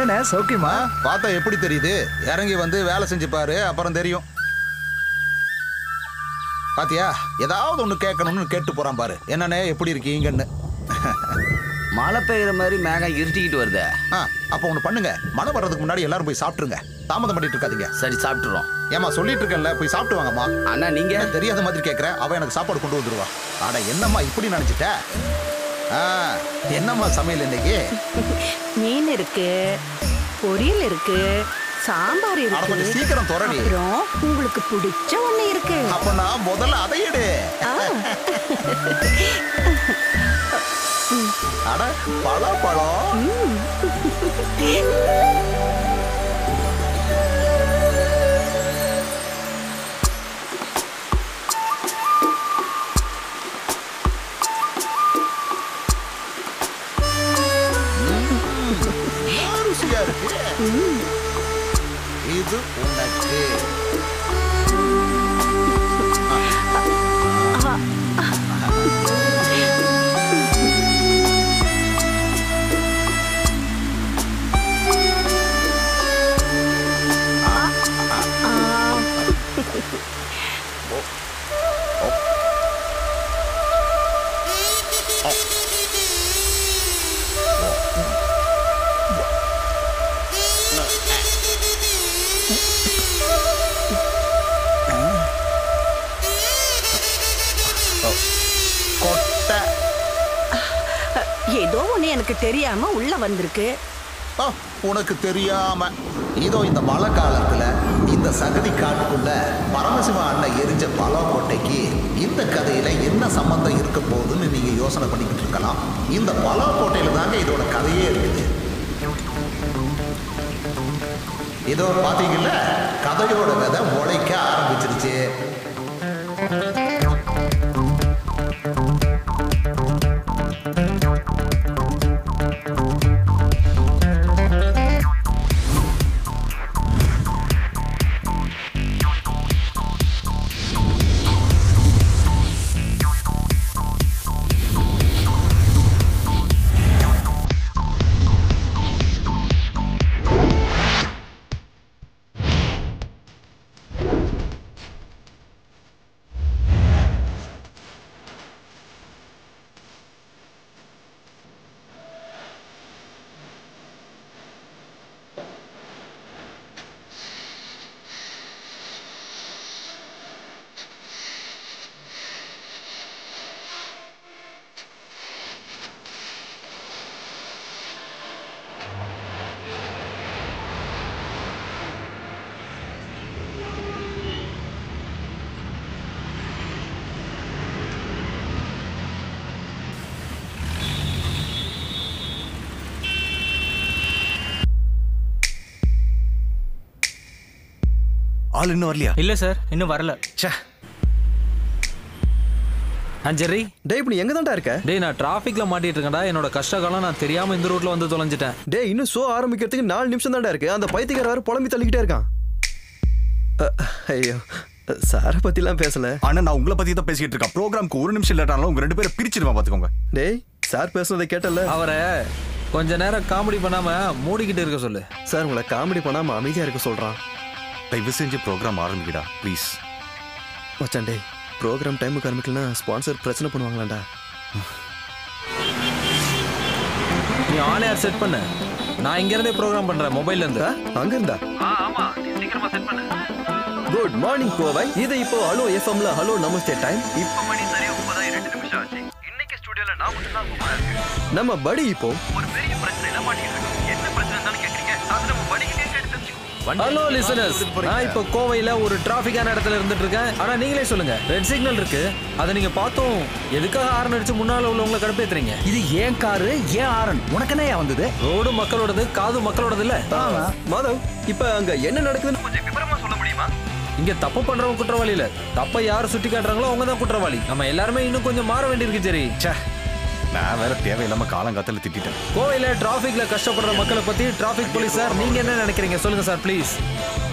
என்னண்ணே சௌக்கியமா? பார்த்தா எப்படி தெரியுது? இறங்கி வந்து வேலை செஞ்சு பாரு, அப்புறம் தெரியும். பாத்தியா, ஏதாவது ஒண்ணு கேட்கணும்னு கேட்டு போறான் பாரு. என்னண்ணே எப்படி இருக்கீங்கன்னு. மழை பெய்யுற மாதிரி மேகம் இருட்டிக்கிட்டு வருது. அப்ப ஒண்ணு பண்ணுங்க, மழை வர்றதுக்கு முன்னாடி எல்லாரும் போய் சாப்பிட்டுருங்க. தாமதம் பண்ணிட்டு இருக்காதீங்க. சரி, சாப்பிட்டுறோம். ஏமா சொல்லிட்டு இருக்கேன்ல, போய் சாப்பிட்டு வாங்கம்மா. அண்ணா நீங்க தெரியாத மாதிரி கேட்கற, அவ எனக்கு சாப்பாடு கொண்டு வந்துருவா. அட என்னம்மா இப்படி நினைச்சிட்ட? என்னம்மா சமையல் இன்னைக்கு? மீன் இருக்கு, பொரியல் இருக்கு, சாம்பார் இருக்கு. கொஞ்சம் சீக்கிரம் தொடரி. அப்புறம் உங்களுக்கு பிடிச்ச ஒண்ணு இருக்கு. அப்ப நான் முதல்ல அதை எடு. அட பழம். ருசியா இருக்கு. இது உனக்கு. ஏதோ ஒண்ணு எனக்கு தெரியாம உள்ள வந்திருக்கு. உனக்கு தெரியாம இதோ இந்த மழை காலத்துல இந்த சகதி காட்டுக்குள்ள பரமசிவ அண்ணன் எரிஞ்ச பலாக்கோட்டைக்கு இந்த கதையில என்ன சம்பந்தம் இருக்க போகுதுன்னு நீங்க யோசனை பண்ணிக்கிட்டு இருக்கலாம். இந்த பலாக்கோட்டையில தாங்க இதோட கதையே இருக்குது. இதோ பாத்தீங்கல்ல, கதையோட விதை முளைக்க ஆரம்பிச்சிருச்சு. ஆள் இன்னும் வரலையா? இல்ல சார், இன்னும் வரல. ஜெர்ரி, டேய் இப்ப நீ எங்க தான்டா இருக்க? டேய் நான் டிராஃபிக்ல மாட்டிட்டு இருக்கேன்டா. என்னோட கஷ்ட காலம் நான் தெரியாம இந்த ரூட்ல வந்து தொலைஞ்சிட்டேன். டேய் இன்னும் ஷோ ஆரம்பிக்கிறதுக்கு 4 நிமிஷம் தான்டா இருக்கு. அந்த பைத்தியக்கார வேற புலம்பி தள்ளிக்கிட்டே இருக்கான். ஐயோ, சார பத்திலாம் பேசல. ஆனா நான் உங்களை பத்தி தான் பேசிக்கிட்டு இருக்கேன். ப்ரோக்ராம்க்கு 1 நிமிஷம் லேட்டானாலும் உங்க 2 பேரை பிரிச்சிடுவேன் பாத்துக்கோங்க. டேய் சார் பேசுனதை கேட்டல. அவரை கொஞ்ச நேரம் காமெடி பண்ணாம மூடிக்கிட்டு இருக்க சொல்லு. சார் உங்களை காமெடி பண்ணாம அமைதியா இருக்க சொல்றான். தயவு செஞ்சு ப்ரோக்ராம் ஆரம்பிக்கடா ப்ளீஸ். மச்சான் டேய், ப்ரோக்ராம் டைமுக்கு ஆரம்பிக்கலனா ஸ்பான்சர் பிரச்சனை பண்ணுவாங்களாடா. நீ ஆன் ஏர் செட் பண்ணு. நான் இங்க இருந்தே ப்ரோக்ராம் பண்றேன் மொபைல்ல இருந்து. அங்க இருந்தா? ஆமா, நீ சீக்கிரமா செட் பண்ணு. Good morning Kovai. இது இப்போ ஹலோ எஃப்எம்ல ஹலோ நமஸ்தே டைம். இப்போ மணி சரியா 9:02 நிமிஷம் ஆச்சு. இன்னைக்கு ஸ்டுடியோல நான் மட்டும் தான் கூப்பிடா இருக்கேன். நம்ம படி இப்போ ஒரு பெரிய பிரச்சனையில மாட்டிட்டு இருக்கோம். என்ன பிரச்சனைன்னு கேக்குறீங்க? அது நம்ம படிக்கு கேட்டு தெரிஞ்சுக்கோ. ஹலோ லிசனர்ஸ், நான் இப்போ கோவையில ஒரு டிராஃபிக்கான இடத்துல இருந்துட்டு இருக்கேன். ஆனா நீங்களே சொல்லுங்க, ரெட் சிக்னல் இருக்கு, அதை நீங்க பார்த்தோம் எதுக்காக ஹாரன் அடிச்சு முன்னால உள்ளவங்களை கடுப்பேத்துறீங்க? இது ஏன் காரு, ஏன் ஹாரன்? உனக்கு என்ன வந்தது? ரோடு மக்களோடது, காது மக்களோடது இல்ல. மாதவ், இப்ப அங்க என்ன நடக்குதுன்னு கொஞ்சம் விவரமா சொல்ல முடியுமா? இங்க தப்பு பண்றவங்க குற்றவாளி இல்ல, தப்ப யாரு சுட்டி காட்டுறாங்களோ அவங்க தான் குற்றவாளி. நம்ம எல்லாருமே இன்னும் கொஞ்சம் மாற வேண்டியிருக்கு. சரி, நான் வேற தேவையில்லாம காலங்காத்தால திட்டிட்டேன். கோவையில டிராஃபிக்ல கஷ்டப்படுற மக்களை பத்தி டிராஃபிக் போலீஸ் சார் நீங்க என்ன நினைக்கிறீங்க சொல்லுங்க சார் ப்ளீஸ்.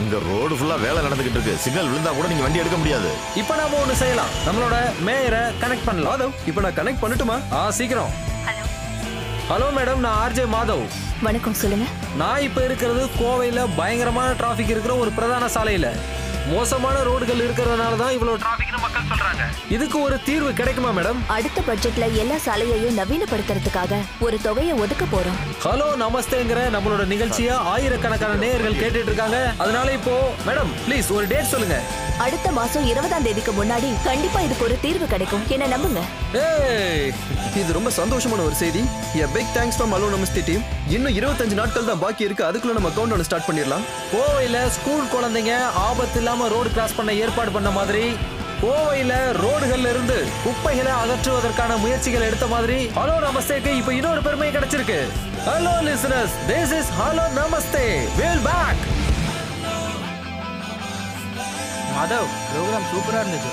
இங்க ரோடு ஃபுல்லா வேலை நடந்துகிட்டு இருக்கு. சிக்னல் விழுந்தா கூட நீங்க வண்டி எடுக்க முடியாது. இப்போ நாம ஒண்ணு செய்யலாம், நம்மளோட மேயரை கனெக்ட் பண்ணலாம். மாதவ், இப்போ நான் கனெக்ட் பண்ணட்டுமா? சீக்கிரம். ஹலோ மேடம், நான் ஆர்ஜே மாதவ். வணக்கம், சொல்லுங்க. நான் இப்ப இருக்கிறது கோவையில பயங்கரமான டிராபிக் இருக்கிற ஒரு பிரதான சாலையில. மோசமான ரோடுகள் இருக்கிறதுனால தான் இவ்வளவு டிராபிக்னு மக்கள் சொல்றாங்க. இதுக்கு ஒரு தீர்வு கிடைக்குமா மேடம்? அடுத்த பட்ஜெட்ல எல்லா சாலையையும் நவீனப்படுத்துறதுக்காக ஒரு தொகையை ஒதுக்க போறோம். ஹலோ நமஸ்தேங்கிற நம்மளோட நிகழ்ச்சியை ஆயிரக்கணக்கான நேயர்கள் கேட்டுட்டு இருக்காங்க. அதனால இப்போ மேடம் ப்ளீஸ் ஒரு டேட் சொல்லுங்க. அடுத்த மாசம் 20ஆம் தேதிக்கு முன்னாடி கண்டிப்பா இதுக்கு ஒரு தீர்வு கிடைக்கும். என்ன நம்புங்க. ஏய், இது ரொம்ப சந்தோஷமான ஒரு செய்தி. A big thanks from Hello Namaste team. இன்னும் 25 நாட்கள் தான் பாக்கி இருக்கு. அதுக்குள்ள நம்ம கவுண்டவுன் ஸ்டார்ட் பண்ணிடலாம். கோவையில ஸ்கூல் குழந்தைங்க ஆபத்து இல்லாம ரோடு கிராஸ் பண்ண ஏற்பாடு பண்ண மாதிரி, கோவையில ரோடுகள்ல இருந்து குப்பைகளை அகற்றுவதற்கான முயற்சிகள் எடுத்த மாதிரி ஹலோ நமஸ்தேக்கு இப்ப இன்னொரு பெருமை கிடைச்சிருக்கு. Hello listeners, this is hello Namaste. Well back. Madhav, program சூப்பரா இருந்துச்சு.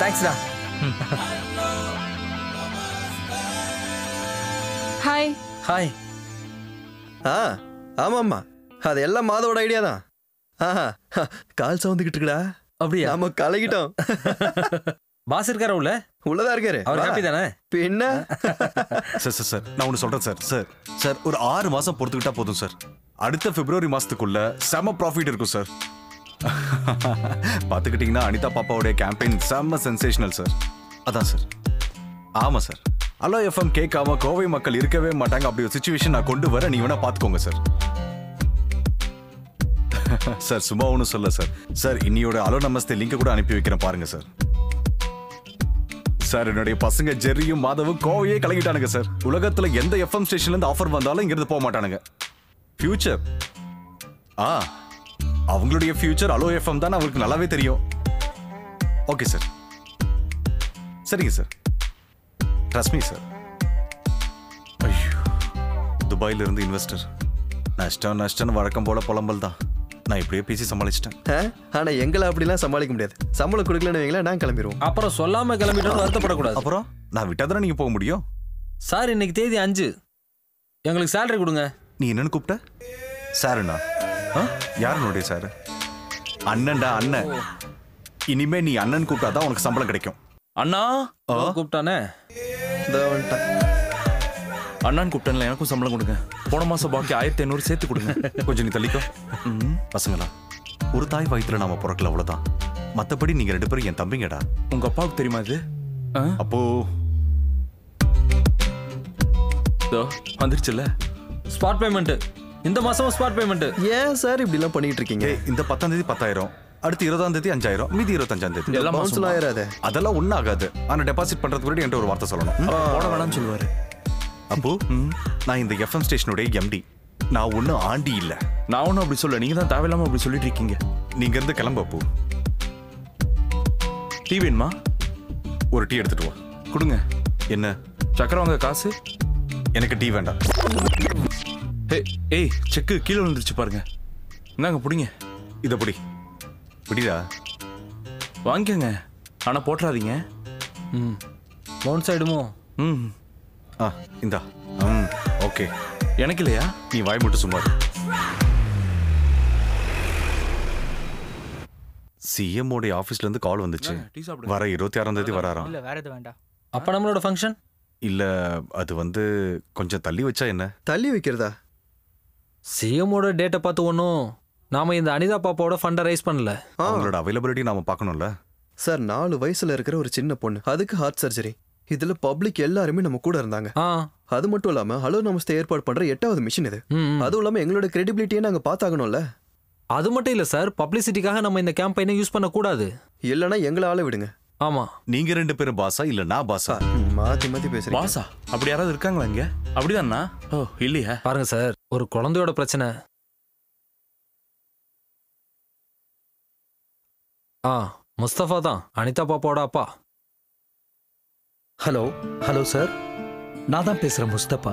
தேங்க்ஸ்டா. ஹாய். ஹாய். ஆமாம்மா, அது எல்லாம் மாதவோட ஐடியா தான். கால் சவுந்துக்கிட்டு இருக்குடா. அப்படியா? நாம கலகிட்டோம். பாஸ் இருக்காரா உள்ள? உள்ளதா இருக்காரு. அவர் ஹாப்பி தானே? பின்ன சார் நான் ஒன்று சொல்றேன் சார் ஒரு 6 மாசம் பொறுத்துக்கிட்டா போதும் சார். அடுத்த பிப்ரவரி மாசத்துக்குள்ள செம ப்ராஃபிட் இருக்கும் சார். பார்த்துக்கிட்டீங்கன்னா அனிதா பாப்பாவுடைய கேம்பெயின் செம்ம சென்சேஷனல் சார். அதான் சார். ஆமா சார். ஹலோ எஃப்எம் கேட்காம கோவை மக்கள் இருக்கவே மாட்டாங்க. அப்படி ஒரு சிச்சுவேஷன் நான் கொண்டு வர, நீ வேணா பார்த்துக்கோங்க சார். சார் சும்மா ஒன்றும் சொல்ல சார். சார் இன்னியோட ஹலோ நமஸ்தே லிங்க் கூட அனுப்பி வைக்கிறேன் பாருங்க சார். சார் என்னுடைய பசங்க ஜெர்ரியும் மாதவும் கோவையே கலங்கிட்டானுங்க சார். உலகத்துல எந்த எஃப்எம் ஸ்டேஷன்ல இருந்து ஆஃபர் வந்தாலும் இங்கிருந்து போக மாட்டானுங்க. ஃபியூச்சர் அவங்களுடைய ஃபியூச்சர் ஹலோ எஃப்எம் தான் அவங்களுக்கு நல்லாவே தெரியும். ஓகே சார், சரிங்க சார், ட்ரஸ்ட் மீ சார். ஐயோ, துபாயில இருந்து இன்வெஸ்டர். நஷ்டம் வழக்கம் போல புலம்பல் தான். நான் இப்படியே பேசி சமாளிச்சிட்டேன். ஆனா எங்களை அப்படிலாம் சமாளிக்க முடியாது. சம்பளம் கொடுக்கலன்னு வைங்களேன், நான் கிளம்பிடுவோம். அப்புறம் சொல்லாம கிளம்பிட்டோம், வருத்தப்படக்கூடாது. அப்புறம் நான் விட்டாதானே நீங்க போக முடியும். சார் இன்னைக்கு தேதி 5, எங்களுக்கு சேலரி கொடுங்க. நீ என்னன்னு கூப்பிட்ட? சாருண்ணா? யாருனுடைய சாரு? அண்ணன்டா, அண்ணன். இனிமே நீ அண்ணன் கூப்பிட்டாதான் உனக்கு சம்பளம் கிடைக்கும். அண்ணா கூப்பிட்டானே, அண்ணான்னு கூப்பிட்டேன்ல, எனக்கும் சம்பளம் கொடுங்க. போன மாசம் பாக்கி 1500 சேர்த்து கொடுங்க. கொஞ்சம் நீ தள்ளிக்கோ. பசங்களா, ஒரு தாய் வயிற்றுல நாம பிறக்கல, அவ்வளவுதான். மத்தபடி நீங்க 2 பேரும் என் தம்பிங்கடா. உங்க அப்பாவுக்கு தெரியுமா இது? அப்போ வந்துருச்சுல்ல ஸ்பாட் பேமெண்ட். இந்த மாசம் ஸ்பாட் பேமெண்ட். ஏன் சார் இப்படி எல்லாம் பண்ணிட்டு இருக்கீங்க? இந்த 10ஆம் தேதி 10,000, அடுத்து 20ஆம் தேதி 5,000, மீதி 25ஆம் தேதி எல்லாம் பவுன்ஸ்ல ஆயிராதே. அதெல்லாம் ஒன்றும் ஆகாது. ஆனா டெபாசிட் பண்றதுக்கு முன்னாடி என்கிட்ட ஒரு வார்த்தை சொல்லணும். போட வேணாம்னு சொல்லுவாரு. அப்போ நான் இந்த எஃப்எம் ஸ்டேஷனுடைய எம்டி. நான் ஒன்றும் ஆண்டி இல்லை. நான் ஒன்றும் அப்படி சொல்ல, நீங்க தான் தேவையில்லாம அப்படி சொல்லிட்டு இருக்கீங்க. நீங்க இருந்து கிளம்பு. அப்போ டீ வேணுமா? ஒரு டீ எடுத்துட்டு வா. கொடுங்க. என்ன? சக்கரை வாங்க காசு. எனக்கு டீ வேண்டாம். ஏய், செக்கு கீழே விழுந்துருச்சு பாருங்க. இந்தாங்க பிடிங்க. இதை பிடி. பிடிடா. வாங்கிக்கங்க, ஆனா போட்டுறாதீங்க. பவுன் சைடுமோ? இந்தா. ஓகே. எனக்கு இல்லையா? நீ வாய் மட்டும் சும்மா. சிஎம் உடைய ஆபீஸ்ல இருந்து கால் வந்துச்சு. வர 26ஆம் தேதி வராராம். இல்ல வேற எது வேண்டாம். அப்ப நம்மளோட ஃபங்க்ஷன் இல்ல, அது வந்து கொஞ்சம் தள்ளி வச்சா என்ன? தள்ளி வைக்கிறதா? சிஎம்மோட டேட்டை பார்த்து ஒன்றும் நாம இந்த அனிதா பாப்பாவோட ஃபண்டை ரைஸ் பண்ணல. அவங்களோட அவைலபிலிட்டி நாம பார்க்கணும்ல சார். 4 வயசுல இருக்கிற ஒரு சின்ன பொண்ணு, அதுக்கு ஹார்ட் சர்ஜரி. இதுல பப்ளிக் எல்லாருமே நம்ம கூட இருந்தாங்க. அது மட்டும் இல்லாம ஹலோ நமஸ்தே ஏற்பாடு பண்ற 8வது மிஷன் இது. அதுவும் இல்லாம எங்களோட கிரெடிபிலிட்டியை நாங்க பார்த்தாகணும்ல. அது மட்டும் இல்ல சார், பப்ளிசிட்டிக்காக நம்ம இந்த கேம்பெயினை யூஸ் பண்ண கூடாது. இல்லனா எங்களை ஆள விடுங்க. ஆமா. நீங்க 2 பேரும் பாஸா இல்ல நான் பாஸா? மாத்தி மாத்தி பேசுறீங்க. பாஸா? அப்படி யாராவது இருக்காங்களா இங்க? அப்படிதானா? ஓ இல்லையா? பாருங்க சார், ஒரு குழந்தையோட பிரச்சனை. முஸ்தபா தான் அனிதா பாப்பாவோட அப்பா. ஹலோ சார், நான் தான் பேசுறேன் முஸ்தபா.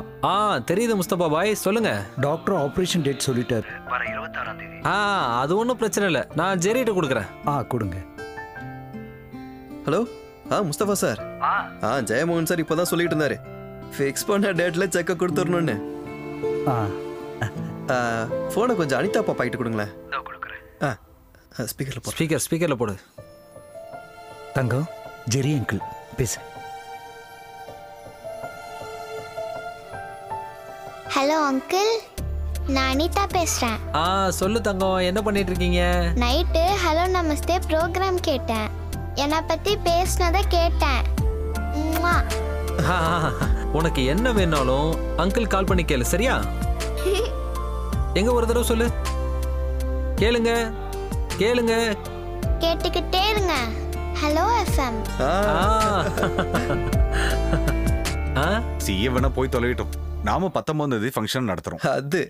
தெரியுது முஸ்தபா பாய், சொல்லுங்க. டாக்டர் ஆபரேஷன் டேட் சொல்லிட்டார். வர 26ஆம் தேதி. அது ஒன்றும் பிரச்சனை இல்லை, நான் ஜெரிட்ட கொடுக்குறேன். கொடுங்க. Hello, Mustafa sir. Jeyamohan sir இப்பதான் சொல்லிட்டு இருந்தாரு, ஃபிக்ஸ் பண்ண டேட்ல செக்க கொடுத்துடணும்னு. போனை கொஞ்சம் அனிதா பாப்பா கிட்ட கொடுங்களேன். ஸ்பீக்கர்ல போடு. தங்கம், ஜெரி அங்கிள் பேசு. ஹலோ அங்கிள், நான் அனிதா பேசுறேன். சொல்லு தங்கம், என்ன பண்ணிட்டு இருக்கீங்க? நைட்டு ஹலோ நமஸ்தே ப்ரோக்ராம் கேட்டேன். என்னை பத்தி பேசினதை கேட்டேன். உனக்கு என்ன வேணாலும் அங்கிள் கால் பண்ணி கேளு, சரியா? எங்க ஒரு தடவை சொல்லு. கேளுங்க கேளுங்க, கேட்டுக்கிட்டே இருங்க. Hello FM. சிஏ வேணா போய் தொலைவிட்டோம். நாம 19 ஃபங்க்ஷன் நடத்துறோம். அது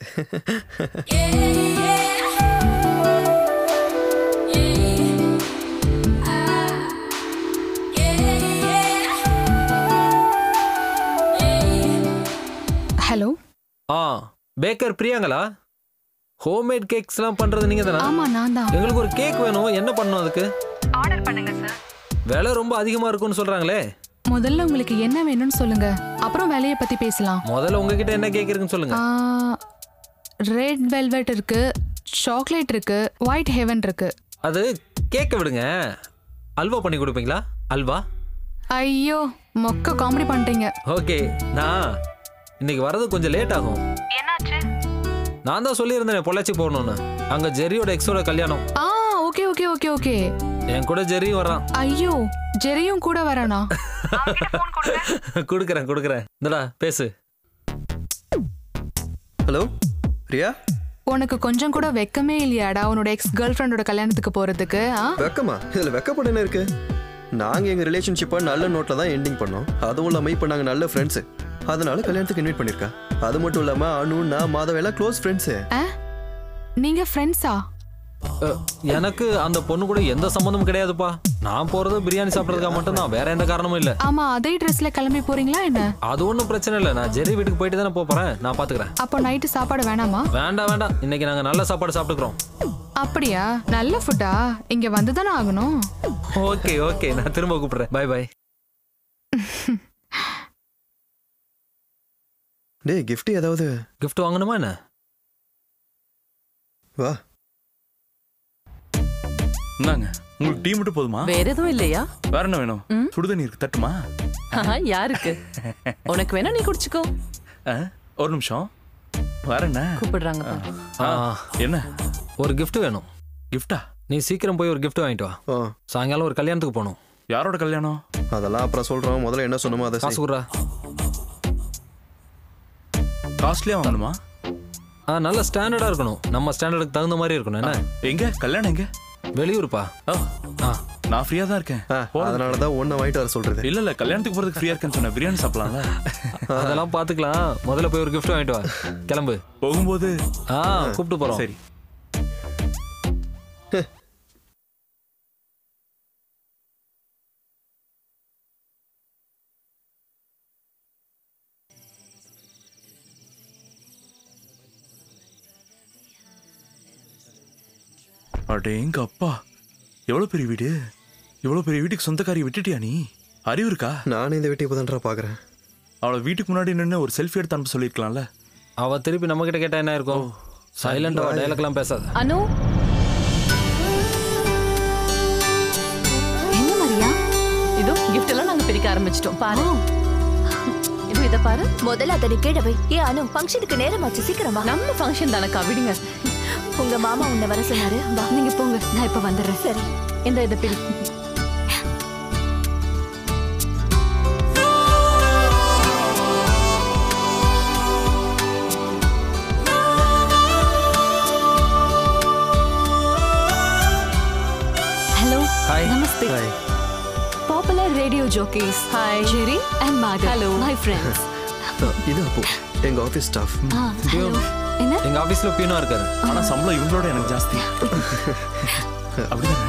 ஹலோ. பேக்கர் பிரியாங்களா? ஹோம்மேட் கேக்ஸ்லாம் பண்றது நீங்க தானா? ஆமா, நான் தான். எங்களுக்கு ஒரு கேக் வேணும். என்ன பண்ணணும் அதுக்கு? ஆர்டர் பண்ணுங்க சார். விலை ரொம்ப அதிகமா இருக்கும்னு சொல்றாங்களே. முதல்ல உங்களுக்கு என்ன வேணும்னு சொல்லுங்க, அப்புறம் விலைய பத்தி பேசலாம். முதல்ல உங்ககிட்ட என்ன கேக் இருக்குன்னு சொல்லுங்க. ரெட் வெல்வெட் இருக்கு, சாக்லேட் இருக்கு, ஒயிட் ஹெவன் இருக்கு. அது கேக்க விடுங்க. அல்வா பண்ணி கொடுப்பீங்களா? அல்வா? ஐயோ, மொக்க காமெடி பண்ணிட்டீங்க. ஓகே, நான் இன்னைக்கு வரது கொஞ்சம் லேட் ஆகும். என்னாச்சு? நான் தான் சொல்லியிருந்தேன் பொள்ளாச்சி போகணும்னு. அங்க ஜெரியோட எக்ஸோட கல்யாணம். Okay okay okay okay. என் கூட ஜெரியும் வரான். ஐயோ, ஜெரியும் கூட வரானா? குடுக்கறேன். இந்தடா பேசு. ஹலோ ரியா. உனக்கு கொஞ்சம் கூட வெக்கமே இல்லையாடா உன்னோட எக்ஸ் கேர்ள் ஃப்ரெண்டோட கல்யாணத்துக்கு போறதுக்கு? வெக்கமா? இதுல வெக்கப்பட என்ன இருக்கு? நாங்க எங்க ரிலேஷன்ஷிப்பை நல்ல நோட்ல தான் எண்டிங் பண்ணோம். அதுவும் இல்லாம இப்ப நாங்க நல்ல ஃப்ரெண்ட்ஸ். அதனால கல்யாணத்துக்கு இன்வைட் பண்ணிருக்கா. அது மட்டும் இல்லாம அனு, நான், மாதவ எல்லாம் க்ளோஸ் ஃப்ரெண்ட்ஸ். நீங்க ஃப்ரெண்ட்ஸா? எனக்கு அந்த பொண்ணு கூட எந்த சம்பந்தமும் கிடையாதுப்பா. நான் போறது பிரியாணி சாப்பிடறதுக்காக மட்டும் தான், வேற எந்த காரணமும் இல்ல. ஆமா, அதே ட்ரெஸ்ல கிளம்பி போறீங்களா என்ன? அது ஒன்றும் பிரச்சனை இல்லை. நான் ஜெரி வீட்டுக்கு போயிட்டு தானே போறேன். நான் பாத்துக்கிறேன். அப்போ நைட்டு சாப்பாடு வேணாமா? வேண்டாம். இன்னைக்கு நாங்க நல்ல சாப்பாடு சாப்பிட்டுக்கிறோம். அப்படியா? நல்ல ஃபுட்டா? இங்க வந்து தானே ஆகணும். ஓகே, நான் திரும்ப கூப்பிடுறேன். பை. டேய், gift ஏதாவது? gift வாங்கணுமா என்ன? வா. என்னங்க, உங்களுக்கு டீ மட்டும் போதுமா? வேற எதுவும் இல்லையா? வேற என்ன வேணும்? சுடுதண்ணி இருக்கு, தட்டுமா? யாருக்கு? உனக்கு வேணா நீ குடிச்சுக்கோ. ஒரு நிமிஷம், வேற என்ன கூப்பிடுறாங்க? என்ன? ஒரு gift வேணும். கிஃப்டா? நீ சீக்கிரம் போய் ஒரு gift வாங்கிட்டு வா. சாயங்காலம் ஒரு கல்யாணத்துக்கு போகணும். யாரோட கல்யாணம்? அதெல்லாம் அப்புறம் சொல்றோம். முதல்ல என்ன சொன்னோமோ அதை காசு குடுறா. காஸ்ட்லியா வாங்கணுமா? நல்ல ஸ்டாண்டர்டா இருக்கணும். நம்ம ஸ்டாண்டர்டுக்கு தகுந்த மாதிரி இருக்கணும். என்ன? எங்க கல்யாணம்? எங்க? வெளியூர்ப்பா. நான் ஃப்ரீயா தான் இருக்கேன். அதனாலதான் ஒண்ணு வாங்கிட்டு வர சொல்றது. இல்ல கல்யாணத்துக்கு போறதுக்கு ஃப்ரீயா இருக்கேன்னு சொன்ன. பிரியாணி சாப்பிடலாம்ல? அதெல்லாம் பாத்துக்கலாம். முதல்ல போய் ஒரு gift வாங்கிட்டு வா. கிளம்பு. போகும்போது கூப்பிட்டு போறோம். சரி. அடேங்க அப்பா, எவ்வளவு பெரிய வீடு! இவ்வளவு பெரிய வீட்டுக்கு சொந்தக்காரியை விட்டுட்டியா நீ? அறிவு இருக்கா? நானே இந்த வீட்டை இப்பதான்டா பாக்குறேன். அவளை வீட்டுக்கு முன்னாடி நின்று ஒரு செல்ஃபி எடுத்து அனுப்ப சொல்லிருக்கலாம்ல. அவ திருப்பி நம்ம கிட்ட கேட்டா என்ன இருக்கும்? சைலண்டா டயலாக்லாம் பேசாத. அனு, என்ன மரியா? இதோ gift எல்லாம் நாங்க பிரிக்க ஆரம்பிச்சிட்டோம். பாரு. இத பாரு. முதல்ல அதை கீழே வை. அனு, ஃபங்க்ஷனுக்கு நேரமாச்சு, சீக்கிரமா. நம்ம ஃபங்க்ஷன் தானக்கா, விடுங்க. உங்க மாமா உன்னை வர சொன்னாரு. வா, நீங்க போங்க, நான் இப்ப வந்துடுறேன். சரி. இத பிடி. ஹலோ. ஹாய். நமஸ்தே. Popular radio jockeys. Hi. Jerry and Madhav. Hello. My friends. இது அப்போ எங்க ஆபீஸ் ஸ்டாஃப். என்ன? எங்க ஆபீஸ்ல பியூனா இருக்காரு. ஆனா சம்பளம் இவங்களோட எனக்கு ஜாஸ்தி. அப்படிதானே?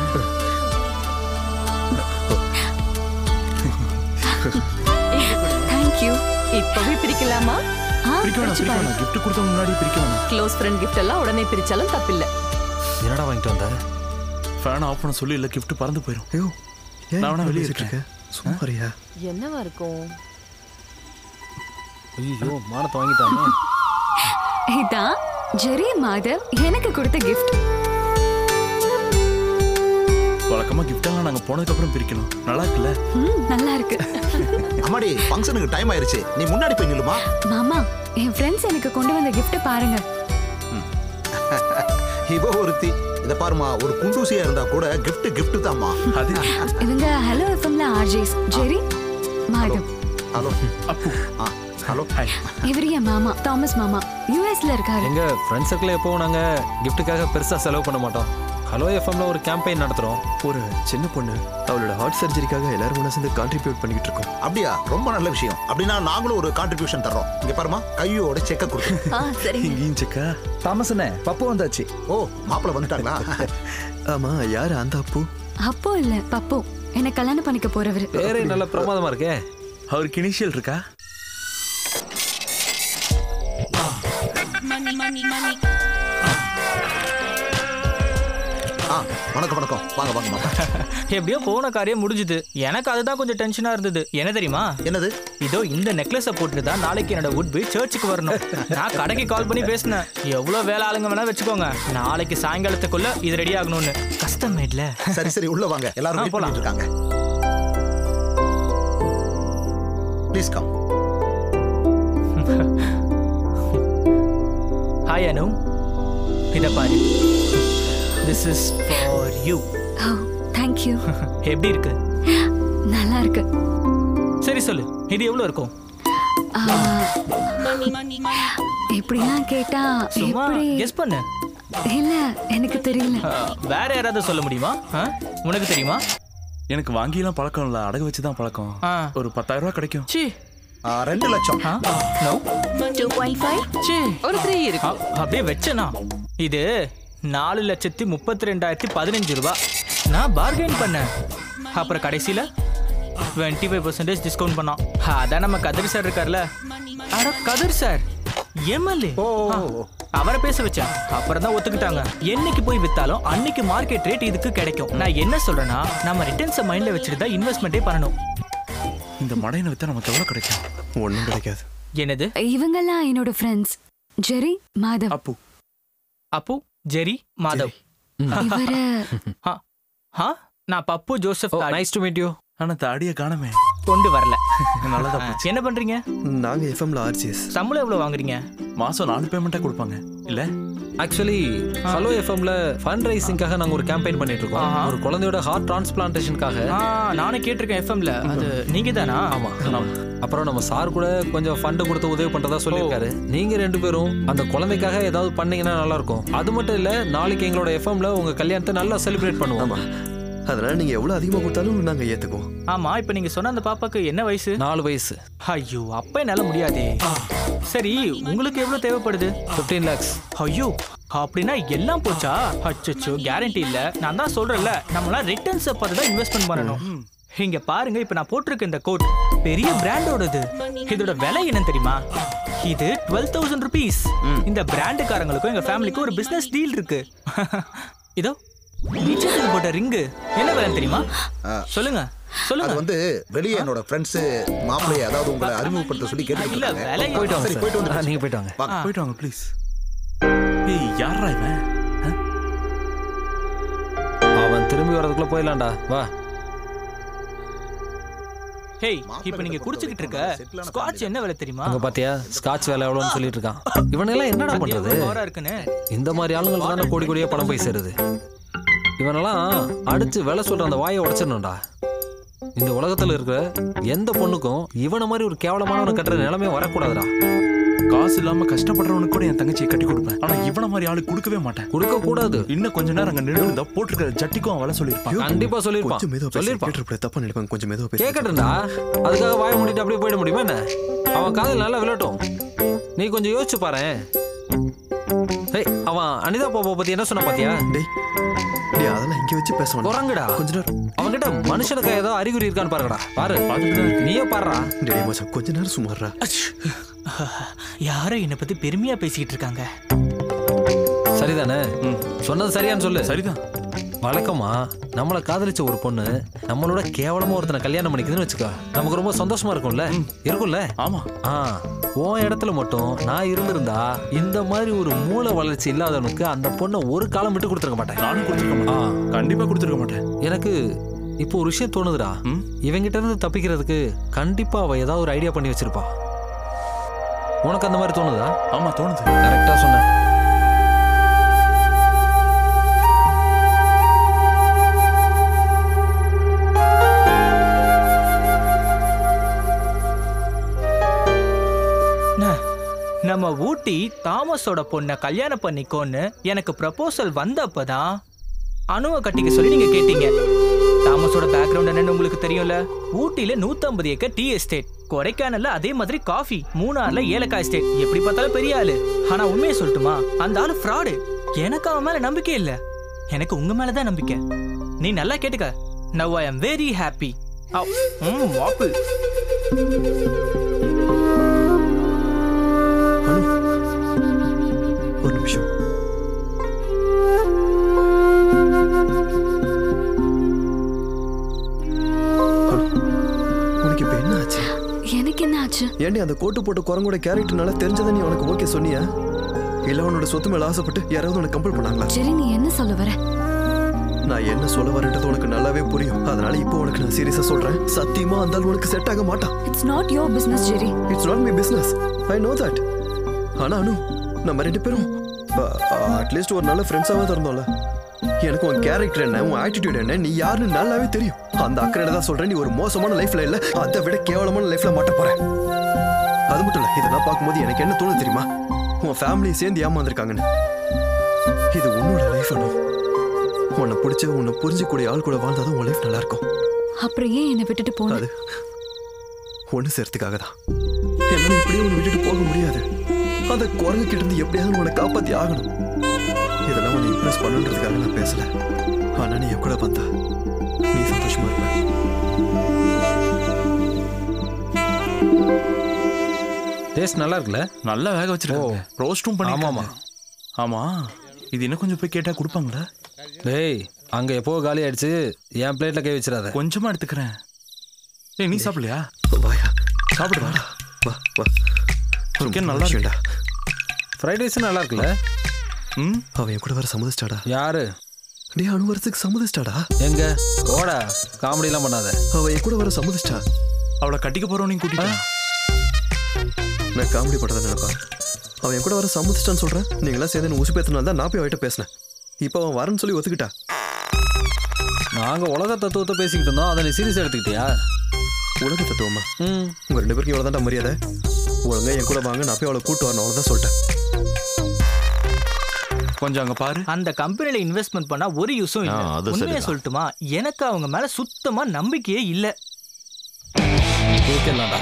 Thank you. இப்பவே பிரிக்கலாமா? பிரிக்க வேணாம். gift கொடுத்த முன்னாடி பிரிக்க வேணாம். க்ளோஸ் ஃப்ரெண்ட் gift எல்லாம் உடனே பிரிச்சாலும் தப்பில்ல. என்னடா வாங்கிட்டு வந்த? ஃபேன் ஆஃப் பண்ண சொல்லி இல்ல, gift பறந்து போயிடும். ஐயோ, நான் வேணா வெளியே இருக்கேன். சும்மாரியா? என்னவா இருக்கும்? ஐயோ, மானத்தை வாங்கிட்டானே. இதான் ஜெரி மாதவ் எனக்கு கொடுத்த கிஃப்ட். வழக்கமா கிஃப்ட் எல்லாம் நாங்க போனதுக்கு அப்புறம் பிரிக்கணும். நல்லா இருக்குல்ல? நல்லா இருக்கு. அம்மாடி ஃபங்க்ஷனுக்கு டைம் ஆயிருச்சு, நீ முன்னாடி போய் நில்லுமா. மாமா, என் ஃப்ரெண்ட்ஸ் எனக்கு கொண்டு வந்த கிஃப்ட் பாருங்க. இவோ ஒருத்தி. இத பாருமா, ஒரு குண்டூசியா இருந்தா கூட gift தான்மா. அது இவங்க ஹலோ எஃப்எம்ல RJs Jerry Madhav. Hello Appu. Hello hi. இவரு என் மாமா தாமஸ் மாமா, யூஎஸ்ல இருக்காரு. எங்க ஃப்ரெண்ட்ஸ் சர்க்கிள் எப்பவும் நாங்க கிஃப்ட்டுக்காக பெருசா செலவு பண்ண மாட்டோம். ஹலோ எஃப்எம்ல ஒரு கேம்பெயின் நடத்துறோம். ஒரு சின்ன பொண்ணு அவளோட ஹார்ட் சர்ஜரிக்காக எல்லாரும் ஒண்ணா சேர்ந்து கான்ட்ரிபியூட் பண்ணிட்டு இருக்கோம். அப்படியா? ரொம்ப நல்ல விஷயம். அப்படின்னா நாங்களும் ஒரு கான்ட்ரிபியூஷன் தர்றோம். இங்க பாருமா, கையோட செக்க கொடுத்து. சரி. இங்கேயும் செக்கா? தாமஸ் அண்ணே, பப்பு வந்தாச்சு. ஓ, மாப்பிள்ள வந்துட்டாங்களா? ஆமா, யாரு அந்த அப்பு? அப்போ இல்ல பப்பு, என்ன கல்யாணம் பண்ணிக்க போறவரு. பேரே நல்ல பிரமாதமா இருக்கே. அவருக்கு இனிஷியல் இருக்கா? வணக்கம் வணக்கம், வாங்க வாங்க மாமா. எப்படியோ போன காரியம் முடிஞ்சுது. எனக்கு அதுதான் கொஞ்சம் டென்ஷனா இருந்தது. என்ன தெரியுமா? என்னது? இதோ இந்த நெக்லஸ போட்டு தான் நாளைக்கு என்னோட உட்பி சர்ச்சுக்கு வரணும். நான் கடைக்கு கால் பண்ணி பேசினேன். எவ்வளவு வேலை ஆளுங்க வேணா வச்சுக்கோங்க, நாளைக்கு சாயங்காலத்துக்குள்ள இது ரெடி ஆகணும்னு. கஷ்டம் மேட்ல. சரி சரி, உள்ள வாங்க, எல்லாரும் வெயிட் பண்ணிட்டு இருக்காங்க. Please come. ஹாய் அனு, இத பாரு. This is for you. Oh, thank you. எப்படி இருக்கு? நல்லா இருக்கு. சரி சொல்லு, இது எவ்வளவு இருக்கும்? எப்படின்னா கேட்டா எப்படி கெஸ் பண்ணு. இல்ல, எனக்கு தெரியல. வேற யாராவது சொல்ல முடியுமா? உனக்கு தெரியுமா? எனக்கு வாங்கியெல்லாம் பழக்கம் இல்ல, அடகு வச்சுதான் பழக்கம். ஒரு 10,000 ரூபாய் கிடைக்கும். 2 லட்சம். நோ 2.5. ஒரு 3 இருக்கு. அப்படியே வெச்சனா இது 4,32,015 ரூபாய். நான் பார்கெயின் பண்ணேன். அப்புறம் கடைசியில 25% டிஸ்கவுண்ட் பண்ணோம். அதான் நம்ம கதிர் சார் இருக்கார்ல. அட கதிர் சார் எம்எல்ஏ, அவரை பேச வச்சேன். அப்புறம் தான் ஒத்துக்கிட்டாங்க. என்னைக்கு போய் வித்தாலும் அன்னைக்கு மார்க்கெட் ரேட் இதுக்கு கிடைக்கும். நான் என்ன சொல்றேன்னா, நம்ம ரிட்டர்ன்ஸை மைண்ட்ல வச்சுட்டு தான் இன்வெஸ்ட்மெண்ட்டே பண்ணணும். இந்த மடையின வித்தா நமக்கு எவ்வளவு கிடைக்கும்? ஒண்ணும் கிடைக்காது. என்னது? இவங்கெல்லாம் என்னோட friends. Jerry, Madhav. Appu Appu Jerry, Madhav. இவரு நான் Pappu Joseph. Nice to meet you. ஆனா தாடிய காணமே. கொண்டு வரல. நல்லதா. என்ன பண்றீங்க? நாங்க எஃப்எம்ல ஆர்ஜிஎஸ். சம்பளம் எவ்வளவு வாங்குறீங்க? மாசம் 4 பேமெண்டா கொடுப்பாங்க இல்ல? ஆக்சுவலி ஹலோ எஃப்எம்ல ஃபண்ட் ரைசிங்காக நாங்க ஒரு கேம்பெயின் பண்ணிட்டு இருக்கோம். ஒரு குழந்தையோட ஹார்ட் டிரான்ஸ்பிளான்டேஷனுக்காக. நானே கேட்டிருக்கேன் எஃப்எம்ல. அது நீங்க தானா? ஆமா. அப்புறம் நம்ம சார் கூட கொஞ்சம் ஃபண்ட் கொடுத்து உதவி பண்றதா சொல்லியிருக்காரு. நீங்க 2 பேரும் அந்த குழந்தைக்காக ஏதாவது பண்ணீங்கன்னா நல்லா இருக்கும். அது மட்டும் இல்ல, நாளைக்கு எங்களோட எஃப்எம்ல உங்க கல்யாணத்தை நல்லா செலிப்ரேட் பண்ணுவோம். அதனால நீங்க எவ்வளவு அதிகமா கொடுத்தாலும் நாங்க ஏத்துக்குவோம். ஆமா, இப்ப நீங்க சொன்ன அந்த பாப்பாக்கு என்ன வயசு? 4 வயசு. ஐயோ, அப்ப என்னால முடியாதே. சரி, உங்களுக்கு எவ்வளவு தேவைப்படுது? 15 lakhs. ஐயோ, அப்படின்னா எல்லாம் போச்சா? அச்சோ, கேரண்டி இல்ல. நான் தான் சொல்றேன்ல, நம்மளாம் ரிட்டர்ன்ஸ் பார்த்து தான் இன்வெஸ்ட்மெண்ட் பண்ணணும். இங்க பாருங்க, இப்ப நான் போட்டிருக்க இந்த கோட் பெரிய பிராண்டோடது. இதோட விலை என்னன்னு தெரியுமா? இது 12,000 rupees. இந்த பிராண்டுக்காரங்களுக்கும் எங்க ஃபேமிலிக்கும் ஒரு பிசினஸ் டீல் இருக்கு. இதோ நிச்சயத்துக்கு போட்ட ரிங்கு என்ன விலை தெரியுமா? சொல்லுங்க சொல்லுங்க. அது வந்து வெளியே என்னோட ஃப்ரெண்ட்ஸ் மாப்பிளைய அதாவது உங்களை அறிமுகப்படுத்த சொல்லி கேட்டுருக்காங்க. போயிட்டு வாங்க. சரி, போயிட்டு வந்து நீங்க போயிட்டு வாங்க. போயிட்டு வாங்க ப்ளீஸ். ஏய், யாரா இவன்? அவன் திரும்பி வரதுக்குள்ள போயிடலாம்டா. வா. ஹேய், இப்போ நீங்க குடிச்சிட்டு இருக்க ஸ்காட்ச் என்ன விலை தெரியுமா? அங்க பாத்தியா, ஸ்காட்ச் விலை எவ்வளவுன்னு சொல்லிட்டு இருக்கான். இவனெல்லாம் என்னடா பண்றது? இந்த மாதிரி ஆளுங்களுக்கு தானே கோடி கோடியா பணம் போய் சேருது. இவனெல்லாம் அடிச்சு விலை சொல்ற அந்த வாயை உடைச்சிடணும்டா. இந்த உலகத்துல இருக்கிற எந்த பொண்ணுக்கும் இவனை மாதிரி ஒரு கேவலமானவனை கட்டுற நிலைமை வரக்கூடாதுடா. காசு இல்லாம கஷ்டப்படுறவனுக்கு கூட என் தங்கச்சியை கட்டி கொடுப்பேன். ஆனா இவன மாதிரி ஆளு கொடுக்கவே மாட்டேன். கொடுக்க கூடாது. இன்னும் கொஞ்ச நேரம் அங்க நின்று போட்டுருக்கிற ஜட்டிக்கும் அவளை சொல்லிருப்பான். கண்டிப்பா சொல்லிருப்பான். கொஞ்சம் மெதுவா சொல்லிருப்பான். தப்பா நினைப்பாங்க. கொஞ்சம் மெதுவா பேசு. கேக்கட்டும்டா. அதுக்காக வாயை மூடிட்டு அப்படியே போயிட முடியுமா என்ன? அவன் காதல் நல்லா விளட்டும். நீ கொஞ்சம் யோசிச்சு பாரு. அவன் அனிதா பாப்பா பத்தி என்ன சொன்ன பாத்தியா? டேய், அதெல்லாம் இங்க வச்சு பேசணும். குரங்குடா. கொஞ்ச நேரம் அவன்கிட்ட மனுஷனுக்கு ஏதோ அறிகுறி இருக்கான்னு பாருங்கடா. பாரு, நீயே பாருடா. டேய் மச்சான், கொஞ்ச நேரம் சும்மாறா. யாரோ என்ன பத்தி பெருமையா பேசிட்டு இருக்காங்க. சரிதானே? சொன்னது சரியான்னு சொல்லு. சரிதான். வழக்கமா நம்மளை காதலிச்ச ஒரு பொண்ணு நம்மளோட கேவலமா ஒருத்தனை கல்யாணம் பண்ணிக்குதுன்னு வச்சுக்கோ, நமக்கு ரொம்ப சந்தோஷமா இருக்கும்ல? இருக்கும்ல? ஆமா. உன் இடத்துல மட்டும் நான் இருந்திருந்தா இந்த மாதிரி ஒரு மூளை வளர்ச்சி இல்லாதவனுக்கு அந்த பொண்ணை ஒரு காலம் விட்டு கொடுத்துருக்க மாட்டேன். நானும் கொடுத்துருக்க மாட்டேன். கண்டிப்பா கொடுத்துருக்க மாட்டேன். எனக்கு இப்போ ஒரு விஷயம் தோணுதுடா. இவங்கிட்ட இருந்து தப்பிக்கிறதுக்கு கண்டிப்பா அவ ஏதாவது ஒரு ஐடியா பண்ணி வச்சிருப்பா. உனக்கு அந்த மாதிரி தோணுதா? ஆமா தோணுது. கரெக்டா சொன்ன. நம்ம ஊட்டி தாமஸோட பொண்ணை கல்யாணம் பண்ணிக்கோன்னு எனக்கு ப்ரப்போசல் வந்தப்பதான் அணுவை கட்டிக்க சொல்லி நீங்க கேட்டீங்க. தாமஸோட பேக்ரவுண்ட் என்னன்னு உங்களுக்கு தெரியும்ல. ஊட்டியில 150 ஏக்கர் டீ எஸ்டேட், கொடைக்கானல்ல அதே மாதிரி காஃபி, மூணார்ல ஏலக்காய் எஸ்டேட். எப்படி பார்த்தாலும் பெரிய ஆளு. ஆனா உண்மையை சொல்லட்டுமா, அந்த ஆளு ஃப்ராடு. எனக்கு அவன் மேல நம்பிக்கை இல்ல, எனக்கு உங்க மேலதான் நம்பிக்கை. நீ நல்லா கேட்டுக்க. Now I am very happy. வாப்பு. ஒரு நிமிஷம். உனக்கு இப்ப என்ன ஆச்சு? எனக்கு என்ன ஆச்சு? ஏண்டி அந்த கோட்டு போட்ட குரங்கோட கேரக்டர்னால தெரிஞ்சதை நீ உனக்கு ஓகே சொன்னியா? இல்ல உன்னோட சொத்து மேல ஆசைப்பட்டு யாராவது உனக்கு கம்பல் பண்ணாங்களா? சரி, நீ என்ன சொல்ல வர? நான் என்ன சொல்ல வரேன்றது உனக்கு நல்லாவே புரியும். அதனால இப்போ உனக்கு நான் சீரியஸா சொல்றேன். சத்தியமா அந்த ஆள் உனக்கு செட் ஆக மாட்டான். It's not your business, Jerry. It's not my business. I know that. ஆனா அனு, நம்ம ரெண்டு பேரும் அட்லீஸ்ட் ஒரு நல்ல ஃப்ரெண்ட்ஸாவே இருந்தோம்ல. எனக்கு உன் கேரக்டர் என்ன, உன் ஆட்டிடியூட் என்ன, நீ யாருன்னு நல்லாவே தெரியும். அந்த அக்கறையில தான் சொல்றேன், நீ ஒரு மோசமான லைஃப்ல இல்ல, அதை விட கேவலமான லைஃப்ல மாட்ட போற. அது மட்டும் இல்ல, இதெல்லாம் பார்க்கும்போது எனக்கு என்ன தோணுது தெரியுமா? உன் ஃபேமிலி சேர்ந்து ஏமாந்துருக்காங்கன்னு. இது உன்னோட லைஃப் அனு. உன்னை பிடிச்ச, உன்னை புரிஞ்சக்கூடிய ஆள் கூட வாழ்ந்தாதான் உன் லைஃப் நல்லா இருக்கும். அப்புறம் ஏன் என்னை விட்டுட்டு போன? அது ஒண்ணு சேர்த்துக்காக தான். என்னால இப்படியே உன்னை விட்டுட்டு போக முடியாது. அந்த குரங்கு கிட்ட இருந்து எப்படியாவது உன்னை காப்பாத்தி ஆகணும். இதெல்லாம் உன்னை இம்ப்ரெஸ் பண்ணுன்றதுக்காக நான் பேசல. ஆனா நீ என் கூட வந்தா நீ சந்தோஷமா இருப்ப. டேஸ்ட் நல்லா இருக்குல்ல? நல்லா வேக வச்சிருக்கோம். ரோஸ்டும் பண்ணி. ஆமாமா. ஆமா, இது இன்னும் கொஞ்சம் போய் கேட்டா கொடுப்பாங்களா? டேய், அங்க எப்போ காலி ஆயிடுச்சு. என் பிளேட்ல கை வச்சிடாத. கொஞ்சமா எடுத்துக்கிறேன். ஏய், நீ சாப்பிடலையா? வாயா, சாப்பிடு. வா வா. சிக்கன் நல்லா இருக்குடா. ஃப்ரைட் ரைஸ் நல்லா இருக்குல்ல? அவன் என் கூட வர சம்மதிச்சிட்டாடா. யாரு? டேய், அனு வரதுக்கு சம்மதிச்சிட்டாடா. எங்க ஓடா, காமெடி எல்லாம் பண்ணாத. அவன் என் கூட வர சம்மதிச்சிட்டா. அவளை கட்டிக்க போறோம். நீ கூட்டிட்டு நான் காமெடி பண்றத நினைப்பா. அவன் என் கூட வர சம்மதிச்சிட்டான்னு சொல்றேன். நீங்களாம் சேர்ந்து ஊசி பேத்தினால தான் நான் போய் அவகிட்ட பேசினேன். இப்போ அவன் வரேன்னு சொல்லி ஒத்துக்கிட்டா. நாங்க உலக தத்துவத்தை பேசிக்கிட்டு இருந்தோம், அதை நீ சீரியஸா எடுத்துக்கிட்டியா? உலக தத்துவமா? உங்க ரெண்டு பேருக்கும் இவ்வளவுதான்டா மரியாதை. ஒழுங்கா என் கூட வாங்க, நான் போய் அவளை கூட்டு வரணும், அவ்வளவுதான் சொல்லிட்டேன். கொஞ்சம் அங்க பாரு. அந்த கம்பெனில இன்வெஸ்ட்மெண்ட் பண்ணா ஒரு யூஸும் இல்ல. உண்மையை சொல்லட்டுமா, எனக்கு அவங்க மேல சுத்தமா நம்பிக்கையே இல்ல. கேட்கலாம்டா.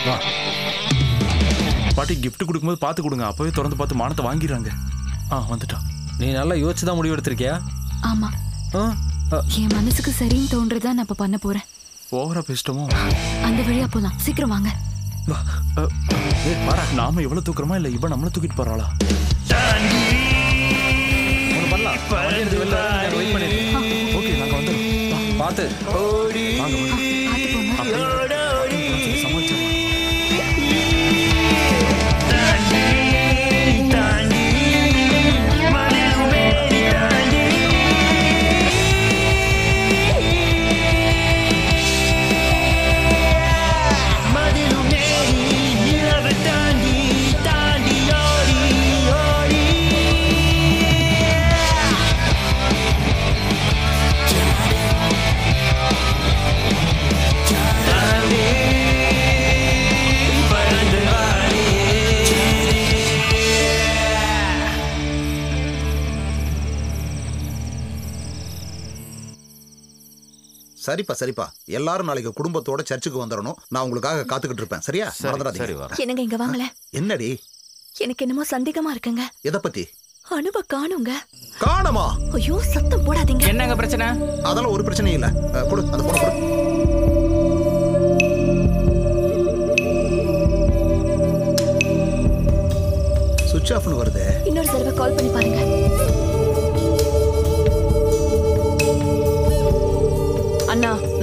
வா பாட்டி, கிஃப்ட் கொடுக்கும்போது பார்த்து கொடுங்க. அப்பவே திறந்து பார்த்து மானத்தை வாங்கிடுறாங்க. வந்துட்டான். நீ நல்லா யோசிச்சு தான் முடிவு எடுத்திருக்கியா? ஆமா, என் மனசுக்கு சரின்னு தோன்றதா நான் இப்ப பண்ண போறேன். ஓவரா பேசிட்டோமோ? அந்த வழியா போலாம், சீக்கிரம் வாங்க. நாம எவ்வளவு தூக்குறோமா இல்ல இவன் நம்மள தூக்கிட்டு போறாளா? ஓகே, நாங்க வந்துடுறோம். பார்த்து சரிப்பா சரிப்பா, எல்லாரும் நாளைக்கு குடும்பத்தோட சர்ச்சுக்கு வந்துடணும். நான் உங்களுக்காக காத்துக்கிட்டு இருப்பேன். சரியா? என்னங்க இங்க வாங்கல. என்னடி? எனக்கு என்னமோ சந்தேகமா இருக்குங்க. எதை பத்தி? அனுப காணுங்க. காணுமா? ஐயோ, சத்தம் போடாதீங்க. என்னங்க பிரச்சனை? அதெல்லாம் ஒரு பிரச்சனையும் இல்ல. கொடு அந்த போன கொடு. சுவிட்ச் ஆஃப்னு வருது. இன்னொரு தடவை கால் பண்ணி பாருங்க.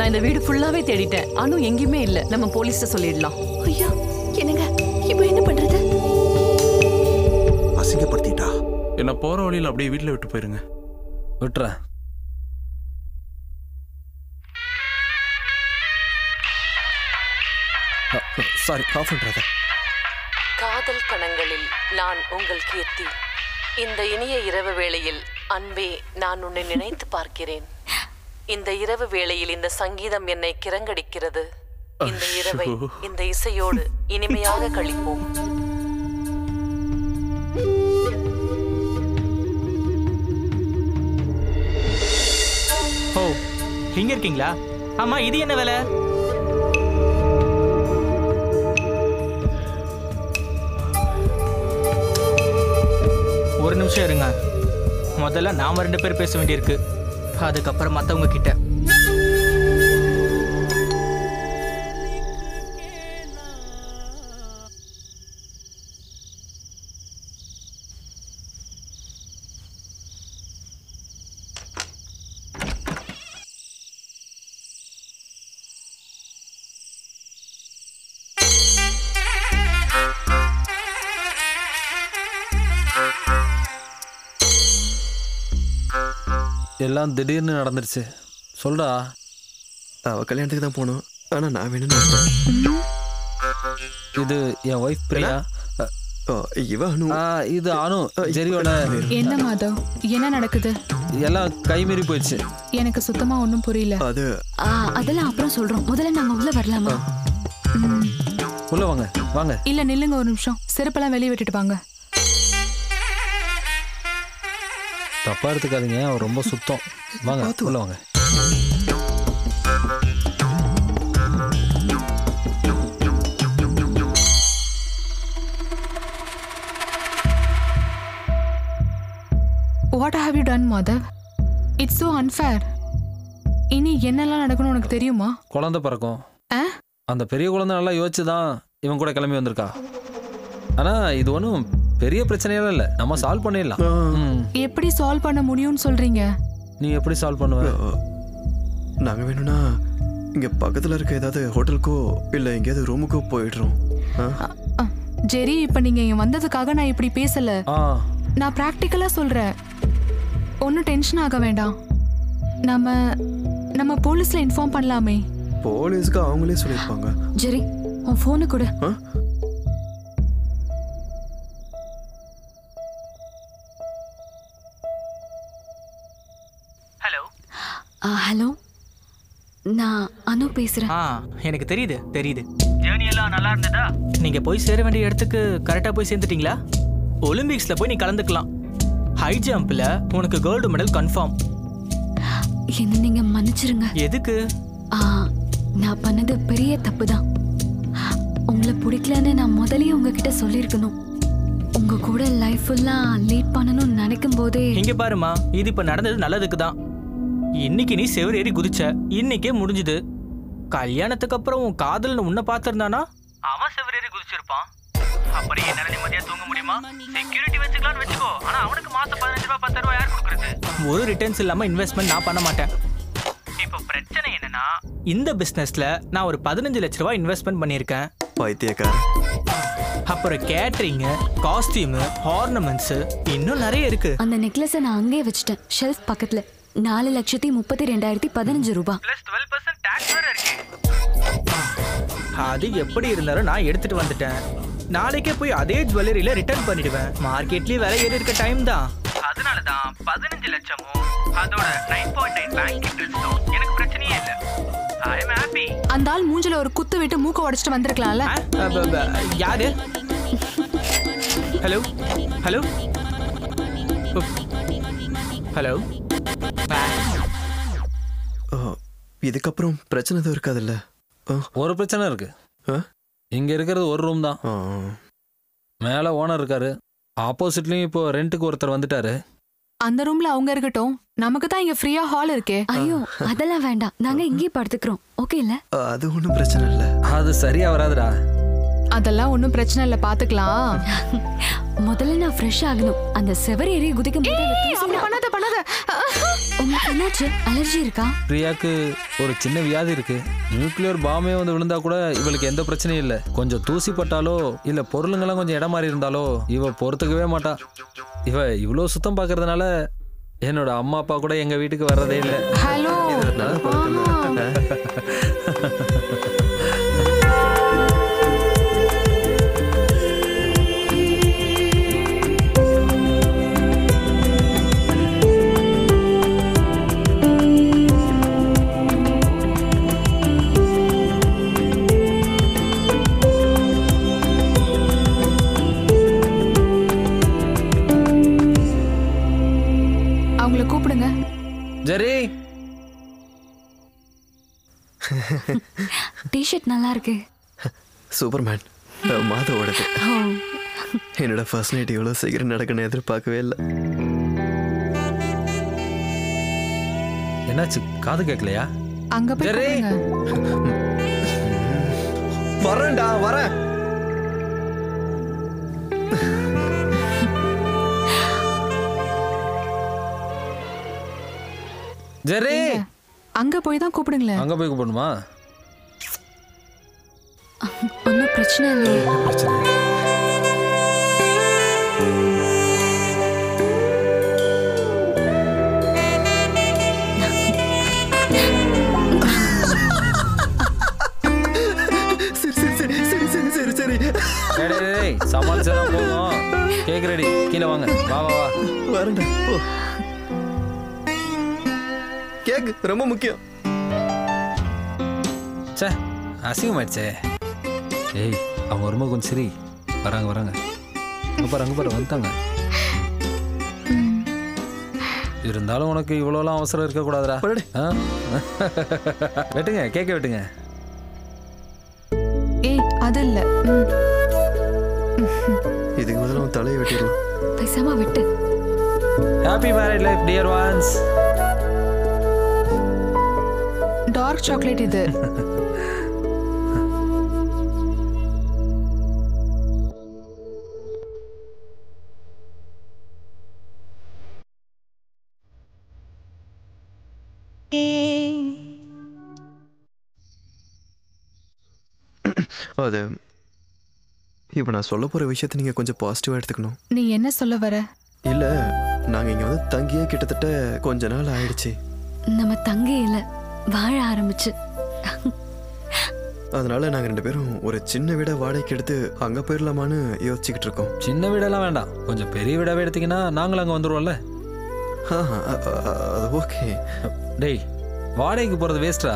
நான் இந்த வீடு ஃபுல்லாவே தேடிட்டேன். அனு எங்கேயுமே இல்ல. நம்ம போலீஸ்ட்ட சொல்லிடலாம். ஐயோ என்னங்க இப்போ என்ன பண்றது? அசிங்கப்படுத்திட்டா. என்ன போற வழியில அப்படியே வீட்டுல விட்டு போயிருங்க. விட்டுறேன். சாரி, ஆஃப் பண்றத. காதல் கணங்களில் நான் உங்கள் கீர்த்தி. இந்த இனிய இரவு வேளையில் அன்பே நான் உன்னை நினைத்து பார்க்கிறேன். இந்த இரவு வேளையில் இந்த சங்கீதம் என்னை கிறங்கடிக்கிறது. இந்த இரவை இந்த இசையோடு இனிமையாக கழிப்போம். ஓ இங்க இருக்கீங்களா? ஆமா, இது என்ன வேலை? ஒரு நிமிஷம் இருங்க. முதல்ல நாம 2 பேர் பேச வேண்டியிருக்கு. அதுக்கப்புறம் மத்தவங்க கிட்ட. எல்லாம் திடீர்னு நடந்துருச்சு. சொல்றா. அவ கல்யாணத்துக்கு தான் போகணும். ஆனா நான் வேணும்னு. இது என் ஒய்ஃப் பிரியா. இவ அனு. இது அனு ஜெரியோட. என்ன மாதவ், என்ன நடக்குது? எல்லாம் கைமீறி போயிடுச்சு. எனக்கு சுத்தமா ஒன்றும் புரியல. அதெல்லாம் அப்புறம் சொல்றோம். முதல்ல நாங்க உள்ள வரலாமா? உள்ள வாங்க வாங்க. இல்ல நில்லுங்க ஒரு நிமிஷம். செருப்பெல்லாம் வெளியே விட்டுட்டு வாங்க. தப்பா எடுத்துக்காதீங்க, அவர் ரொம்ப சுத்தம். வாங்க உள்ள வாங்க. What have you done, Madhav? It's so unfair. இனி என்னெல்லாம் நடக்கணும் உனக்கு தெரியுமா? குழந்தை பிறக்கும். அந்த பெரிய குழந்தை நல்லா யோசிச்சுதான் இவன் கூட கிளம்பி வந்திருக்கா. ஆனா இது ஒன்றும் பெரிய பிரச்சனையெல்லாம் இல்லை. நம்ம சால்வ் பண்ணிடலாம். எப்படி சால்வ் பண்ண முடியும்னு சொல்றீங்க? நீ எப்படி சால்வ் பண்ணுவ? நாங்க வேணும்னா இங்க பக்கத்துல இருக்க ஏதாவது ஹோட்டலுக்கோ இல்ல எங்கேயாவது ரூமுக்கோ போயிடுறோம். ஜெரி, இப்ப நீங்க இங்க வந்ததுக்காக நான் இப்படி பேசல. நான் பிராக்டிக்கலா சொல்றேன். ஒன்னும் டென்ஷன் ஆக வேண்டாம். நம்ம போலீஸ்ல இன்ஃபார்ம் பண்ணலாமே. போலீஸ்க்கு அவங்களே சொல்லிருப்பாங்க. ஜெரி, உன் போனை கொடு. ஹலோ, நான் அனு பேசுறேன். எனக்கு தெரியுது. ஜேர்னி எல்லாம் நல்லா இருந்ததா? நீங்க போய் சேர வேண்டிய இடத்துக்கு கரெக்டா போய் சேர்ந்துட்டீங்களா? ஒலிம்பிக்ஸ்ல போய் நீ கலந்துக்கலாம். ஹை ஜம்ப்ல உனக்கு கோல்டு மெடல் கன்ஃபார்ம். என்ன நீங்க மன்னிச்சிருங்க. எதுக்கு? நான் பண்ணது பெரிய தப்பு தான். உங்களை பிடிக்கலன்னு நான் முதல்லயே உங்ககிட்ட சொல்லியிருக்கணும். உங்க கூட லைஃப் ஃபுல்லா லீட் பண்ணணும்னு நினைக்கும் போதே. இங்க பாருமா, இது இப்ப நடந்தது நல்லதுக்கு தான். இன்னைக்கு நீ செவர் ஏறி குதிச்ச, இன்னைக்கே முடிஞ்சுது. கல்யாணத்துக்கு அப்புறம் உன் காதல்னு உன்னை பார்த்திருந்தானா அவன் செவர் ஏறி குதிச்சிருப்பான். அப்படி என்னால நிம்மதியா தூங்க முடியுமா? செக்யூரிட்டி வச்சுக்கலாம்னு வச்சுக்கோ. ஆனா அவனுக்கு மாசம் 15 ரூபாய் 10 ரூபாய் யார் கொடுக்கறது? ஒரு ரிட்டர்ன்ஸ் இல்லாம இன்வெஸ்ட்மெண்ட் நான் பண்ண மாட்டேன். இப்போ பிரச்சனை என்னன்னா, இந்த பிசினஸ்ல நான் ஒரு 15 லட்ச ரூபாய் இன்வெஸ்ட்மெண்ட் பண்ணியிருக்கேன். பைத்தியக்காரன். அப்புறம் கேட்டரிங், காஸ்டியூம், ஆர்னமெண்ட்ஸ், இன்னும் நிறைய இருக்கு. அந்த நெக்லஸை நான் அங்கேயே வச்சுட்டேன், ஷெல்ஃப் பக்கத்துல. 4,32,2015 ரூபாய். ப்ளஸ் 12% டாக்ஸ் வேற இருக்கு. அது எப்படி இருந்தாலும் நான் எடுத்துட்டு வந்துட்டேன். நாளைக்கே போய் அதே ஜுவல்லரியில ரிட்டர்ன் பண்ணிடுவேன். மார்க்கெட்லயே விலை ஏறி இருக்க டைம் தான். அதனால தான் 15 லட்சமும் அதோட 9.9 பேங்க் இன்ட்ரெஸ்டும் எனக்கு பிரச்சனையே இல்ல. ஐ அம் ஹாப்பி. அந்த ஆள் மூஞ்சில ஒரு குத்து விட்டு மூக்க உடைச்சிட்டு வந்திருக்கலாம்ல. யாரு? Hello hello hello. இதுக்கப்புறம் பிரச்சனை எதுவும் இருக்காதுல்ல? ஒரு பிரச்சனை இருக்கு. இங்க இருக்கிறது ஒரு ரூம் தான். மேல ஓனர் இருக்காரு. ஆப்போசிட்லயும் இப்போ ரெண்டுக்கு ஒருத்தர் வந்துட்டாரு. அந்த ரூம்ல அவங்க இருக்கட்டும், நமக்கு தான் இங்க ஃப்ரீயா ஹால் இருக்கே. ஐயோ அதெல்லாம் வேண்டாம், நாங்க இங்கே படுத்துக்கிறோம். ஓகே இல்ல? அது ஒன்றும் பிரச்சனை இல்ல. அது சரியா வராதுடா. அதெல்லாம் ஒன்றும் பிரச்சனை இல்லை, பாத்துக்கலாம். முதல்ல நான் ஃப்ரெஷ் ஆகணும். அந்த செவர் ஏறி குதிக்கும் போது பண்ணாத உங்க உங்களுக்கு என்னாச்சு? அலர்ஜி இருக்கா? பிரியாக்கு ஒரு சின்ன வியாதி இருக்கு. நியூக்ளியர் பாம்பே வந்து விழுந்தா கூட இவளுக்கு எந்த பிரச்சனையும் இல்லை. கொஞ்சம் தூசி பட்டாலோ இல்ல பொருளுங்கெல்லாம் கொஞ்சம் இடம் மாறி இருந்தாலோ இவ பொறுத்துக்கவே மாட்டா. இவ இவ்வளோ சுத்தம் பார்க்கறதுனால என்னோட அம்மா அப்பா கூட எங்க வீட்டுக்கு வர்றதே இல்லை. ஹலோ. அவங்கள கூப்பிடுங்க. ஜெரி. டி-ஷர்ட் நல்லா இருக்கு. சூப்பர்மேன் மாதவோடது. என்னோட ஃபர்ஸ்ட் நைட் இவ்வளோ சீக்கிரம் நடக்கணும்னு எதிர்பார்க்கவே இல்லை. என்னாச்சு? காது கேட்கலையா? அங்க போய் கூப்பிடுங்க. வரேன்டா வரேன். ஜெரி. அங்க போய் தான் கூப்பிடுங்களேன். அங்க போய் கூப்பிடணுமா? ஒன்றும் பிரச்சனை இல்லையே. சமாளிச்சா போதும். Cake ready. கீழே வாங்க. வா வா வா. வரேன்டா. கேக் ரொம்ப முக்கியம். சே அசிங்கமாயிடுச்சே. ஏய் அவங்க வரும்போது கொஞ்சம் சரி. வராங்க வராங்க. அங்கே பாரு வந்துட்டாங்க. இருந்தாலும் உனக்கு இவ்வளோலாம் அவசரம் இருக்கக்கூடாதுடா. வெட்டுங்க கேக்க வெட்டுங்க. ஏய் அது இல்ல. இதுக்கு முதல்ல உன் தலையை வெட்டிடலாம். பேசாம விட்டு. Happy married life dear ones. Dark chocolate இது. அது இப்போ நான் சொல்ல போற விஷயத்தை நீங்க கொஞ்சம் பாசிட்டிவா எடுத்துக்கணும். நீ என்ன சொல்ல வர? இல்ல நாங்க இங்க வந்து தங்கியே கிட்டத்தட்ட கொஞ்ச நாள் ஆயிடுச்சு. நம்ம தங்கையில வாழ ஆரம்பிச்சு. அதனால நாங்க ரெண்டு பேரும் ஒரு சின்ன வீட வாடகைக்கு எடுத்து அங்க போயிடலாமான்னு யோசிச்சுக்கிட்டு இருக்கோம். சின்ன வீடெல்லாம் வேண்டாம், கொஞ்சம் பெரிய வீடாவே எடுத்தீங்கன்னா நாங்களும் அங்க வந்துருவோம்ல. ஓகே. டேய் வாடகைக்கு போறது வேஸ்டா.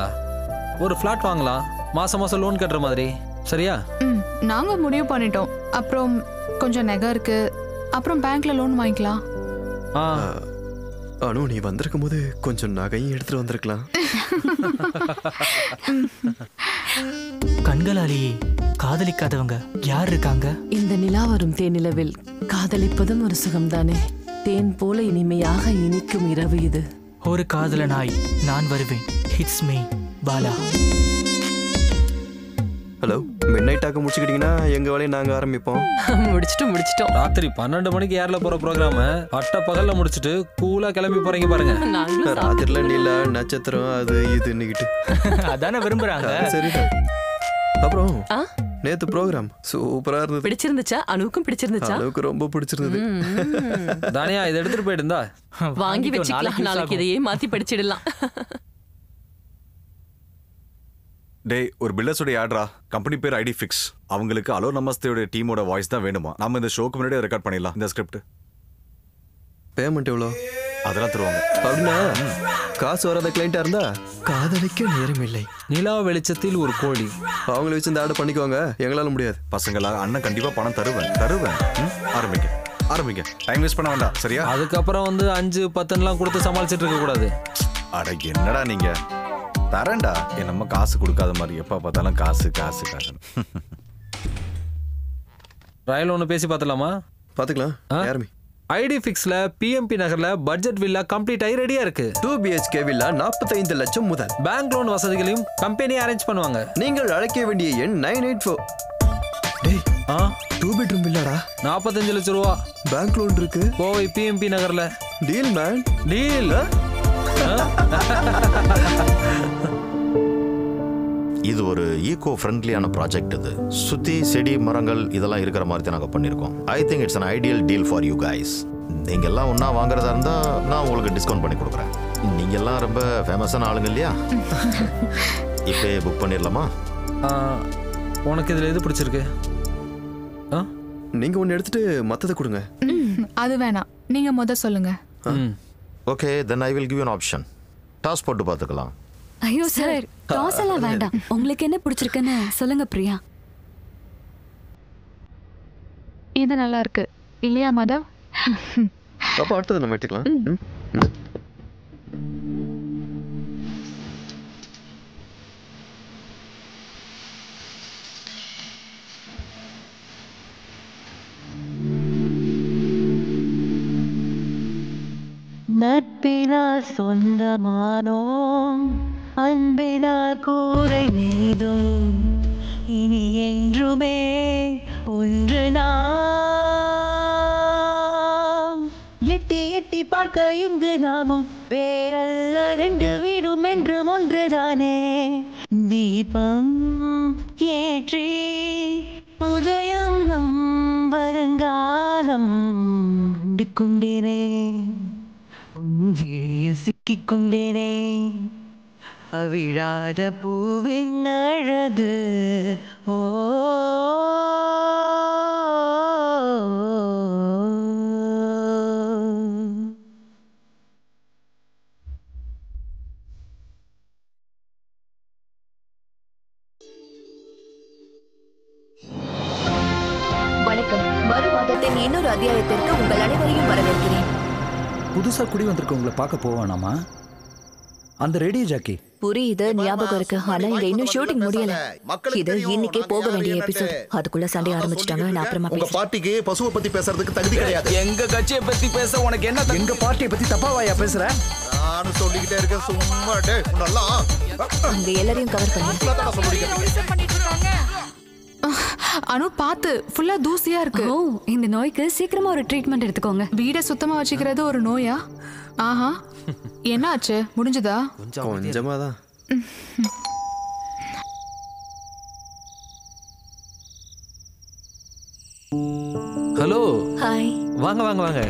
ஒரு ஃபிளாட் வாங்கலாம், மாசம் மாசம் லோன் கட்டுற மாதிரி. சரியா? நாங்க முடிவு பண்ணிட்டோம். அப்புறம் கொஞ்சம் நகை இருக்கு, அப்புறம் பேங்க்ல லோன் வாங்கிக்கலாம். அனு நீ வந்திருக்கும் போது கொஞ்சம் நகையும் எடுத்துட்டு வந்திருக்கலாம். கண்களாலேயே காதலிக்காதவங்க யார் இருக்காங்க? இந்த நிலா வரும் தேனிலவில் காதலிப்பதும் ஒரு சுகம்தானே. தேன் போல இனிமையாக இனிக்கும் இரவு இது. ஒரு காதலனாய் நான் வருவேன். Hits me Bala. Hello, midnight டாக்க முடிச்சுக்கிட்டீங்கன்னா எங்க வேலையை நாங்க ஆரம்பிப்போம். முடிச்சிட்டோம். ராத்திரி 12 மணிக்கு ஏர்ல போற ப்ரோக்ராம பட்ட பகல்ல முடிச்சிட்டு கூலா கிளம்பி போறீங்க பாருங்க. ராத்திரில நீல நட்சத்திரம் அது இதுன்னுகிட்டு அதானே விரும்புறாங்க. சரிதான். அப்புறம் நேத்து ப்ரோக்ராம் சூப்பரா இருந்தது. பிடிச்சிருந்துச்சா? அனுவுக்கும் பிடிச்சிருந்துச்சா? அனுவுக்கு ரொம்ப பிடிச்சிருந்தது. தானியா இதை எடுத்துட்டு போயிட்டு இருந்தா வாங்கி வச்சுக்கலாம். நாளைக்கு இதையே மாத்தி படிச்சிடலாம். டேய் ஒரு பில்டர்ஸோட ஆட்ரா. கம்பெனி பேர் ஐடி ஃபிக்ஸ். அவங்களுக்கு அலோ நமஸ்தேயோட டீமோட வாய்ஸ் தான் வேணுமா. நம்ம இந்த ஷோக்கு முன்னாடி ரெக்கார்ட் பண்ணிடலாம். இந்த ஸ்கிரிப்ட் பேமெண்ட் எவ்வளோ? அதெல்லாம் தருவாங்க. அப்படின்னா காசு வராத கிளைண்டா இருந்தா காதலிக்க நேரம் இல்லை. நிலா வெளிச்சத்தில் ஒரு கோழி. அவங்கள வச்சு இந்த ஆர்டர் பண்ணிக்குவாங்க, எங்களால முடியாது. பசங்களா அண்ணன் கண்டிப்பா பணம் தருவேன். ஆரம்பிங்க. டைம் வேஸ்ட் பண்ண வேண்டாம். சரியா? அதுக்கப்புறம் வந்து 5-10 கொடுத்து சமாளிச்சிட்டு இருக்க கூடாது. அட என்னடா நீங்க தரேன்டா. நம்ம காசு கொடுக்காத மாதிரி எப்ப பார்த்தாலும் காசு. ரயில் ஒன்று பேசி பார்த்துலாமா? பார்த்துக்கலாம். யாருமே ஐடி ஃபிக்ஸ்ல பிஎம்பி நகர்ல பட்ஜெட் வில்லா கம்ப்ளீட் ஆகி ரெடியா இருக்கு. 2 BHK வில்லா 45 லட்சம் முதல். பேங்க் லோன் வசதிகளையும் கம்பெனி அரேஞ்ச் பண்ணுவாங்க. நீங்கள் அழைக்க வேண்டிய எண் 984. டேய் 2 பெட்ரூம் வில்லாடா. 45 லட்சம் ரூபா. பேங்க் லோன் இருக்கு. கோவை பிஎம்பி நகர்ல. Deal man. டீல். இது ஒரு ஈகோ ஃப்ரெண்ட்லியான ப்ராஜெக்ட். இது சுத்தி செடி மரங்கள் இதெல்லாம் இருக்கிற மாதிரி தான் நாங்கள் பண்ணியிருக்கோம். I think it's an ideal deal for you guys. நீங்க எல்லாம் ஒன்றா வாங்குறதா இருந்தால் நான் உங்களுக்கு டிஸ்கவுண்ட் பண்ணி கொடுக்குறேன். நீங்க எல்லாம் ரொம்ப ஃபேமஸான ஆளுங்க இல்லையா? இப்போ புக் பண்ணிடலாமா? உனக்கு இதில் எது பிடிச்சிருக்கு? நீங்க ஒன்று எடுத்துட்டு மற்றதை கொடுங்க. அது வேணாம், நீங்க சொல்லுங்க. Okay, then I will give you an option. Toss போட்டு பார்த்துக்கலாம். ஐயோ சார், டாஸ் எல்லாம் வேண்டாம். உங்களுக்கு என்ன பிடிச்சிருக்குன்னு சொல்லுங்க பிரியா. இது நல்லா இருக்கு இல்லையா மாதவ்? அப்போ அடுத்தது நம்ம எடுத்துக்கலாம். நட்பினால் சொந்தமானோம், அன்பினால் கூரை மீதும், இனி என்றுமே ஒன்று நாம். எட்டி எட்டி பார்க்க இங்கு நாமும் வேறல்ல, ரெண்டு வீடும் என்றும் ஒன்றுதானே. தீபம் ஏற்றி உதயம் நம் வருங்காலம் கொண்டினே, சிக்கிக் கொண்டேனே. அவிழாத பூவின் அழகு ஓ. வணக்கம். வரும் மாதத்தின் இன்னொரு அத்தியாயத்திற்கு உங்கள் அனைவரையும் வரவேற்கிறேன். புதுசா குடி வந்திருக்க உங்களை பார்க்க போவானாமா? அந்த ரேடியோ ஜாக்கி புரியுது, ஞாபகம் இருக்கு. ஆனா இங்க இன்னும் ஷூட்டிங் முடியல. இது இன்னைக்கே போக வேண்டிய எபிசோட். அதுக்குள்ள சண்டை ஆரம்பிச்சிட்டாங்க. நான் அப்புறமா உங்க பார்ட்டிக்கு பசுவை பத்தி பேசுறதுக்கு தகுதி கிடையாது. எங்க கட்சியை பத்தி பேச உனக்கு என்ன? எங்க பார்ட்டியை பத்தி தப்பாவாயா பேசுற? நானும் சொல்லிக்கிட்டே இருக்கேன், சும்மா டேய் நல்லா அங்க எல்லாரையும் கவர் பண்ணி அனு பாத்து ஃபுல்லா தூசியா இருக்கு. ஓ, இந்த நோய்க்கு சீக்கிரமா ஒரு ட்ரீட்மெண்ட் எடுத்துக்கோங்க. வீட சுத்தமா வச்சுக்கிறது ஒரு நோயா? ஆஹா, என்ன ஆச்சு? முடிஞ்சதா? கொஞ்சமா தான். ஹலோ. ஹாய். வாங்க வாங்க வாங்க.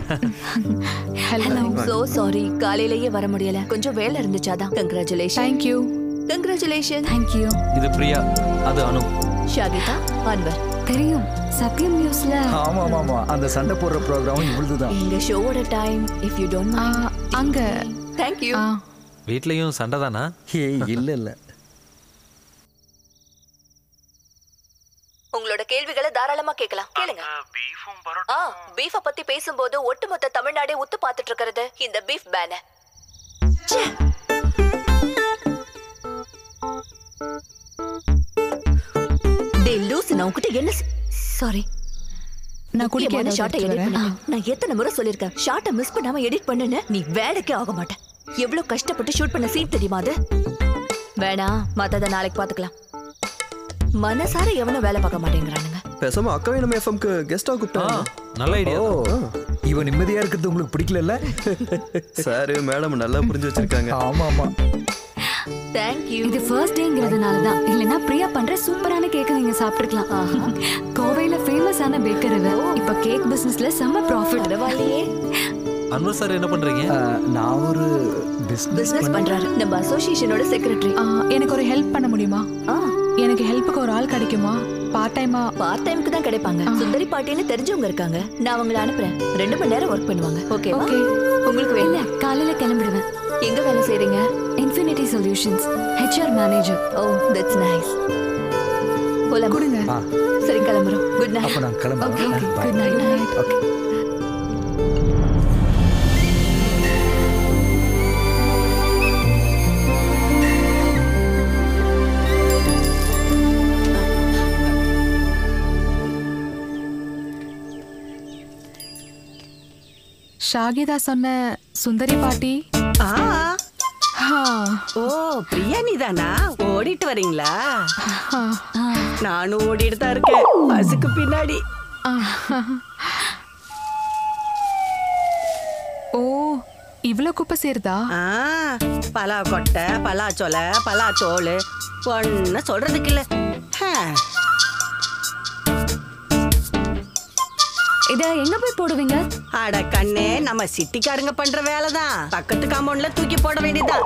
ஹலோ. சோ சாரி, காலையிலேயே வர முடியல. கொஞ்சம் வேலை இருந்துச்சாதான். Congratulation. Thank you. Congratulation. Thank you. இது பிரியா, அது அனு. ஷாகிதா, அன்வர். தெரியும், சத்யம் நியூஸ்ல. ஆமா ஆமா, அந்த சண்டை போடுற ப்ரோகிராம் இவ்வளவுதான். எங்க ஷோவோட time if you don't mind. அங்க. Thank you. வீட்லயும் சண்டை தானா? இல்ல இல்ல. உங்களோட கேள்விகளை தாராளமா கேட்கலாம். கேளுங்க. பீஃப பத்தி பேசும்போது ஒட்டுமொத்த தமிழ்நாடே உத்து பார்த்துட்டு இருக்கிறது இந்த பீஃப் பேன. டேய் லூசு, நான் உன்கிட்ட என்ன சாரி, நான் குடிக்காத ஷாட்டை எடிட் பண்ண. நான் எத்தனை முறை சொல்லிருக்கேன், ஷாட்டை மிஸ் பண்ணாம எடிட் பண்ணுன்னு. நீ வேலைக்கே ஆக மாட்டேன். எவ்வளவு கஷ்டப்பட்டு ஷூட் பண்ண சீன் தெரியுமா அது? வேணாம், மத்தத நாளைக்கு பாத்துக்கலாம். மனசார எவனும் வேலை பார்க்க மாட்டேங்கிறானுங்க. பேசாம அக்காவே நம்ம எஃப்எம்க்கு கெஸ்டா கூப்பிட்டாங்க. நல்ல ஐடியா. இவன் நிம்மதியா இருக்கிறது உங்களுக்கு பிடிக்கல? சார் மேடம் நல்லா புரிஞ்சு வச்சிருக்காங்க. ஆமா ஆமா. Thank you. இது ஃபர்ஸ்ட் டேங்கிறதுனால தான். இல்லனா பிரியா பண்ற சூப்பரான கேக் நீங்க சாப்பிட்டுக்கலாம். கோவையில ஃபேமஸான பேக்கர் இவ. இப்ப கேக் பிசினஸ்ல செம்ம ப்ராஃபிட். பரவாயில்லையே. அன்வர் சார் என்ன பண்றீங்க? நான் ஒரு பிசினஸ் பண்றாரு. நம்ம அசோசியேஷனோட செக்ரட்டரி. எனக்கு ஒரு ஹெல்ப் பண்ண முடியுமா? எனக்கு ஹெல்ப்புக்கு ஒரு ஆள் கிடைக்குமா? பார்ட் டைமா? பார்ட் டைமுக்கு தான் கிடைப்பாங்க. சுந்தரி பாட்டின்னு தெரிஞ்சவங்க இருக்காங்க. நான் அவங்கள அனுப்புறேன். 2 மணி நேரம் ஒர்க் பண்ணுவாங்க. ஓகேவா? ஓகே. உங்களுக்கு வேணும்? காலையில கிளம்பிடுவேன். எங்க வேலை செய்றீங்க? Infinity solutions, HR manager. Oh, that's nice. போலாம். கொடுங்க. சரி, கிளம்புறோம். Good night. அப்ப நான் கிளம்புறேன். Okay, good night. Okay. Shahida சொன்ன சுந்தரி பாட்டி. ஓ, பிரியா நீதானா? ஓடிட்டு வரீங்களா? நானும் ஓடிட்டு தான் இருக்கேன், பஸ்ஸுக்கு பின்னாடி. ஓ, இவ்வளவு குப்பை சேருதா? பலா கொட்டை, பலா சொலை, பலா தோல் ஒன்னு சொல்றதுக்கு இல்ல. இத எங்க போய் போடுவீங்க? அட கண்ணே, நம்ம சிட்டிக்காரங்க பண்ற வேலைதான். பக்கத்து காம்பவுண்ட்ல தூக்கி போட வேண்டியதுதான்.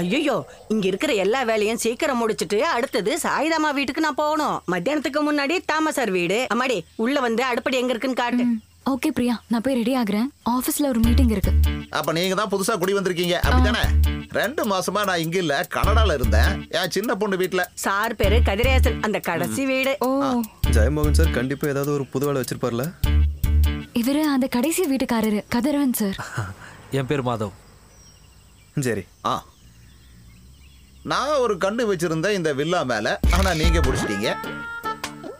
ஐயோ, இங்க இருக்கிற எல்லா வேலையும் சீக்கிரம் முடிச்சிட்டு அடுத்தது சாயிதாமா வீட்டுக்கு நான் போகணும். மத்தியானத்துக்கு முன்னாடி தாமசார் வீடு. அம்மாடி, உள்ள வந்து அடுப்படி எங்க இருக்குன்னு காட்டு. ஓகே பிரியா, நான் போய் ரெடி ஆகுறேன். ஆபீஸ்ல ஒரு மீட்டிங் இருக்கு. அப்ப நீங்க தான் புதுசா குடி வந்திருக்கீங்க அப்படிதானே? 2 மாசமா நான் இங்க இல்ல, கனடால இருந்தேன். என் சின்ன பொண்ணு வீட்டுல. சார் பேரு கதிரேசன், அந்த கடைசி வீடு. ஜெயமோகன் சார் கண்டிப்பா ஏதாவது ஒரு புது வேலை வச்சிருப்பார்ல. இவரு அந்த கடைசி வீட்டுக்காரரு கதிரவன் சார். என் பேர் மாதவ். சரி. நான் ஒரு கண்ணு வச்சிருந்தேன் இந்த வில்லா மேல. ஆனா நீங்க பிடிச்சிட்டீங்க.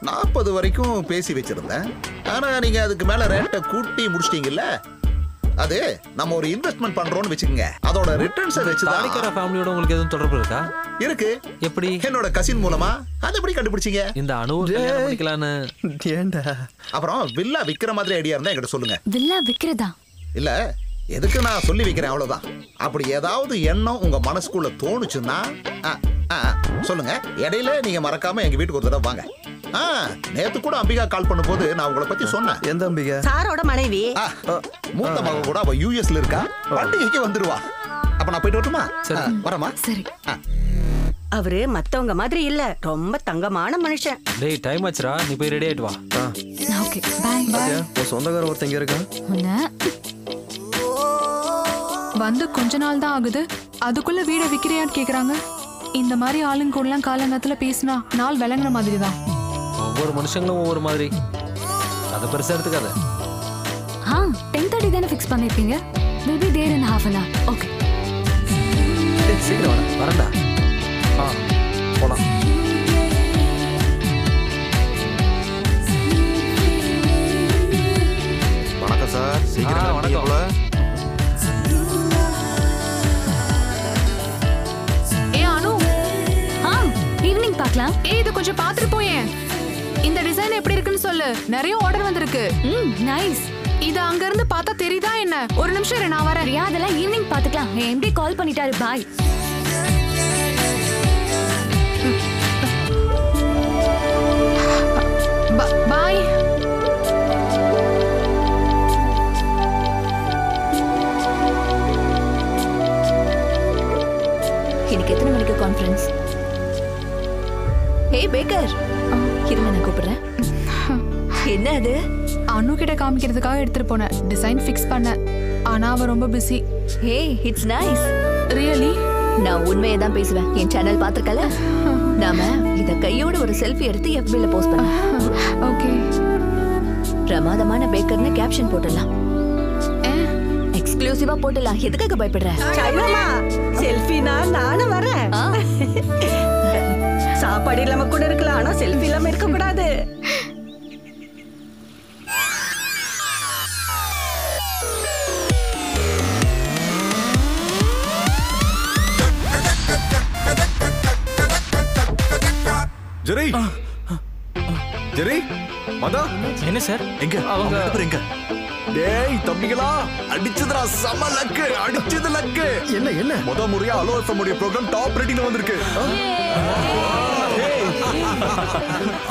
40 வரைக்கும் பேசி வச்சிருந்தேன். ஆனா நீங்க அதுக்கு மேல ரேட்டை கூட்டி முடிச்சிட்டீங்கல்ல. அது நம்ம ஒரு இன்வெஸ்ட்மெண்ட் பண்றோம்னு வெச்சுக்கங்க. அதோட ரிட்டர்ன்ஸை வச்சுதான். தாடிக்கார ஃபேமிலியோட உங்களுக்கு எதுவும் தொடர்பு இருக்கா? இருக்கு. எப்படி? என்னோட கசின் மூலமா. அது எப்படி கண்டுபிடிச்சீங்க? இந்த அனுவை கல்யாணம் பண்ணிக்கலான்னு. ஏண்டா? அப்புறம் வில்லா விக்கிற மாதிரி ஐடியா இருந்தா என்கிட்ட சொல்லுங்க. வில்லா விக்கிறதா? இல்ல, எதுக்கு நான் சொல்லி வைக்கிறேன் அவ்வளவுதான். அப்படி ஏதாவது எண்ணம் உங்க மனசுக்குள்ள தோணுச்சுன்னா சொல்லுங்க. இடையில நீங்க மறக்காம எங்க வீட்டுக்கு ஒரு தடவை வாங்க. நேத்து கூட அம்பிகா கால் பண்ணும்போது நான் உங்களை பத்தி சொன்னேன். எந்த அம்பிகா? சாரோட மனைவி. மூத்த மக கூட அவ யூஎஸ்ல இருக்கா. பண்டிகைக்கு வந்துருவா. அப்ப நான் போயிட்டு வரட்டுமா? வரமா? சரி. அவரு மத்தவங்க மாதிரி இல்ல, ரொம்ப தங்கமான மனுஷன். டேய், டைம் ஆச்சுடா, நீ போய் ரெடி ஆயிட்டு வா. Okay, bye bye. உன் சொந்தக்கார ஒருத்தங்க இருக்கா? வந்து கொஞ்ச நாள் தான் ஆகுது, அதுக்குள்ள வீட விக்கிறியான்னு கேக்குறாங்க. இந்த மாதிரி ஆளுங்க கூடலாம் காலங்காத்துல பேசினா நாள் விளங்குற மாதிரி தான். ஒவ்வொரு மனுஷங்களும் ஒவ்வொரு மாதிரி. அதை பெருசா எடுத்துக்காத. 10:30 தானே ஃபிக்ஸ் பண்ணிருக்கீங்க. We'll be there in half an hour. Okay. சீக்கிரம் வரேன்டா. போலாம். வணக்கம் சார். சீக்கிரம் வணக்கம். பார்க்கலாம். இது கொஞ்சம் பாத்துட்டு போயேன். இந்த டிசைன் எப்படி இருக்குன்னு சொல்லு. நிறைய ஆர்டர் வந்திருக்கு. நைஸ். இது அங்க இருந்து பார்த்தா தெரியுதா என்ன? ஒரு நிமிஷம் இரு, நான் வரேன். பிரியா, அதெல்லாம் ஈவினிங் பாத்துக்கலாம். எம்டி கால் பண்ணிட்டாரு. பாய். பாய். இன்னைக்கு எத்தனை மணிக்கு கான்ஃபரன்ஸ்? ஏய் பேக்கர், இருங்க நான் கூப்பிடுறேன். என்ன அது? அனு கிட்ட காமிக்கிறதுக்காக எடுத்துட்டு போனேன். டிசைன் ஃபிக்ஸ் பண்ண. ஆனா அவ ரொம்ப பிஸி. ஏய், இட்ஸ் நைஸ். ரியலி? நான் உண்மையை தான் பேசுவேன். என் சேனல் பாத்துக்கல. நாம இத கையோட ஒரு செல்ஃபி எடுத்து FB ல போஸ்ட் பண்ணலாம். ஓகே. பிரமாதமான பேக்கர்னு கேப்ஷன் போடலாம். எக்ஸ்க்ளூசிவா போடலாம். எதுக்காக பயப்படுற? சைனாமா, செல்ஃபினா நானும் வரேன். சாப்பாடு இல்லாம கூட இருக்கலாம், ஆனா செல்ஃபி இல்லாம இருக்க கூடாது. ஜெரி, ஜெரி, மதா. என்ன சார்? எங்க அவங்க எங்க? டேய் தம்பிகளா, அடிச்சதுடா, சம லக்கு, அடிச்சது லக்கு. என்ன என்ன? முத முறையா அலோ எஃப்எம் உடைய ப்ரோகிராம் டாப் ரேட்டிங்ல வந்திருக்கு.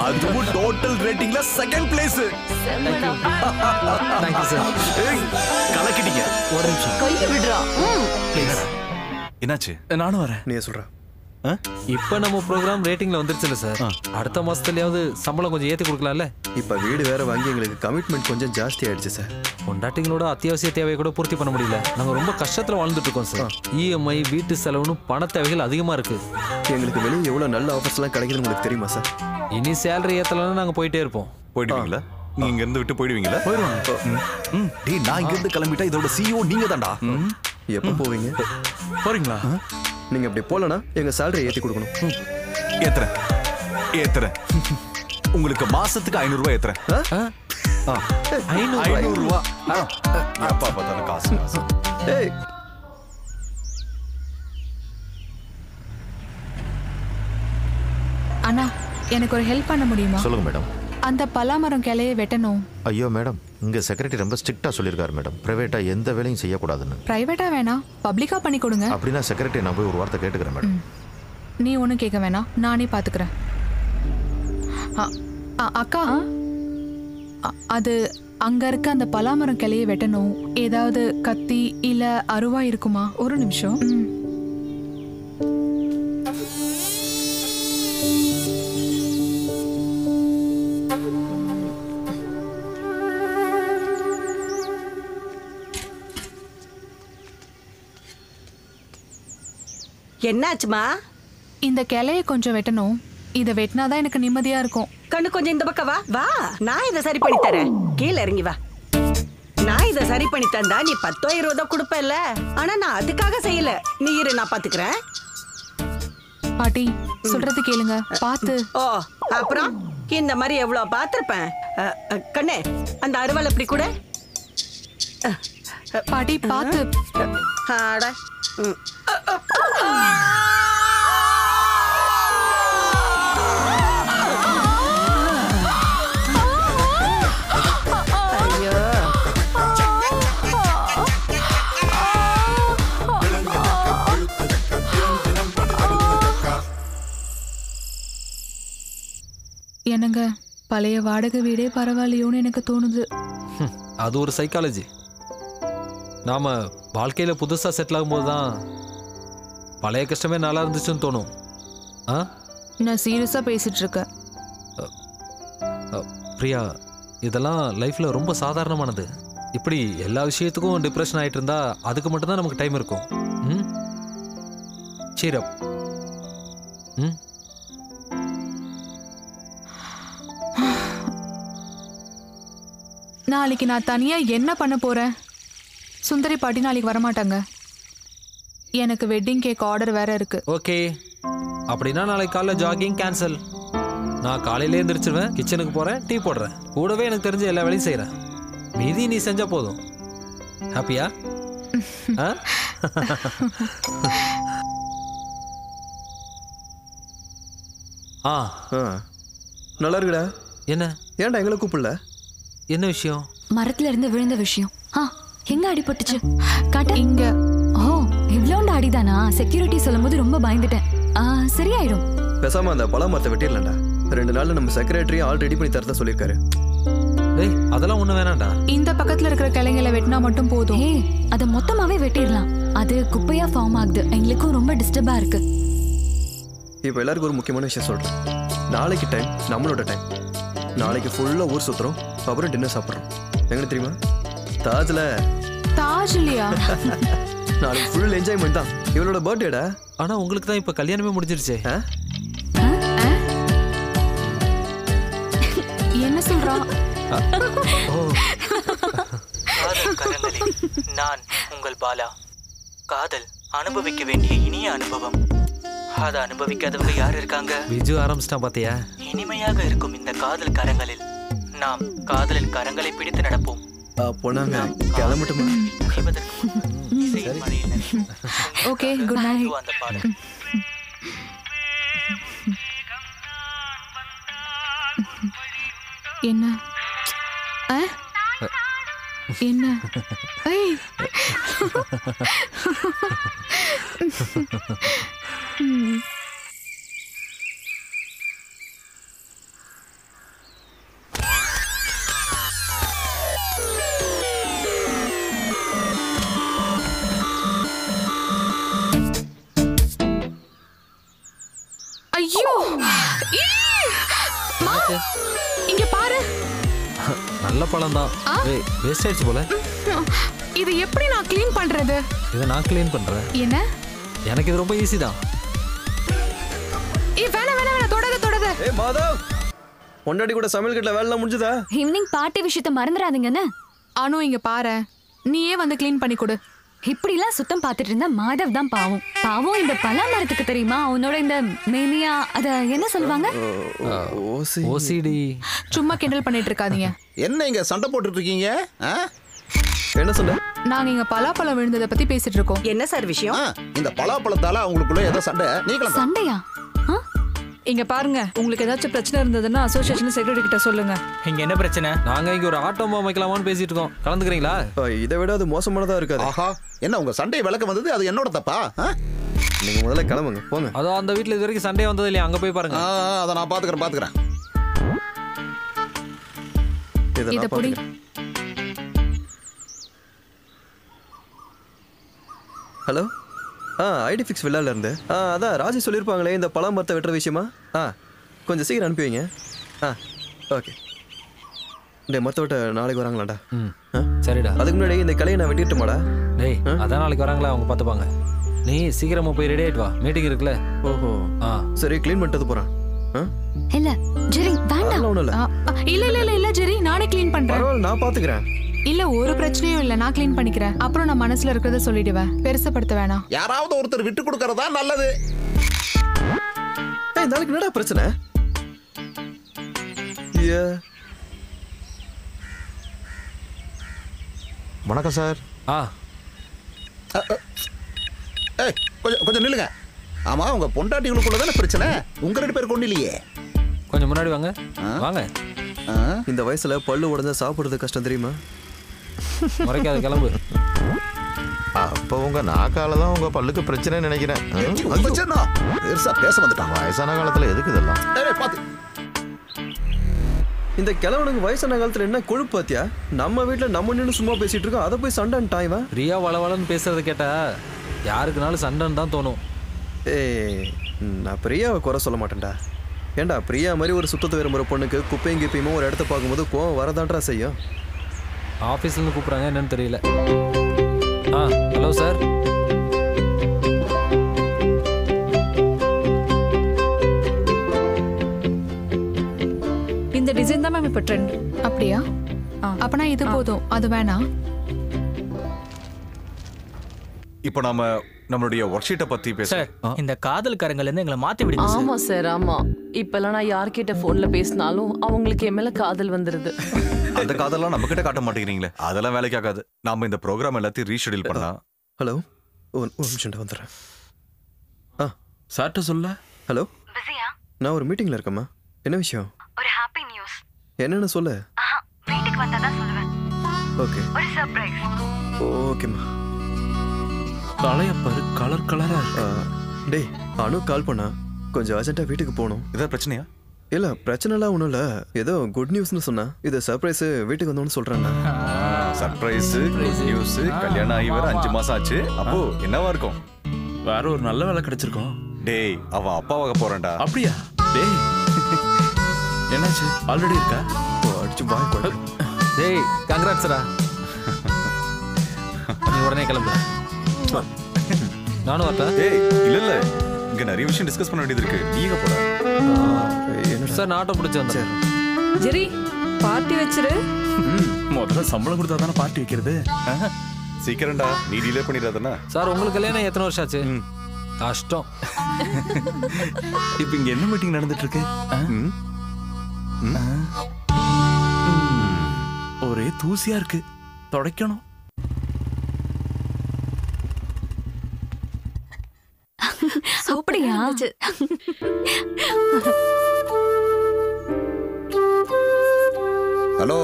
அதுவும் டோட்டல் ரேட்டிங்ல second place. Thank you sir. ஏய், கலக்கிட்டீங்க. ஒரு நிமிஷம். கை விடுறா. ப்ளீஸ். என்னாச்சு? நானும் வரேன். நீ சொல்ற. இப்ப நம்ம ப்ரோகிராம் ரேட்டிங்ல வந்துருச்சுல சார். அடுத்த மாசத்துலயாவது சம்பளம் கொஞ்சம் ஏத்தி கொடுக்கலாம்ல. இப்ப வீடு வேற வாங்கி எங்களுக்கு கமிட்மெண்ட் கொஞ்சம் ஜாஸ்தி ஆயிடுச்சு சார். பொண்டாட்டிங்களோட அத்தியாவசிய தேவையை கூட பூர்த்தி பண்ண முடியல. நாங்க ரொம்ப கஷ்டத்துல வாழ்ந்துட்டு இருக்கோம் சார். EMI, வீட்டு செலவுன்னு பண தேவைகள் அதிகமா இருக்கு. எங்களுக்கு வெளியே எவ்வளவு நல்ல ஆஃபர்ஸ் எல்லாம் கிடைக்குதுன்னு உங்களுக்கு தெரியுமா சார்? இனி சேலரி ஏத்தலன்னா நாங்க போயிட்டே இருப்போம். போயிடுவீங்களா? நீங்க இங்க இருந்து விட்டு போயிடுவீங்களா? போயிடுவாங்க. டேய், நான் இங்க இருந்து கிளம்பிட்டா இதோட CEO நீங்க தான்டா. எப்ப போவீங்க? போறீங்களா? நீங்க அப்படி போலனா எங்க சேலரி ஏத்தி கொடுக்கணும். ஏத்துறேன். உங்களுக்கு மாசத்துக்கு 500 ரூபாய் ஏத்துறேன். 500 ரூபாய். அப்பா பார்த்தாலும் காசு. ஏய், அண்ணா, எனக்கு ஒரு ஹெல்ப் பண்ண முடியுமா? சொல்லுங்க மேடம். அந்த பலாமரம் கிளையை வெட்டணும். ஐயோ மேடம், இங்க செக்ரட்டரி ரொம்ப ஸ்ட்ரிக்டா சொல்லியிருக்காரு மேடம், பிரைவேட்டா எந்த வேலையும் செய்யக்கூடாதுன்னு. பிரைவேட்டா வேணாம், பப்ளிக்கா பண்ணி கொடுங்க. அப்படின்னா செக்ரட்டரி நான் போய் ஒரு வார்த்தை கேட்டுக்கிறேன் மேடம். நீ ஒன்றும் கேட்க வேணாம், நானே பார்த்துக்கிறேன். அக்கா, அது அங்க இருக்க அந்த பலாமரம் கிளையை வெட்டணும். ஏதாவது கத்தி இல்ல அருவா இருக்குமா? ஒரு நிமிஷம். என்னாச்சுமா? இந்த கிளையை கொஞ்சம் வெட்டணும். இதை வெட்டினாதான் எனக்கு நிம்மதியா இருக்கும். கண்ணு கொஞ்சம் இந்த பக்கம் வா. வா, நான் இதை சரி பண்ணி தரேன். கீழே இறங்கி வா. நான் இதை சரி பண்ணி தந்தா நீ 10 20 கொடுப்பல. ஆனா நான் அதுக்காக செய்யல. நீ இரு, நான் பாத்துக்கிறேன். பாட்டி சொல்றது கேளுங்க, பாத்து. ஓ, அப்புறம் இந்த மாதிரி எவ்வளவு பாத்திருப்பேன். கண்ணே, அந்த அருவாள் எப்படி கூட. பாட்டி பாத்து. ஆட. என்னங்க, பழைய வாடகை வீடே பரவாயில்லையோன்னு எனக்கு தோணுது. அது ஒரு சைக்காலஜி. நாம வாழ்க்கையில புதுசா செட்டில் ஆகும்போது தான் பழைய கஷ்டமே நல்லா இருந்துச்சுன்னு தோணும். நான் சீரியஸா பேசிட்டு இருக்கேன். பிரியா, இதெல்லாம் லைஃப்ல ரொம்ப சாதாரணமானது. இப்படி எல்லா விஷயத்துக்கும் டிப்ரெஷன் ஆயிட்டு இருந்தா அதுக்கு மட்டும் தான் நமக்கு டைம் இருக்கும். cheer up. நாளைக்கு நான் தனியா என்ன பண்ண போறேன்? சுந்தரி பாட்டி நாளைக்கு வரமாட்டாங்க. எனக்கு வெட்டிங் கேக் ஆர்டர் வேற இருக்கு. ஓகே, அப்படின்னா நாளைக்கு காலைல ஜாகிங் கேன்சல். நான் காலையில எழுந்திரிச்சிருவேன், கிச்சனுக்கு போறேன், டீ போடுறேன், கூடவே எனக்கு தெரிஞ்ச எல்லா வேலையும் செய்யறேன். மீதி நீ செஞ்சா போதும். ஹாப்பியா? நல்லா இருக்குடா. என்ன? ஏன்டா எங்களை கூப்பிடல? என்ன விஷயம்? மரத்துல இருந்து விழுந்த விஷயம். எங்க அடிபட்டுச்சு? காட்ட இங்க. ஓ, இவ்வளோண்டு அடிதானா? செக்யூரிட்டி சொல்லும்போது ரொம்ப பயந்துட்டேன். சரியாயிடும். பேசாம அந்த பழ மரத்தை வெட்டிடலாம்டா. 2 நாள்ல நம்ம செக்ரட்டரி ஆல் ரெடி பண்ணி தரதா சொல்லியிருக்காரு. டேய், அதெல்லாம் ஒண்ணு வேணாம்டா. இந்த பக்கத்துல இருக்கிற கிளைங்களை வெட்டினா மட்டும் போதும். அதை மொத்தமாவே வெட்டிடலாம். அது குப்பையா ஃபார்ம் ஆகுது. எங்களுக்கும் ரொம்ப டிஸ்டர்பா இருக்கு. இப்போ எல்லாருக்கும் ஒரு முக்கியமான விஷயம் சொல்றேன். நாளைக்கு டைம் நம்மளோட டைம். நாளைக்கு ஃபுல்லா ஊர் சுத்துறோம், அப்புறம் டின்னர் சாப்பிட்றோம். எங்களுக்கு தெரியுமா? தாஜ்ல. தாஜ் இல்லையா? நாளைக்கு ஃபுல் என்ஜாய்மெண்ட் தான். இவளோட பர்த்டேடா. ஆனா உங்களுக்கு தான் இப்ப கல்யாணமே முடிஞ்சிருச்சே. என்ன சொல்றா? காதல் கரங்களில் நான் உங்கள் பாலா. காதல் அனுபவிக்க வேண்டிய இனிய அனுபவம். அதை அனுபவிக்காதவங்க யார் இருக்காங்க? விஜு ஆரம்பிச்சிட்டான் பாத்தியா? இனிமையாக இருக்கும் இந்த காதல் கரங்களில் நாம் காதலின் கரங்களை பிடித்து நடப்போம். போனாங்க, கிளம்பட்டுமா? Okay, good night. அந்த பாடல் என்ன? என்ன? ஐயோ, இங்க பாரு. நல்ல பழம் தான். வேஸ்ட் ஆயிடுச்சு போல. இது எப்படி நான் க்ளீன் பண்றது? இதை நான் க்ளீன் பண்றேன். என்ன? எனக்கு இது ரொம்ப ஈஸி தான். வேணாம், தொடாத. மாதவ், பொண்டாட்டி கூட சமையல் கட்டல வேலை முடிஞ்சதா? ஈவினிங் பார்ட்டி விஷயத்தை மறந்துடாதீங்கன்னு. அனு, இங்க பாரு, நீயே வந்து க்ளீன் பண்ணி கொடு. இப்படிலாம் சுத்தம் பார்த்துட்டு இருந்தா மாதவ் தான் பாவம். பாவம் இந்த பலா மரத்துக்கு தெரியுமா அவனோட இந்த மேனியா, அத என்ன சொல்லுவாங்க? ஓசிடி. சும்மா கிண்டல் பண்ணிட்டு இருக்காதீங்க. என்ன இங்க சண்டை போட்டுட்டு இருக்கீங்க? என்ன சொன்ன? நாங்க இங்க பலாப்பழம் விழுந்ததை பத்தி பேசிட்டு இருக்கோம். என்ன சார் விஷயம்? இந்த பலாப்பழத்தால அவங்களுக்குள்ள ஏதோ சண்டை. நீங்களும் சண்டையா? இங்க பாருங்க, உங்களுக்கு ஏதாச்சும் பிரச்சனை இருந்ததுன்னா அசோசியேஷன் செக்ரட்டரி கிட்ட சொல்லுங்க. இங்க என்ன பிரச்சனை? நாங்க இங்க ஒரு ஆட்டோமா வைக்கலாமான்னு பேசிட்டு இருக்கோம். கலந்துக்கிறீங்களா? இதை விட அது மோசமானதா இருக்காது. ஆஹா, என்ன உங்க சண்டே விளக்க வந்தது? அது என்னோட தப்பா? நீங்க முதல்ல கிளம்புங்க, போங்க. அதோ அந்த வீட்ல இது வரைக்கும் சண்டே வந்தது இல்லையா, அங்க போய் பாருங்க. அதை நான் பாத்துக்கிறேன். இத புடி. ஹலோ, ஐடி ஃபிக்ஸ் வில்லால இருந்து. அதான் ராஜி சொல்லியிருப்பாங்களே இந்த பழம் மரத்தை வெட்டுற விஷயமா. கொஞ்சம் சீக்கிரம் அனுப்பி வைங்க. ஓகே. டே மரத்தை வெட்ட நாளைக்கு வராங்களாடா? சரிடா. அதுக்கு முன்னாடி இந்த கலையை நான் வெட்டிட்டுமாடா? டேய், அதான் நாளைக்கு வராங்களா, அவங்க பார்த்துப்பாங்க. நீ சீக்கிரமா போய் ரெடி ஆயிட்டு வா, மீட்டிங் இருக்குல்ல. ஓஹோ, சரி, க்ளீன் பண்ணிட்டு போறேன். இல்ல ஜெரி வேண்டாம். இல்ல ஜெரி, நானே க்ளீன் பண்றேன். பரவாயில்ல, நான் பாத்துக்கிறேன். இல்ல ஒரு பிரச்சனையும் இல்ல, நான் க்ளீன் பண்ணிக்கிறேன். அப்புறம் நான் மனசுல இருக்கிறத சொல்லிடுவேன், பெருசப்படுத்த வேணாம். யாராவது ஒருத்தர் விட்டு கொடுக்கறதா நல்லது. நாளைக்கு என்னடா பிரச்சனை? வணக்கம் சார். கொஞ்சம் நில்லுங்க. ஆமா, உங்க பொண்டாட்டிகளுக்குள்ள தானே பிரச்சனை, உங்க 2 பேருக்கு ஒண்ணு இல்லையே. கொஞ்சம் முன்னாடி வாங்க. வாங்க. இந்த வயசுல பல்லு உடைஞ்சா சாப்பிடுறது கஷ்டம் தெரியுமா? முறைக்காத, கிளம்பு. அப்போ உங்க நாக்கால தான் உங்க பல்லுக்கு பிரச்சனை நினைக்கிறேன். பேச வந்துட்டான். வயசான காலத்துல எதுக்கு இதெல்லாம்? இந்த கிழவனுக்கு வயசான காலத்துல என்ன கொழுப்பு பாத்தியா? நம்ம வீட்டுல நம்ம நின்று சும்மா பேசிட்டு இருக்கோம், அதை போய் சண்டைன்னு டாய்வா. பிரியா வளவளன்னு பேசுறத கேட்டா யாருக்குனாலும் சண்டைன்னு தான் தோணும். நான் பிரியாவை குறை சொல்ல மாட்டேன்டா. ஏண்டா, பிரியா மாதிரி ஒரு சுத்தத்தை விரும்புகிற பொண்ணுக்கு குப்பையும் கிப்பையுமோ ஒரு இடத்த பார்க்கும்போது கோவம் வரதான்றா செய்யும். ஆஃபீஸ்லேருந்து கூப்பிட்றாங்க, என்னன்னு தெரியல. Hello sir. இந்த டிசைன் தான் மேம் இப்போ ட்ரெண்ட். அப்படியா? அப்பனா இது போதும், அது வேணாம். இப்போ நாம நம்மளுடைய ஒர்க் ஷீட்டை பத்தி பேசலாம். இந்த காதல்காரங்கள்ல இருந்து எங்களை மாத்தி விடுங்க சார். ஆமா சார், ஆமா. இப்பெல்லாம் நான் யார்கிட்ட போன்ல பேசினாலும் அவங்களுக்கு என் மேல காதல் வந்துருது. அந்த காதெல்லாம் நம்ம கிட்ட காட்ட மாட்டேங்கிறீங்களே, அதெல்லாம் வேலைக்கு ஆகாது. நாம இந்த ப்ரோக்ராம் எல்லாத்தையும் ரீஷெடியூல் பண்ணலாம். ஹலோ, ஒரு நிமிஷம் வந்துடுறேன். சார்ட்ட சொல்ல. ஹலோ, நான் ஒரு மீட்டிங்ல இருக்கேம்மா. என்ன விஷயம்? ஒரு ஹாப்பி நியூஸ். என்னன்னு சொல்லு. வீட்டுக்கு வந்தா தான் சொல்லுவேன். ஓகே. ஒரு சர்ப்ரைஸ். ஓகேம்மா. தலைய பாரு, கலர் கலரா. டேய், அனு கால் பண்ணா, கொஞ்சம் அர்ஜென்ட்டா வீட்டுக்கு போகணும். ஏதாவது பிரச்சனையா? இல்ல, பிரச்சனைலாம் ஒன்றும் இல்லை. ஏதோ குட் நியூஸ்னு சொன்னா. இது சர்ப்ரைஸ், வீட்டுக்கு வந்தோன்னு சொல்றாங்க. Surprise, good news. கல்யாணம் ஆகி வர 5 மாசம் ஆச்சு. அப்போ என்னவா இருக்கும்? வேற ஒரு நல்ல வேலை கிடைச்சிருக்கோம். டேய், அவ அப்பாவாக போறேன்டா. அப்படியா? டேய், என்னாச்சு? ஆல்ரெடி இருக்கா? அடிச்சு பாய் கொடு. டேய், கங்க்ராட்ஸ்டா. நீ உடனே கிளம்பு. நானும் வரட்டா? டேய், இல்ல இங்க நிறைய விஷயம் டிஸ்கஸ் பண்ண வேண்டியது இருக்கு. நீங்க போடா. சார், நான் ஆட்டோ பிடிச்சி வந்தேன். ஜெரி, பார்ட்டி வச்சிரு. முதல்ல சம்பளம் கொடுத்தா தானே பார்ட்டி வைக்கிறது. சீக்கிரம்டா, நீ டிலே பண்ணிடாதனா. சார், உங்களுக்கு கல்யாணம் எத்தனை வருஷம் ஆச்சு? கஷ்டம். இப்போ இங்க என்ன மீட்டிங் நடந்துட்டு இருக்கு? ஒரே தூசியா இருக்கு, துடைக்கணும். அப்படியா? ஹலோ,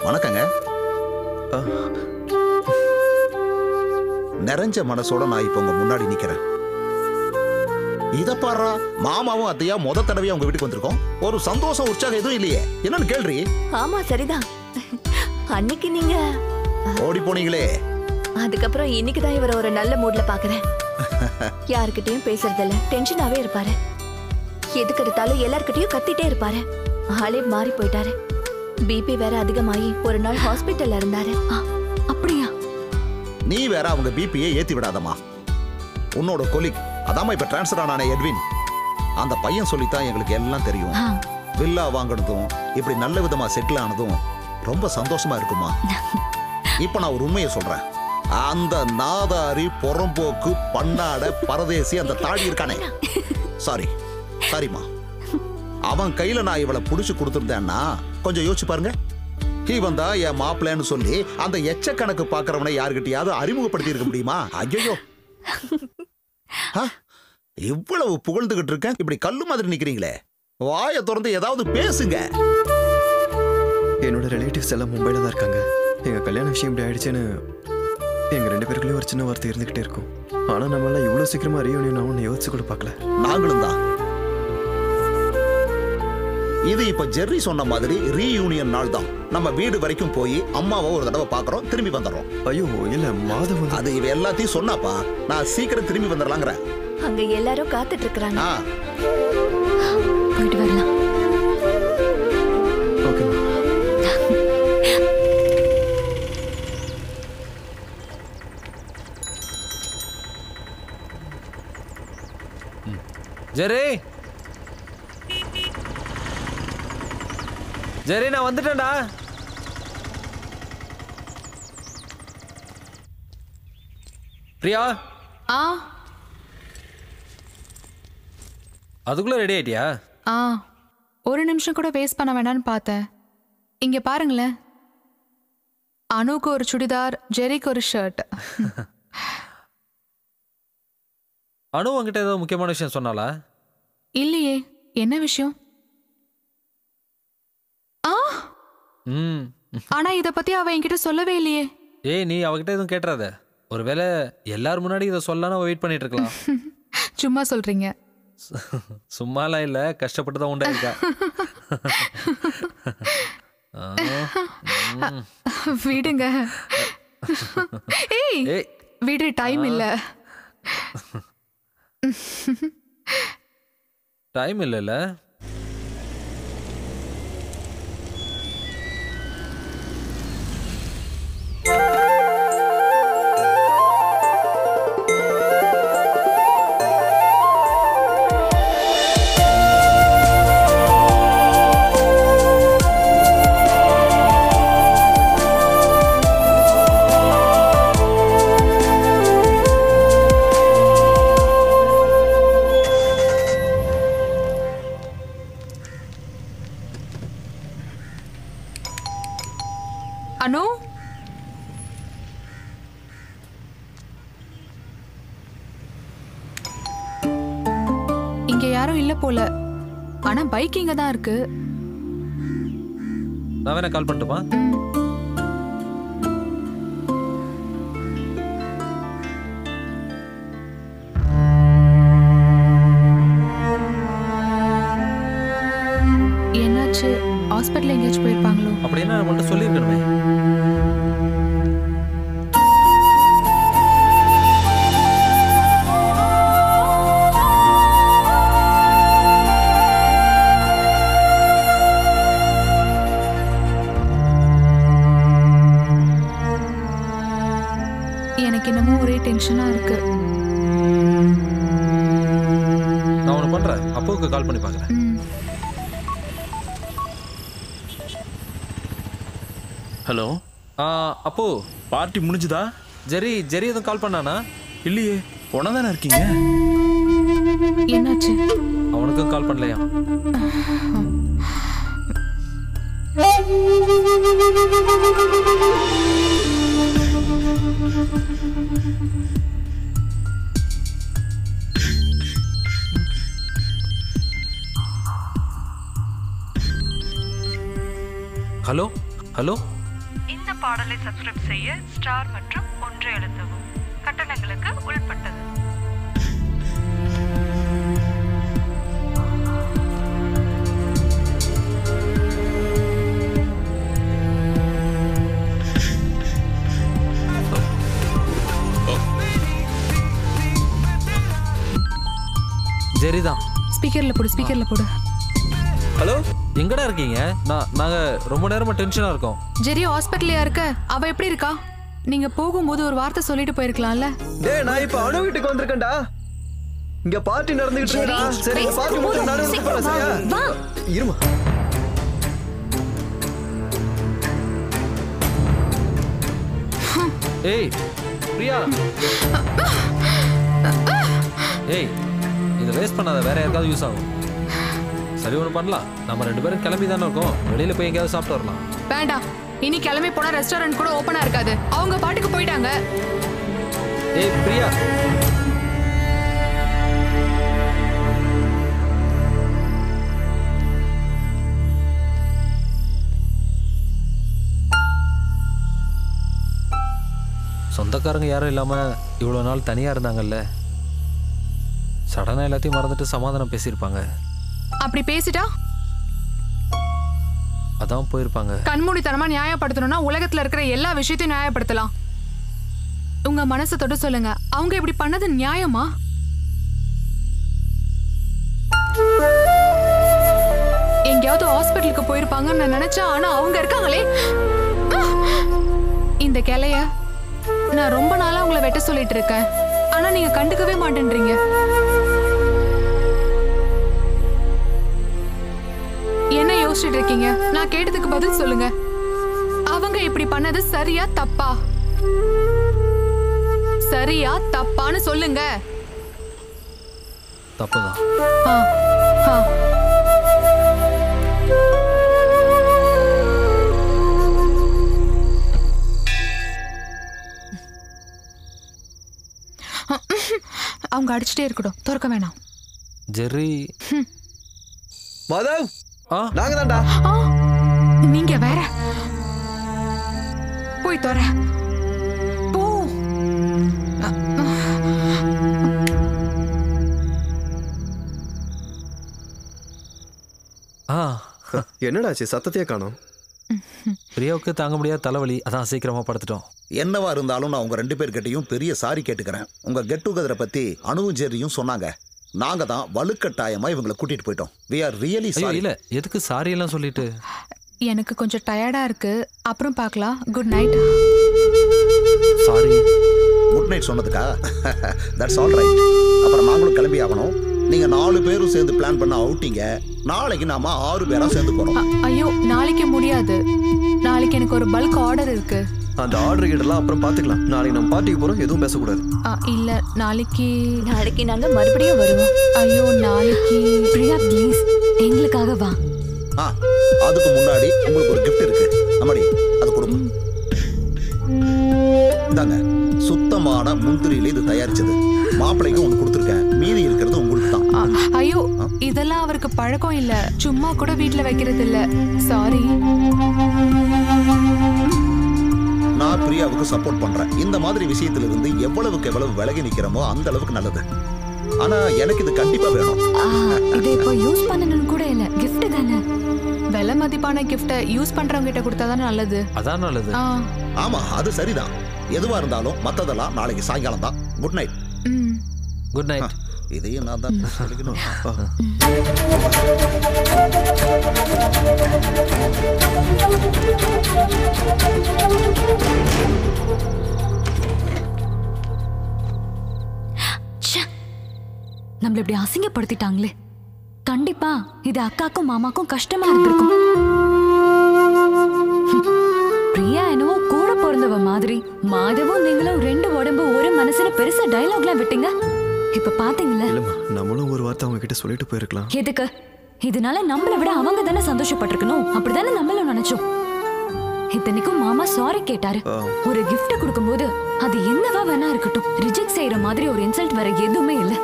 வணக்கங்க. நிறைஞ்ச மனசோட நான் இப்ப உங்க முன்னாடி நிக்கிறேன். இத பாரு, மாமாவும் அத்தையா முத தடவையா உங்க வீட்டுக்கு வந்திருக்கோம். ஒரு சந்தோஷம் உற்சாகம் எதுவும் இல்லையே, என்னன்னு கேள்றி? ஆமா, சரிதான். அன்னைக்கு நீங்க ஓடி போனீங்களே, அதுக்கப்புறம் இன்னைக்கு தான் இவரை ஒரு நல்ல மூட்ல பாக்குறேன். யாருக்கிட்டையும் பேசுறதில்ல, டென்ஷனாவே இருப்பாரு. எதுக்கு எடுத்தாலும் எல்லார்கிட்டயும் கத்திட்டே இருப்பாரு. ஆளே மாறி போயிட்டாரு. பிபி வேற அதிகமாயி ஒரு நாள் ஹாஸ்பிட்டல்ல இருந்தாரு. அப்படியா? நீ வேற அவங்க பிபியை ஏத்தி விடாதமா. உன்னோட கொலிக் அதாம இப்ப டிரான்ஸ்ஃபர் ஆனானே எட்வின், அந்த பையன் சொல்லித்தான் எங்களுக்கு எல்லாம் தெரியும். வில்லா வாங்கினதும் இப்படி நல்ல விதமா செட்டில் ஆனதும் ரொம்ப சந்தோஷமா இருக்குமா. இப்ப நான் ஒரு உண்மையை சொல்றேன். அந்த நாதாரி புறம்போக்கு பண்ணாட பரதேசி அந்த தாடி இருக்கானே, சாரிமா, அவன் கையில நான் இவளை புடிச்சு கொடுத்துருந்தேன்னா கொஞ்சம் யோசிச்சு பாருங்க. இவன் தான் என் மாப்பிள்ளைன்னு சொல்லி அந்த எச்சக்கணக்கு பாக்குறவனை யாருக்கிட்டையாவது அறிமுகப்படுத்தி இருக்க முடியுமா? ஐயோ, இவ்வளவு புகழ்ந்துகிட்டு இருக்கேன், இப்படி கல்லு மாதிரி நிக்கிறீங்களே. வாயை திறந்து ஏதாவது பேசுங்க. என்னோட ரிலேட்டிவ்ஸ் எல்லாம் மும்பைல தான் இருக்காங்க. எங்க கல்யாண விஷயம் இப்படி ஆயிடுச்சுன்னு எங்க 2 பேருக்குள்ளேயும் ஒரு சின்ன வார்த்தை இருந்துகிட்டே இருக்கும். ஆனா நம்ம எல்லாம் இவ்வளவு சீக்கிரமா ரீயூனியன் ஆகும்னு யோசிச்சு கூட பார்க்கல. நாங்களும் தான். இது இப்ப ஜெர்ரி சொன்ன மாதிரி ரீயூனியன் நாள் தான். நம்ம வீடு வரைக்கும் போய் அம்மாவை ஒரு தடவை பாக்குறோம், திரும்பி வந்துடுறோம். ஐயோ இல்ல மாதவ், அது இவ எல்லாத்தையும் சொன்னாப்பா. நான் சீக்கிரம் திரும்பி வந்துடலாங்கிற. அங்க எல்லாரும் காத்துட்டு இருக்காங்க. போயிட்டு வரலாம். ஜெரி, ஜெரி நான் வந்துட்டேன்டா. பிரியா, அதுக்குள்ள ரெடி ஆயிட்டியா? ஒரு நிமிஷம் கூட வேஸ்ட் பண்ண வேண்டாம்னு பார்த்தேன். இங்க பாருங்களேன், அனுக்கு ஒரு சுடிதார், ஜெரிக்கு ஒரு ஷர்ட். அனு உங்ககிட்ட ஏதோ முக்கியமான விஷயம் சொன்னாலா? இல்லையே, என்ன விஷயம்? ஆனா இத பத்தி அவ என்கிட்ட சொல்லவே இல்லையே. ஏய், நீ அவகிட்ட எதுவும் கேட்டுறாத. ஒருவேளை எல்லாரும் முன்னாடி இதை சொல்லலாம் வெயிட் பண்ணிட்டு இருக்கலாம். சும்மா சொல்றீங்க. சும்மாலாம் இல்ல, கஷ்டப்பட்டு தான் உண்டாயிருக்கா. விடுங்க. ஏய் விடு, டைம் இல்ல. டைம் இல்லைல்ல? அனு, இங்க யாரும் இல்ல போல. ஆனா பைக் இங்க தான் இருக்கு. நான் வேணா கால் பண்ணட்டுமா? என்னாச்சு? ஹாஸ்பிட்டல் எங்கேயாச்சும் போயிருப்பாங்களோ? அப்படின்னா நம்மள்ட்ட சொல்லியிருக்கணுமே. எனக்கு என்னமோ ஒரே டென்ஷனா இருக்கு. நான் ஒன்று பண்றேன், அப்பாவுக்கு கால் பண்ணி பார்க்குறேன். ஹலோ. அப்போ பார்ட்டி முடிஞ்சுதா? ஜெரி எதுவும் கால் பண்ணானா? இல்லையே, உன தானே இருக்கீங்க. என்னாச்சு? அவனுக்கும் கால் பண்ணலையா? Hello hello. இந்த பாடலை சப்ஸ்கிரைப் செய்ய ஸ்டார் மற்றும் 1 அழுத்தவும். கட்டணங்களுக்கு உள்பட்டது. ஜெரிதான். ஸ்பீக்கர்ல போடு. ஹலோ, எங்கடா இருக்கீங்க? நாங்க ரொம்ப நேரமா டென்ஷனா இருக்கோம். ஜெரி ஹாஸ்பிட்டல்ல இருக்க. அவ எப்படி இருக்கா? நீங்க போகும்போது ஒரு வார்த்தை சொல்லிட்டு போயிருக்கலாம்ல. டேய், நான் இப்ப அனு வீட்டுக்கு வந்திருக்கேன்டா. இங்க பார்ட்டி நடந்துகிட்டு இருக்குடா. சரி, பார்ட்டி முடிஞ்சு நானே வந்து போறேன். சரியா? இருமா. ஏய் பிரியா, ஏய் இதை வேஸ்ட் பண்ணாத, வேற யாருக்காவது யூஸ் ஆகும். சரி, ஒன்று பண்ணலாம். நம்ம 2 பேரும் கிளம்பி தானே இருக்கோம், வெளியில போய் எங்கேயாவது சாப்பிட்டு வரலாம். வேண்டாம், இனி கிளம்பி போனா ரெஸ்டாரண்ட் கூட ஓப்பனா இருக்காது. அவங்க பாட்டுக்கு போயிட்டாங்க. ஏய் பிரியா, சொந்தக்காரங்க யாரும் இல்லாம இவ்வளவு நாள் தனியா இருந்தாங்கல்ல, சடனா எல்லாத்தையும் மறந்துட்டு சமாதானம் பேசியிருப்பாங்க. அப்படி பேசிட்டா அதான் போயிருப்பாங்க. கண்மூடித்தனமா நியாயப்படுத்தணும்னா உலகத்துல இருக்கிற எல்லா விஷயத்தையும் நியாயப்படுத்தலாம். உங்க மனசை தொட்டு சொல்லுங்க, அவங்க இப்படி பண்ணது நியாயமா? எங்கேயாவது ஹாஸ்பிட்டலுக்கு போயிருப்பாங்கன்னு நான் நினைச்சேன். ஆனா அவங்க இருக்காங்களே. இந்த கிளைய நான் ரொம்ப நாளா உங்களை வெட்ட சொல்லிட்டு இருக்கேன், ஆனா நீங்க கண்டுக்கவே மாட்டேன்றீங்க. என்ன யோசிச்சுட்டு இருக்கீங்க? நான் கேட்டதுக்கு பதில் சொல்லுங்க. அவங்க இப்படி பண்ணது சரியா தப்பா? சரியா தப்பான்னு சொல்லுங்க. தப்புதான். அவங்க அடிச்சுட்டே இருக்கட்டும், திறக்க வேணாம். ஜெர்ரி. மாதவ், நாங்க தான்டா. நீங்க வேற. போய் தர. போ. என்னடாச்சு, சத்தத்தையே காணோம்? பிரியாவுக்கு தாங்க முடியாத தலைவலி, அதான் சீக்கிரமா படுத்துட்டோம். என்னவா இருந்தாலும் நான் உங்க 2 பேர்கிட்டையும் பெரிய சாரி கேட்டுக்கிறேன். உங்க கெட் டுகெதரை பத்தி அனுவும் ஜெர்ரியும் சொன்னாங்க. நாங்க தான் வலுக்கட்டாயமா இவங்களை கூட்டிட்டு போயிட்டோம். we are really sorry. இல்ல, எதுக்கு சாரி எல்லாம் சொல்லிட்டு? எனக்கு கொஞ்சம் டயர்டா இருக்கு, அப்புறம் பார்க்கலாம். Good night. Sorry. Good night சொன்னதுக்கா? That's all right. அப்புறம் நாங்களும் கிளம்பி ஆகணும். நீங்க 4 பேரும் சேர்ந்து பிளான் பண்ண அவுட்டிங்க. நாளைக்கு நாம 6 பேரா சேர்ந்து போறோம். ஐயோ, நாளைக்கு முடியாது. நாளைக்கு எனக்கு ஒரு பல்க் ஆர்டர் இருக்கு. அந்த ஆர்டர் கிட்டலாம் அப்புறம் பாத்துக்கலாம். நாளைக்கு நம்ம பார்ட்டிக்கு போறோம், எதுவும் பேசக்கூடாது. இல்ல, நாளைக்கு நாங்க மறுபடியும் வருவோம். ஐயோ, நாளைக்கு பிரியா ப்ளீஸ் எங்களுக்காக வா. அதுக்கு முன்னாடி உங்களுக்கு ஒரு கிஃப்ட் இருக்கு. அம்மாடி, அது கொடுங்க. இந்தாங்க, சுத்தமான முந்திரியில இது தயாரிச்சது. மாப்பிள்ளைக்கு ஒன்று கொடுத்துருக்கேன், மீதி இருக்கிறது உங்களுக்கு தான். ஐயோ, இதெல்லாம் அவருக்கு பழக்கம் இல்ல, சும்மா கூட வீட்டுல வைக்கிறது இல்ல. சாரி. நான் பிரியாவுக்கு சப்போர்ட் பண்றேன். இந்த மாதிரி விஷயத்துல இருந்து எவ்வளவுக்கு எவ்வளவு விலகி நிக்கிறோமோ அந்த அளவுக்கு நல்லது. ஆனா எனக்கு இது கண்டிப்பா வேணும். இதை இப்போ யூஸ் பண்ணணும்னு கூட இல்ல, gift தானே. விலை மதிப்பான கிஃப்ட யூஸ் பண்றவங்க கிட்ட கொடுத்தாதான் நல்லது. அதான் நல்லது. ஆமா, அது சரிதான். எதுவா இருந்தாலும் மத்ததெல்லாம் நாளைக்கு சாயங்காலம் தான். Good night. Good night. இதையும் நான் தான் சொல்லிக்கணும். நம்மள இப்படி அசிங்கப்படுத்திட்டாங்களே. கண்டிப்பா இது அக்காக்கும் மாமாக்கும் கஷ்டமா இருந்திருக்கும். பிரியா என்னவோ கூட பிறந்தவ மாதிரி, மாதவும் நீங்களும் 2 உடம்பு ஒரு மனசுல பெருசா டயலாக்லாம் விட்டீங்க. இப்ப பாத்தீங்களா? நம்மளும் ஒரு வார்த்தை அவங்க கிட்ட சொல்லிட்டு போயிருக்கலாம். எதுக்கு? இதனால நம்மளை விட அவங்க தானே சந்தோஷப்பட்டிருக்கணும். அப்படிதானே நம்மளும் நினைச்சோம். இத்தனைக்கும் மாமா சாரி கேட்டாரு. ஒரு கிஃப்ட் கொடுக்கும்போது அது என்னவா வேணா இருக்கட்டும், ரிஜெக்ட் செய்யற மாதிரி ஒரு இன்சல்ட் வேற எதுவுமே இல்ல.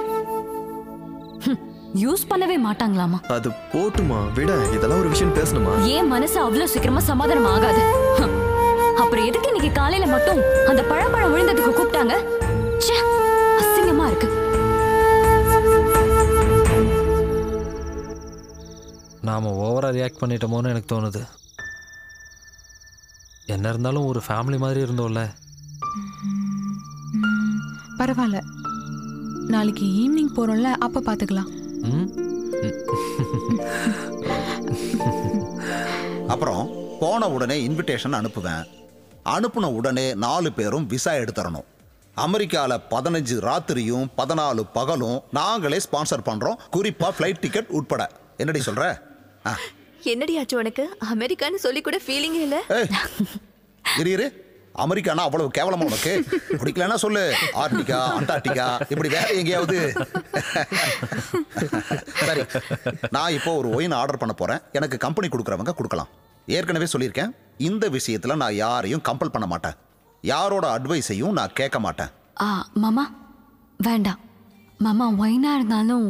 யூஸ் பண்ணவே மாட்டாங்களாமா. அது போட்டுமா, விட. இதெல்லாம் ஒரு விஷயம் பேசணுமா? ஏன் மனசு அவ்வளவு சீக்கிரமா சமாதானம் ஆகாது? அப்புறம் எதுக்கு இன்னைக்கு காலையில மட்டும் அந்த பழம் விழுந்ததுக்கு கூப்பிட்டாங்க? அசிங்கமா இருக்கு. நாம ஓவரா ரியாக்ட் பண்ணிட்டோமோன்னு எனக்கு தோணுது. என்ன இருந்தாலும் ஒரு ஃபேமிலி மாதிரி இருந்தோம்ல. பரவாயில்ல, நாளைக்கு ஈவினிங் போறோம்ல, அப்ப பாத்துக்கலாம். அப்புறம் போன உடனே இன்விடேஷன் அனுப்புவேன். அனுப்புன உடனே 4 பேரும் விசா எடுத்துறணும். அமெரிக்கால 15 ராத்திரியும் 14 பகலும் நாங்களே ஸ்பான்சர் பண்றோம், குறிப்பா ஃப்ளைட் டிக்கெட் உட்பட. என்னடி சொல்ற? என்னடி ஆச்சு உனக்கு? அமெரிக்கான்னு சொல்லி கூட ஃபீலிங்கே இல்ல. இரு, அமெரிக்கானா அவ்வளவு கேவலமா உனக்கு? பிடிக்கலன்னா சொல்லு, ஆர்டிகா, அண்டார்டிகா, இப்படி வேற எங்கேயாவது. சரி, நான் இப்போ ஒரு ஒயின் ஆர்டர் பண்ண போறேன். எனக்கு கம்பெனி கொடுக்குறவங்க கொடுக்கலாம். ஏற்கனவே சொல்லியிருக்கேன், இந்த விஷயத்துல நான் யாரையும் கம்பல் பண்ண மாட்டேன். யாரோட அட்வைஸையும் நான் கேட்க மாட்டேன். மாமா வேண்டாம். மாமா ஒயினா இருந்தாலும்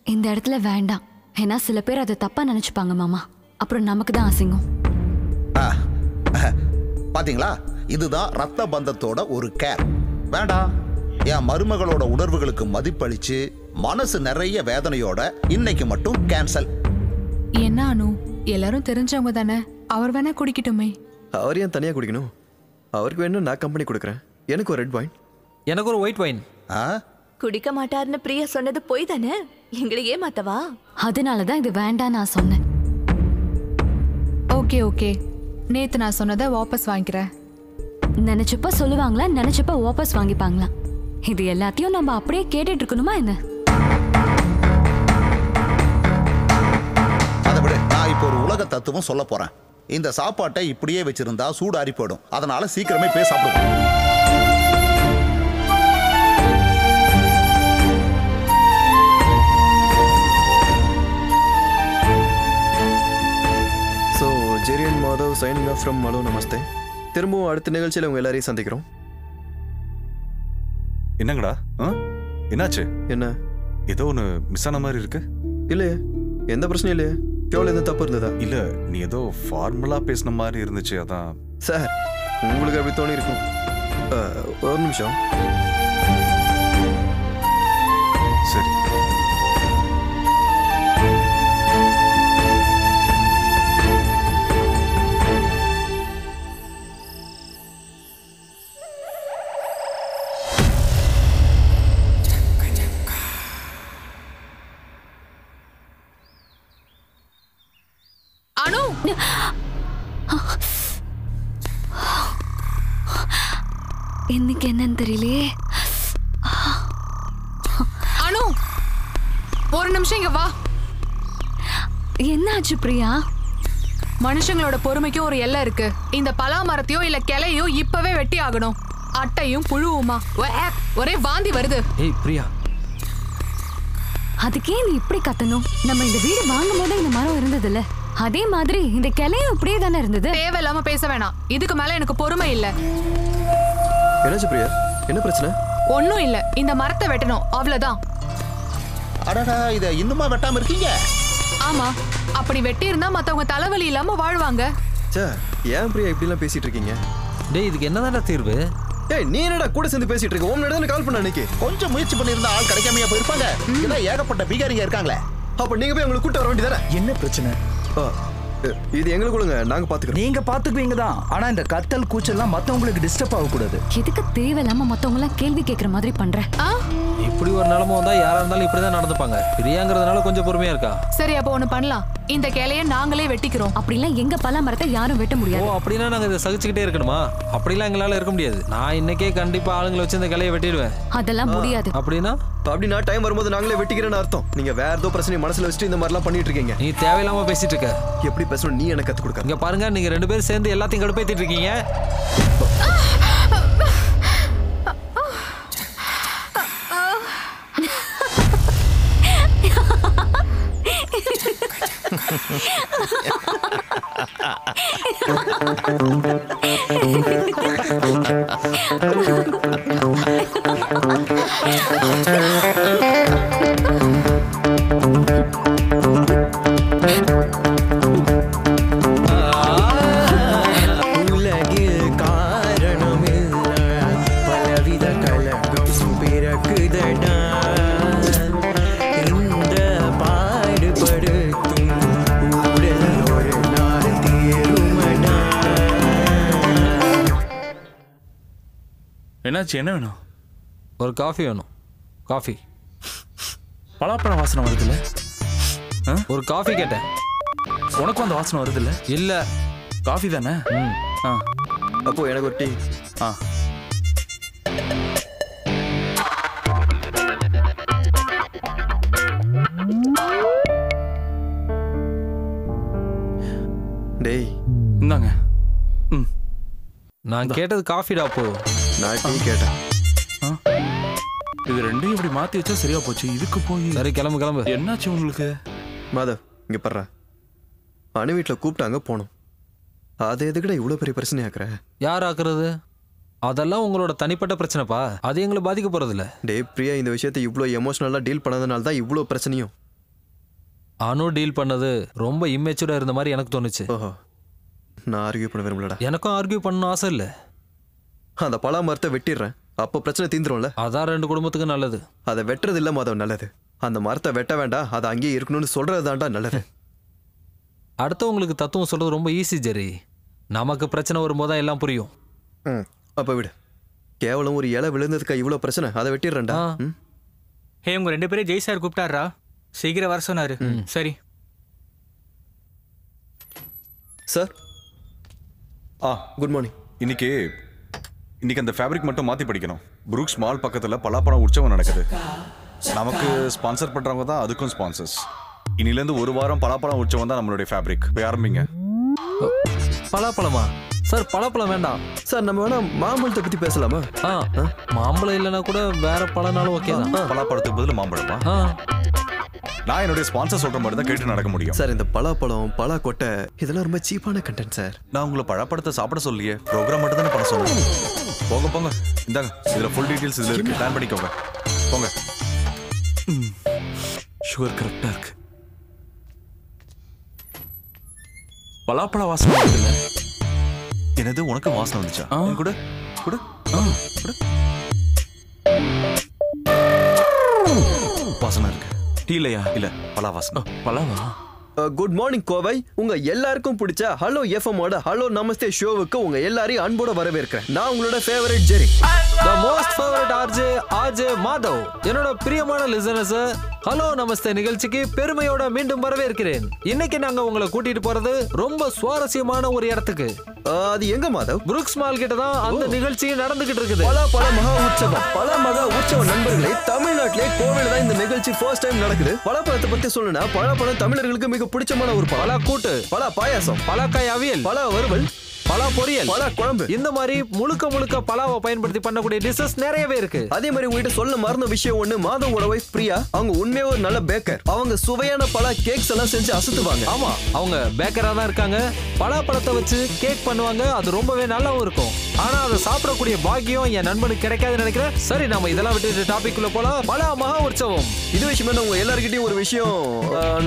இந்த இடத்துல வேண்டாம். ஏன்னா சில பேர் அதை தப்பா நினைச்சுப்பாங்க மாமா. அப்புறம் நமக்கு தான் அசிங்கம். பாத்தீங்களா, இதுதான் ரத்த பந்தத்தோட ஒரு கேர். வேண்டாம், என் மருமகளோட உணர்வுகளுக்கு மதிப்பளிச்சு மனசு நிறைய வேதனையோட இன்னைக்கு மட்டும் கேன்சல். என்ன அனு, எல்லாரும் தெரிஞ்சவங்க தானே, அவர் வேணா குடிக்கட்டுமே. அவர் ஏன் தனியா குடிக்கணும்? அவருக்கு வேணும் நான் கம்பெனி கொடுக்குறேன். எனக்கு ஒரு ரெட் வைன், எனக்கு ஒரு ஒயிட் வைன். குடிக்க மாட்டாருன்னு பிரியா சொன்னது போய் தானே, எங்களை ஏமாத்தவா? அதனாலதான் இது வேண்டாம் நான் சொன்னேன். ஓகே ஓகே, நேத்து நான் சொன்னதை வாபஸ் வாங்கிக்கிறேன். நினைச்சப்ப சொல்லுவாங்களா, நினைச்சப்ப வாபஸ் வாங்கிப்பாங்களா? இது எல்லாத்தையும் நம்ம அப்படியே கேட்டுட்டு இருக்கணுமா என்ன? அதை விட நான் இப்போ ஒரு உலக தத்துவம் சொல்ல போறேன். இந்த சாப்பாட்டை இப்படியே வச்சிருந்தா சூடாரி போயிடும். அதனால சீக்கிரமே போய் சாப்பிடுவோம். So Jerry and Madhav signing off from hello Namaste. திரும்பவும் அடுத்த நிகழ்ச்சியில் உங்க எல்லாரையும் சந்திக்கிறோம். என்னங்கடா என்னாச்சு? என்ன ஏதோ ஒன்று மிஸ் ஆன மாதிரி இருக்கு. இல்லையே, எந்த பிரச்சனையும் இல்லையே. எவ்வளோ எந்த தப்பு இருந்ததா? இல்ல, நீ ஏதோ ஃபார்முலா பேசின மாதிரி இருந்துச்சு, அதான். சார், உங்களுக்கு அப்படி தோணி இருக்கும். ஒரு நிமிஷம். சரி. அனு, இன்னைக்கு என்னன்னு தெரியலையே. அனு, ஒரு நிமிஷம் இங்க வா. என்ன ஆச்சு பிரியா? மனுஷங்களோட பொறுமைக்கும் ஒரு எல்லை இருக்கு. இந்த பலா மரத்தையோ இல்ல கிளையோ இப்பவே வெட்டி ஆகணும். அட்டையும் புழுவுமா ஒரே வாந்தி வருது. ஏய் பிரியா, அதுக்கே நீ இப்படி கத்தணும்? நம்ம இந்த வீடு வாங்கும் போது இந்த மரம் இருந்தது இல்ல, அதே மாதிரி இந்த கிளையும் இப்படியே தானே இருந்தது. தேவையில்லாம பேச வேணாம். இதுக்கு மேல எனக்கு பொறுமை இல்ல. என்னாச்சு பிரியா? என்ன பிரச்சனை? ஒன்னும் இல்ல, இந்த மரத்தை வெட்டணும், அவ்வளவுதான். அடடா, இத இன்னுமா வெட்டாம இருக்கீங்க? ஆமா, அப்படி வெட்டி இருந்தா மத்தவங்க தலைவலி இல்லாம வாழ்வாங்க. சே, ஏன் பிரியா இப்படி எல்லாம் பேசிட்டு இருக்கீங்க? டேய், இதுக்கு என்னதான்டா தீர்வு? ஏய், நீ என்னடா கூட சேர்ந்து பேசிட்டு இருக்க? உன் நடந்து கால் பண்ண அன்னைக்கு கொஞ்சம் முயற்சி பண்ணிருந்தா ஆள் கிடைக்காமையா போயிருப்பாங்க. இதான் ஏகப்பட்ட பீகாரிங்க இருக்காங்களே. அப்ப நீங்க போய் உங்களுக்கு கூட்ட வர வேண்டியதானே? என்ன பிரச்சனை? இது எங்களுக்கு கொடுங்க, நாங்க பாத்துக்கிறோம். நீங்க பாத்துக்குவீங்க தான், ஆனா இந்த கத்தல் கூச்சல்லாம் மத்தவங்களுக்கு டிஸ்டர்ப் ஆக கூடாது. எதுக்கு தேவையில்லாம மத்தவங்க எல்லாம் கேள்வி கேட்கற மாதிரி பண்ற? இப்படி ஒரு நிலைமை வந்தா யாரா இருந்தாலும் இப்படிதான் நடந்துப்பாங்க. பிரியாங்கிறதுனால கொஞ்சம் பொறுமையா இருக்கா. சரி, அப்போ ஒண்ணு பண்ணலாம். இந்த கிளைய நாங்களே வெட்டிக்கிறோம். அப்படிலாம் எங்க பலா மரத்தை யாரும் வெட்ட முடியாது. ஓ, அப்படின்னா நாங்க இதை சகிச்சுக்கிட்டே இருக்கணுமா? அப்படிலாம் எங்களால இருக்க முடியாது. நான் இன்னைக்கே கண்டிப்பா ஆளுங்களை வச்சு இந்த கிளையை வெட்டிடுவேன். அதெல்லாம் முடியாது. அப்படின்னா டைம் வரும்போது நாங்களே வெட்டிக்கிறேன்னு அர்த்தம். நீங்க வேற ஏதோ பிரச்சனை மனசுல வச்சுட்டு இந்த மாதிரிலாம் பண்ணிட்டு இருக்கீங்க. நீ தேவையில்லாம பேசிட்டு இருக்க. எப்படி பேசணும் நீ எனக்கு கத்து கொடுக்க. இங்க பாருங்க, நீங்க ரெண்டு பேரும் சேர்ந்து எல்லாத்தையும் கடுப்பேத்திட்டு இருக்கீங்க. உலகில் காரணமில்ல பலவித கலகம் பிறக்குதடா. இந்த பாடுபடுத்தும் உடல் ஒரு நாள் தீருமடா. என்னாச்சு? என்ன வேணும்? ஒரு காஃபி வேணும். காஃபி. பலாப்பழம் வாசனை வருதுல்ல? ஒரு காஃபி கேட்டேன். உனக்கும் அந்த வாசனை வருதுல்ல? இல்ல, காஃபி தானே. அப்போ எனக்கு ஒரு டீ. டேய், இந்தாங்க. நான் கேட்டது காஃபிடா. அப்போ நான் டீ கேட்டேன். இது ரெண்டையும் இப்படி மாத்தி வச்சா சரியா போச்சு. இதுக்கு போய் சரி, கிளம்பு கிளம்பு. என்னாச்சு உங்களுக்கு? மாதவ், இங்க பர்றா. அணு வீட்டில் கூப்பிட்டாங்க, போனோம். அதை எதுக்கிட்ட இவ்வளோ பெரிய பிரச்சனை ஆக்குற? யார் ஆக்குறது? அதெல்லாம் உங்களோட தனிப்பட்ட பிரச்சனைப்பா. அது எங்களை பாதிக்க போறது இல்ல. டே பிரியா, இந்த விஷயத்தை இவ்வளோ எமோஷனலாக டீல் பண்ணதுனால தான் இவ்வளோ பிரச்சனையும். அனு டீல் பண்ணது ரொம்ப இம்மெச்சூரா இருந்த மாதிரி எனக்கு தோணுச்சு. ஓஹோ, நான் ஆர்கியூ பண்ண விரும்பலடா. எனக்கும் ஆர்கியூ பண்ணணும் ஆசை இல்லை. அந்த பலா மரத்தை வெட்டிடுறேன். அப்போ பிரச்சனை தீந்துரும்ல. அதான் 2 குடும்பத்துக்கு நல்லது. அதை வெட்டுறது இல்ல மாதவ் நல்லது. அந்த மரத்தை வெட்ட வேண்டாம், அது அங்கேயே இருக்கணும்னு சொல்றது தான்டா நல்லது. அடுத்தவங்களுக்கு தத்துவம் சொல்றது ரொம்ப ஈஸி ஜெரி. நமக்கு பிரச்சனை வரும்போது தான் எல்லாம் புரியும். அப்ப விடு. கேவலம் ஒரு இலை விழுந்ததுக்கா இவ்வளோ பிரச்சனை? அதை வெட்டிடுறேன்டா. ஹே, உங்க 2 பேரும் ஜெய் சார் கூப்பிட்டாரா? சீக்கிரம் வர சொன்னாரு. சரி சார். Good morning. இன்னைக்கு அந்த ஃபேப்ரிக் மட்டும் மாற்றி படிக்கணும். புரூக்ஸ் மால் பக்கத்தில் பலாப்பழம் உற்சவம் நடக்குது. நமக்கு ஸ்பான்சர் பண்ணுறவங்க தான் அதுக்கும் ஸ்பான்சர்ஸ். இன்னிலேருந்து 1 வாரம் பலாப்பழம் உற்சவம் தான் நம்மளுடைய ஃபேப்ரிக். போய் ஆரம்பிங்க. பலாப்பழமா சார்? பலாப்பழம் வேண்டாம் சார். நம்ம வேணா மாம்பழத்தை பற்றி பேசலாமா? மாம்பழம் இல்லைன்னா கூட வேற பழனாலும் ஓகே தான். பலாப்பழத்துக்கு பதில் மாம்பழமா? நான் என்னுடைய ஸ்பான்சர் சொல்ற மாதிரி தான் கேட்டு நடக்க முடியும் சார். இந்த பலாப்பழம், பலா கொட்டை இதெல்லாம் ரொம்ப சீப்பான கண்டென்ட் சார். நான் உங்களை பழப்பழத்தை சாப்பிட சொல்லியே, ப்ரோக்ராம் மட்டும் தானே பண்ண சொன்னேன். போங்க போங்க, இந்தாங்க, இதுல ஃபுல் டீடைல்ஸ் இதுல இருக்கு, பிளான் பண்ணிக்கோங்க. போங்க. சுகர் கரெக்டா இருக்கு. பலாப்பழ வாசனை வருதுல்ல? என்னது, உனக்கு வாசனை வந்துச்சா? கூட கூட வாசனை இருக்கு. டீ இல்லையா? இல்ல, பலா வாசனை. பலாவா? Good morning Kovai. உங்க எல்லாருக்கும் பிடிச்ச ஹலோ எஃப்எம்மோட ஹலோ நமஸ்தே ஷோவுக்கு உங்க எல்லாரையும் அன்போட வரவேற்கிறேன். நான் உங்களோட favourite Jerry, the most favourite RJ Madhav. என்னோட பிரியமான லிசனர்ஸ், ஹலோ நமஸ்தே நிகழ்ச்சிக்கு பெருமையோட மீண்டும் வரவேற்கிறேன். இன்னைக்கு நாங்க உங்களை கூட்டிட்டு போறது ரொம்ப சுவாரஸ்யமான ஒரு இடத்துக்கு. அது எங்க மாதவ்? புரூக்ஸ் மால் கிட்ட தான் அந்த நிகழ்ச்சி நடந்துகிட்டு இருக்குது. பல மகா உற்சவம். பல மகா உற்சவம் நண்பர்களே, தமிழ்நாட்டிலே கோவில தான் இந்த நிகழ்ச்சி ஃபர்ஸ்ட் டைம் நடக்குது. பலாப்பழத்தை பத்தி சொல்லணும்னா பலாப்பழம் தமிழர்களுக்கு மிக பிடிச்சமான ஒரு பழம். பலா கூட்டு, பலா பாயாசம், பலாக்காய் அவியல், பலா வறுவல், பலா பொரியல், பலா குழம்பு, இந்த மாதிரி முழுக்க பலாவை பயன்படுத்தி பண்ணக்கூடிய டிஷஸ் நிறையவே இருக்கு. அதே மாதிரி உங்ககிட்ட சொல்ல மறந்த விஷயம் ஒண்ணு, மாதவோட வைஃப் பிரியா, அவங்க உண்மையா ஒரு நல்ல பேக்கர். அவங்க சுவையான பலா கேக்ஸ் எல்லாம் செஞ்சு அசத்துவாங்க. ஆமா, அவங்க பேக்கரா தான் இருக்காங்க. பலாப்பழத்தை வச்சு கேக் பண்ணுவாங்க. அது ரொம்பவே நல்லாவும் இருக்கும். ஆனா அதை சாப்பிடக்கூடிய பாக்கியம் என் நண்பனுக்கு கிடைக்காதுன்னு நினைக்கிறேன். சரி, நம்ம இதெல்லாம் விட்டு டாபிக் குள்ள போலாம். பலா மகா உற்சவம். இது விஷயமா உங்க எல்லார்கிட்டயும் ஒரு விஷயம்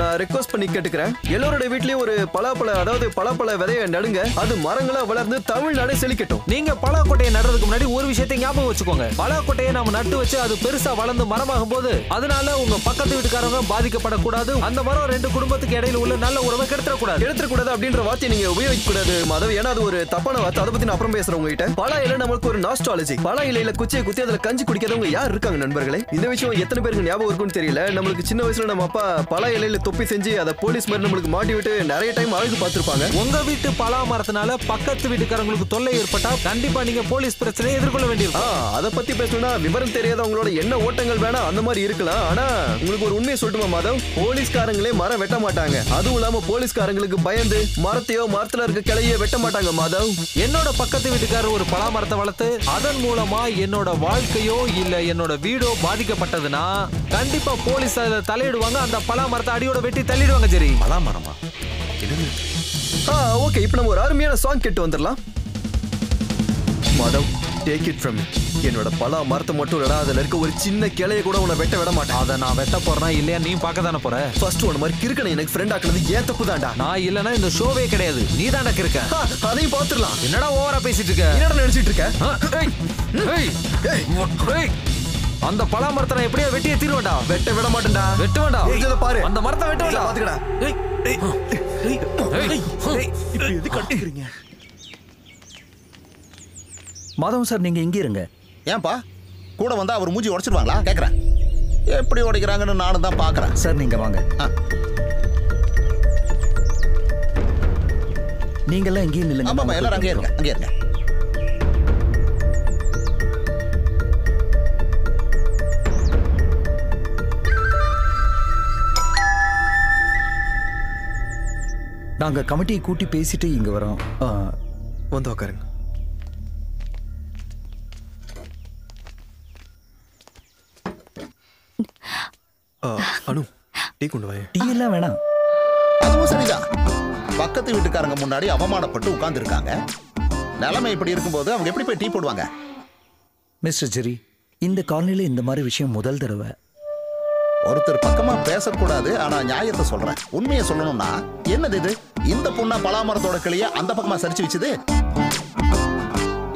நான் ரெக்வஸ்ட் பண்ணி கேட்டுக்கிறேன். எல்லாரோட வீட்லயும் ஒரு பலாப்பழ, அதாவது பலாப்பழ விதையை நடுங்க. அது மரங்களா வளர்ந்து தமிழ்நாடே செழிக்கட்டும். நீங்க பலாக்கொட்டையை நடுறதுக்கு முன்னாடி ஒரு விஷயத்தை ஞாபகம் வச்சுக்கோங்க. பலாக்கொட்டையை நாம நட்டு வச்சு அது பெருசா வளர்ந்து மரமாகும் போது அதனால உங்க பக்கத்து வீட்டுக்காரங்க பாதிக்கப்படக்கூடாது. அந்த மரம் 2 குடும்பத்துக்கு இடையில உள்ள நல்ல உறவை கெடுத்துடக்கூடாது அப்படின்ற வார்த்தையை நீங்க உபயோகிக்க கூடாது மாதவ். ஏன்னா அது ஒரு தப்பான வார்த்தை. அதை பத்தி நான் அப்புறம் பேசுறேன் உங்ககிட்ட. பலா இலை நமக்கு ஒரு நாஸ்டாலஜி. பலா இலையில குச்சியை குத்தி அதுல கஞ்சி குடிக்கிறவங்க யார் இருக்காங்க நண்பர்களே? இந்த விஷயம் எத்தனை பேருக்கு ஞாபகம் இருக்குன்னு தெரியல. நம்மளுக்கு சின்ன வயசுல நம்ம அப்பா பலா இலையில தொப்பி செஞ்சு அதை போலீஸ் மாதிரி நம்மளுக்கு மாட்டி விட்டு நிறைய டைம் அழகு பார்த்திருப்பாங்க. உங்க வீட்டு பலா மரத்தினால பக்கத்து வீட்டுக்காரங்களுக்கு தொல்லை ஏற்பட்டா கண்டிப்பா நீங்க போலீஸ் பிரச்சனையை எதிர்கொள்ள வேண்டியிருக்கும். அதை பத்தி பேசணும்னா விவரம் தெரியாதவங்களோட என்ன ஓட்டங்கள் வேணா அந்த மாதிரி இருக்கலாம். ஆனா உங்களுக்கு ஒரு உண்மையை சொல்லட்டுமா மாதவ்? போலீஸ்காரங்களே மரம் வெட்ட மாட்டாங்க. அதுவும் இல்லாம போலீஸ்காரங்களுக்கு பயந்து மரத்தையோ மரத்துல இருக்க கிளையோ வெட்ட மாட்டாங்க மாதவ். என்னோட பக்கத்து வீட்டுக்காரர் ஒரு பலா மரத்தை வளர்த்து அதன் மூலமா என்னோட வாழ்க்கையோ இல்ல என்னோட வீடோ பாதிக்கப்பட்டதுன்னா கண்டிப்பா போலீஸ் அதுல தலையிடுவாங்க. அந்த பலா மரத்தை அடியோட வெட்டி தள்ளிடுவாங்க. சரி, பலா மரமா? ஓகே, இப்போ நம்ம ஒரு அருமையான சாங் கேட்டு வந்துடலாம். Madhav, take it from me. என்னோட பலா மரத்தை மட்டும் இல்லடா, அதுல இருக்க ஒரு சின்ன கிளைய கூட உன்னை வெட்ட விட மாட்டேன். அதை நான் வெட்ட போறேன்னா இல்லையா நீ பார்க்க தானே போற. ஃபர்ஸ்ட் ஒன் மாதிரி கிறுக்கனை எனக்கு ஃப்ரெண்ட் ஆக்குனது ஏன் தப்பு தான்டா. நான் இல்லனா இந்த ஷோவே கிடையாது. நீ தான்டா கிறுக்க. அதையும் பார்த்துடலாம். என்னடா ஓவரா பேசிட்டு இருக்க? என்னடா நினைச்சிட்டு இருக்க? அந்த பலா மரத்தை நான் எப்படியா வெட்டியே தீருவேன்டா. வெட்ட விட மாட்டேன்டா. வெட்ட வேண்டாம். இத பாரு, அந்த மரத்தை வெட்ட வேண்டாம். பாத்துக்கடா. இப்போ எது கட்டிக்கிறீங்க? மாதவன் சார், நீங்க இங்கே இருங்க. ஏன்பா கூட வந்தா அவர் மூஞ்சி உடைச்சிடுவாங்களா கேட்குறேன். எப்படி உடைக்கிறாங்கன்னு நானும் தான் பார்க்குறேன். சார் நீங்க வாங்க. நீங்கெல்லாம் இங்கேயும் இல்லைங்க. ஆமாம், எல்லாரும் அங்கே இருங்க, அங்கே இருங்க. நாங்க கமிட்டியை கூட்டி பேசிட்டு இங்க வரோம். வந்து உட்காருங்க. அனு, டீ கொண்டு வாங்க. டீ எல்லாம் வேணாம். அதுவும் சரிதான். பக்கத்து வீட்டுக்காரங்க முன்னாடி அவமானப்பட்டு உட்கார்ந்து இருக்காங்க. நிலைமை இப்படி இருக்கும்போது அவங்க எப்படி போய் டீ போடுவாங்க? மிஸ்டர் ஜெரி, இந்த காலனில இந்த மாதிரி விஷயம் முதல் தடவை. ஒருத்தர் பக்கமா பேசக்கூடாது, ஆனா நியாயத்தை சொல்றேன். உண்மையை சொல்லணும்னா என்னது இது? இந்த பொண்ணா பலாமரத்தோட கிளிய அந்த பக்கமா சரிச்சு வச்சுது?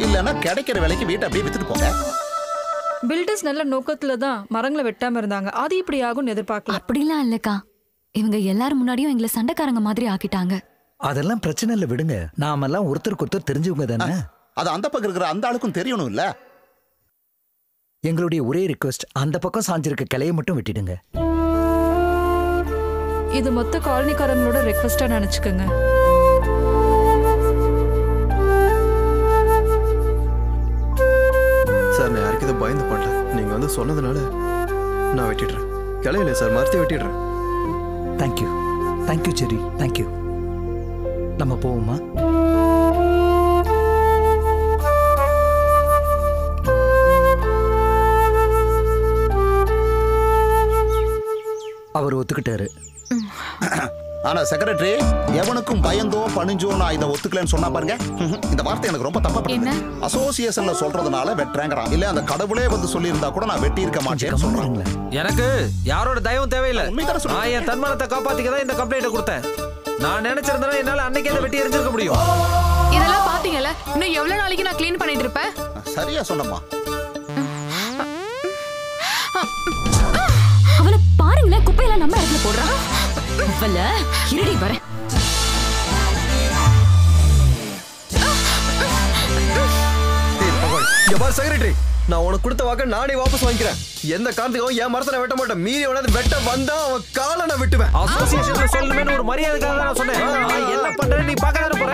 இல்ல இல்லைன்னா கிடைக்கிற விலைக்கு வீட்டை அப்படியே வித்துட்டு போங்க. பில்டர்ஸ் நல்ல நோக்கத்துல தான் மரங்களை வெட்டாம இருந்தாங்க. அது இப்படி ஆகும்னு எதிர்பார்க்கல. அப்படிலாம் இல்லக்கா, இவங்க எல்லாரும் முன்னாடியும் எங்களை சண்டைக்காரங்க மாதிரி ஆக்கிட்டாங்க. அதெல்லாம் பிரச்சனை இல்லை, விடுங்க. நாமெல்லாம் ஒருத்தருக்கு ஒருத்தர் தெரிஞ்சவங்க தானே. அது அந்த பக்கம் இருக்கிற அந்த ஆளுக்கும் தெரியணும் இல்ல. எங்களுடைய ஒரே ரிக்வெஸ்ட், அந்த பக்கம் சாஞ்சிருக்க கிளையை மட்டும் வெட்டிடுங்க. இது மொத்த காலனிக்காரங்களோட ரெக்வெஸ்டா நினைச்சுக்கோங்க. சார் நான் யாருக்கு இதை பயந்து பண்ணல. நீங்க வந்து சொன்னதுனால நான் வெட்டிடுறேன். கிளையில சார் மரத்தை வெட்டிடுறேன். தேங்க்யூ தேங்க்யூ ஜெரி, தேங்க்யூ. நம்ம போவோமா? அவர் ஒத்துக்கிட்டாரு. ஆனா செக்ரட்டரி, எவனுக்கும் பயந்தோ பணிஞ்சோ நான் இதை ஒத்துக்கலன்னு சொன்னா பாருங்க. இந்த வார்த்தை எனக்கு ரொம்ப தப்பா படுது. அசோசியேஷன்ல சொல்றதுனால வெட்டுறேங்கிறான். இல்ல அந்த கடவுளே வந்து சொல்லி இருந்தா கூட நான் வெட்டி இருக்க மாட்டேன்னு சொல்றாங்க. எனக்கு யாரோட தயவும் தேவையில்லை. நான் என் தன்மானத்தை காப்பாத்திக்க தான் இந்த கம்ப்ளைண்ட் கொடுத்தேன். நான் நினைச்சிருந்தா என்னால அன்னைக்கு அதை வெட்டி எரிஞ்சிருக்க முடியும். இதெல்லாம் பாத்தீங்கல்ல, இன்னும் எவ்வளவு நாளைக்கு நான் க்ளீன் பண்ணிட்டு இருப்பேன்? சரியா சொன்னம்மா. அவனை பாருங்களேன், குப்பையெல்லாம் நம்ம இடத்துல போடுறான். இருடி வரேன். செக்ரட்டரி, நான் உனக்கு கொடுத்த வாக்க நானே வாபஸ் வாங்கிக்கிறேன். எந்த காரணத்துக்கும் என் மரத்தை வெட்ட மாட்டேன். மீறி எவனாவது வெட்ட வந்தா அவன் காலை நான் வெட்டுவேன். அசோசியேஷன்ல சொல்லணும்னு ஒரு மரியாதைக்காக நான் சொன்னேன். என்ன பண்றேன்னு நீ பார்க்க தானே போற.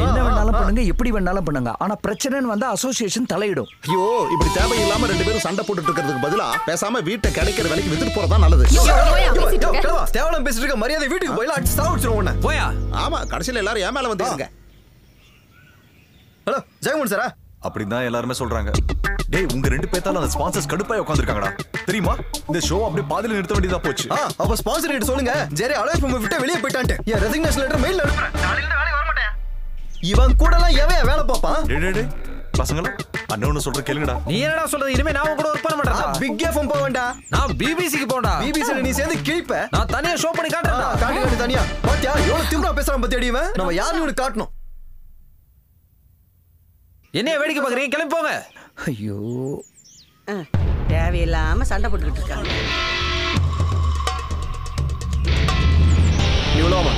என்ன வேணாலும் பண்ணுங்க, எப்படி வேணாலும் பண்ணுங்க. ஆனா பிரச்சனைன்னு வந்தா அசோசியேஷன் தலையிடும். ஐயோ, இப்படி தேவையில்லாம ரெண்டு பேரும் சண்டை போட்டுட்டு இருக்கிறதுக்கு பதிலா பேசாம வீட்டை கிடைக்கிற விலைக்கு வித்துட்டு போறதா நல்லது. தேவலம் பேசிட்டு இருக்க, மரியாதை வீட்டுக்கு போயில அடிச்சு சாவடிச்சிரும் உன்னை. போயா. ஆமா, கடைசியில எல்லாரும் ஏன் மேல வந்துருங்க. ஹலோ ஜெயமோகன் சாரா? அப்படிதான் எல்லாருமே சொல்றாங்க. டேய், உங்க ரெண்டு பேத்தால அந்த ஸ்பான்சர்ஸ் கடுப்பாய் உட்கார்ந்திருக்காங்கடா. தெரியுமா? இந்த ஷோ அப்படியே பாதியில நிறுத்த வேண்டியதா போச்சு. அப்ப ஸ்பான்சர் கிட்ட சொல்லுங்க, ஜெரி அலோய் பண்ண விட்டு வெளியே போயிட்டான்ட்டு. என் ரெசிக்னேஷன் லெட்டர் மெயில்ல அனுப்புறேன். நாளைல இருந்து வேலைக்கு வர மாட்டேன். இவன் கூடலாம் எவன் வேலை பாப்பான்? டேய் பசங்களா, அண்ணன் சொல்ற கேளுங்கடா. நீ என்னடா சொல்றது? இனிமே நான் கூட வர்க் பண்ண மாட்டேன். பிக் எஃப்எம் போக வேண்டாம். நான் பிபிசிக்கு போடா. பிபிசில நீ சேர்ந்து கிழிப்ப. நான் தனியா ஷோ பண்ணி காட்டுறேன்டா. காட்டு தனியா. பாத்தியா எவ்வளவு திமிரா பேசுறான் பத்தி அடிவன். நம்ம யாருன்னு உனக்கு காட்டணும். என்னைய வேடிக்கை பாக்குறீங்க? கிளம்பி போங்க. ஐயோ, தேவையில்லாம சண்டை போட்டுக்கிட்டு இருக்காங்க. இவ்வளோமா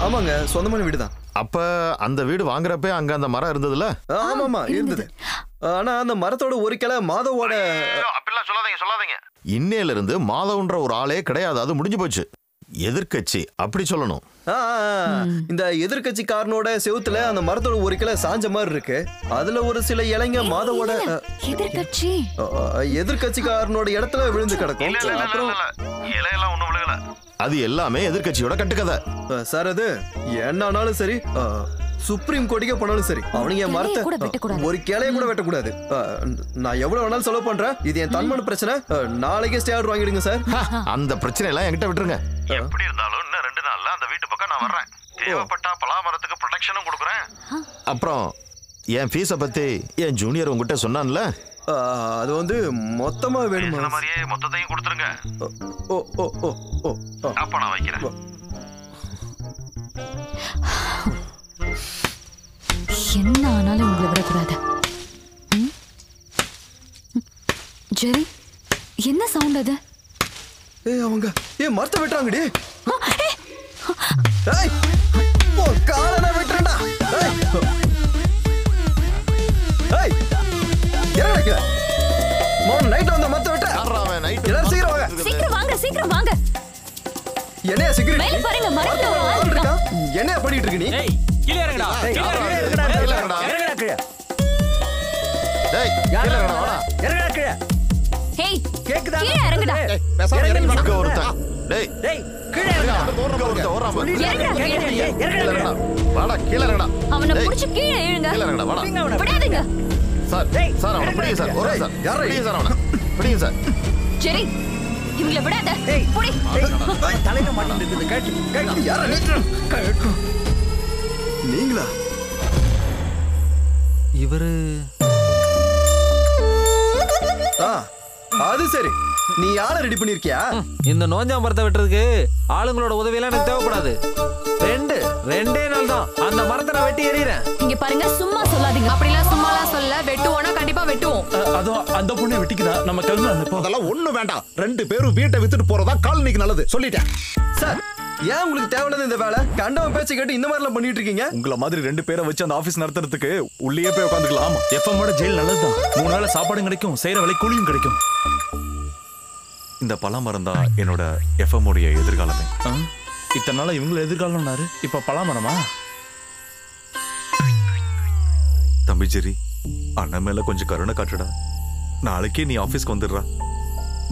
ஆமாங்க, சொந்தமான வீடு தான். அப்ப அந்த வீடு வாங்குறப்ப அங்க அந்த மரம் இருந்ததுல? ஆமாமா இருந்தது. ஆனா அந்த மரத்தோட ஒரு கிளை மாதவோட. அப்படிலாம் சொல்லாதீங்க. இன்னையில இருந்து மாதவன்ற ஒரு ஆளே கிடையாது. அது முடிஞ்சு போச்சு. எதிர்க்கட்சி அப்படி சொல்லணும். இந்த எதிர்கட்சிக்காரனோட செவுத்துல அந்த மரத்தோட ஒரு கிளை சாஞ்ச மாதிரி இருக்கு. அதுல ஒரு சில இலைங்க மாதவோட எதிர்கட்சிக்காரனோட இடத்துல விழுந்து கிடக்கும். அது எல்லாமே எதிர்கட்சியோட கட்டுக்கதை சார். அது என்னானாலும் சரி, சுப்ரீம் கோர்ட்டுக்கே போனாலும் சரி, அவனுங்க என் மரத்தை ஒரு கிளைய கூட வெட்டக்கூடாது. நான் எவ்வளவு வேணாலும் செலவு பண்றேன். இது என் தன்மான பிரச்சனை. நாளைக்கே ஸ்டே ஆர்டர் வாங்கிடுங்க சார். அந்த பிரச்சனை எல்லாம் என்கிட்ட விட்டுருங்க. எப்படி இருந்தாலும் இன்னும் 2 நாள்ல அந்த வீட்டு பக்கம் நான் வர்றேன். தேவைப்பட்டா பலாமரத்துக்கு ப்ரொடெக்ஷனும் கொடுக்குறேன். அப்புறம் என் ஃபீஸை பத்தி என் ஜூனியர் உங்ககிட்ட சொன்னான்ல, அது வந்து மொத்தமா வேணுமா? இந்த மாதிரியே மொத்தத்தையும் கொடுத்துருங்க. அப்ப நான் வைக்கிறேன். என்ன ஆனாலும் உங்களை விடக்கூடாது. ஜெரி, என்ன சவுண்ட் அது? அவங்க மரத்தை வெட்டுறாங்கடி. காலனா வெட்டுறா. நைட் வந்த மரத்தை வெட்ட. எல்லாரும் சீக்கிரம் வாங்க. என்னையா சிகரெட்? மேல பாருங்க, மரத்துல ஒரு ஆள் இருக்கான். என்னையா பண்ணிட்டு இருக்க நீ? கீழ இறங்குடா. ஹேய், கேக்குதா? கீழ இறங்குடா. பேசாம இறங்க ஒருத்தன். டேய் கீழ இறங்குடா. வாடா, கீழ இறங்குடா. அவனை புடிச்சு கீழ இழுங்க. கீழ இறங்குடா, வாடா. விடாதீங்க. சார் அவனை பிடிங்க சார். ஒரே சார். பிடிங்க சார் அவனை. பிடிங்க சார். ஜெரி, இவங்களை விடாத புடி தலையில மாட்டிட்டு கேட்டு நீங்களா? இவரு அது சரி, நீ ஆளை ரெடி பண்ணிருக்கியா? இந்த நோஞ்சாம்பரத்தை வெட்டுறதுக்கு ஆளுங்களோட உதவியெல்லாம் எனக்கு தேவைப்படாது. ரெண்டே நாள் தான் அந்த மரத்தை நான் வெட்டி எறிகிறேன். இங்க பாருங்க, சும்மா சொல்லாதீங்க. அப்படிலாம் சும்மாலாம் சொல்ல, வெட்டுவோம்னா கண்டிப்பா வெட்டுவோம். அதோ அந்த பொண்ணை வெட்டிக்குதா, நம்ம கிளம்பலாம். அதெல்லாம் ஒண்ணு வேண்டாம், 2 பேரும் வீட்டை வித்துட்டு போறதா காலனிக்கு நல்லது. சொல்லிட்டேன் சார். ஏன் உங்களுக்கு தேவையில்லாத இந்த வேலை? கண்டவன் பேச்சு கேட்டு இந்த மாதிரிலாம் பண்ணிட்டு இருக்கீங்க? உங்களை மாதிரி 2 பேரை வச்சு அந்த ஆபீஸ் நடத்துறதுக்கு உள்ளே போய் உட்காந்துக்கலாம். எஃப்எம்மோட ஜெயில் நல்லதுதான். 3 வேளை சாப்பாடும் கிடைக்கும், செய்யற வேலை கூலியும் கிடைக்கும். இந்த பலாமரம் தான் என்னோட எஃப்எம் உடைய எதிர்காலமே. இத்தனை நாளா இவங்கள எதிர்காலம்னாரு, இப்ப பலாமரமா? தம்பி ஜெரி, அண்ணன் மேல கொஞ்சம் கருணை காட்டுடா. நாளைக்கே நீ ஆபீஸ்க்கு வந்துடுறா.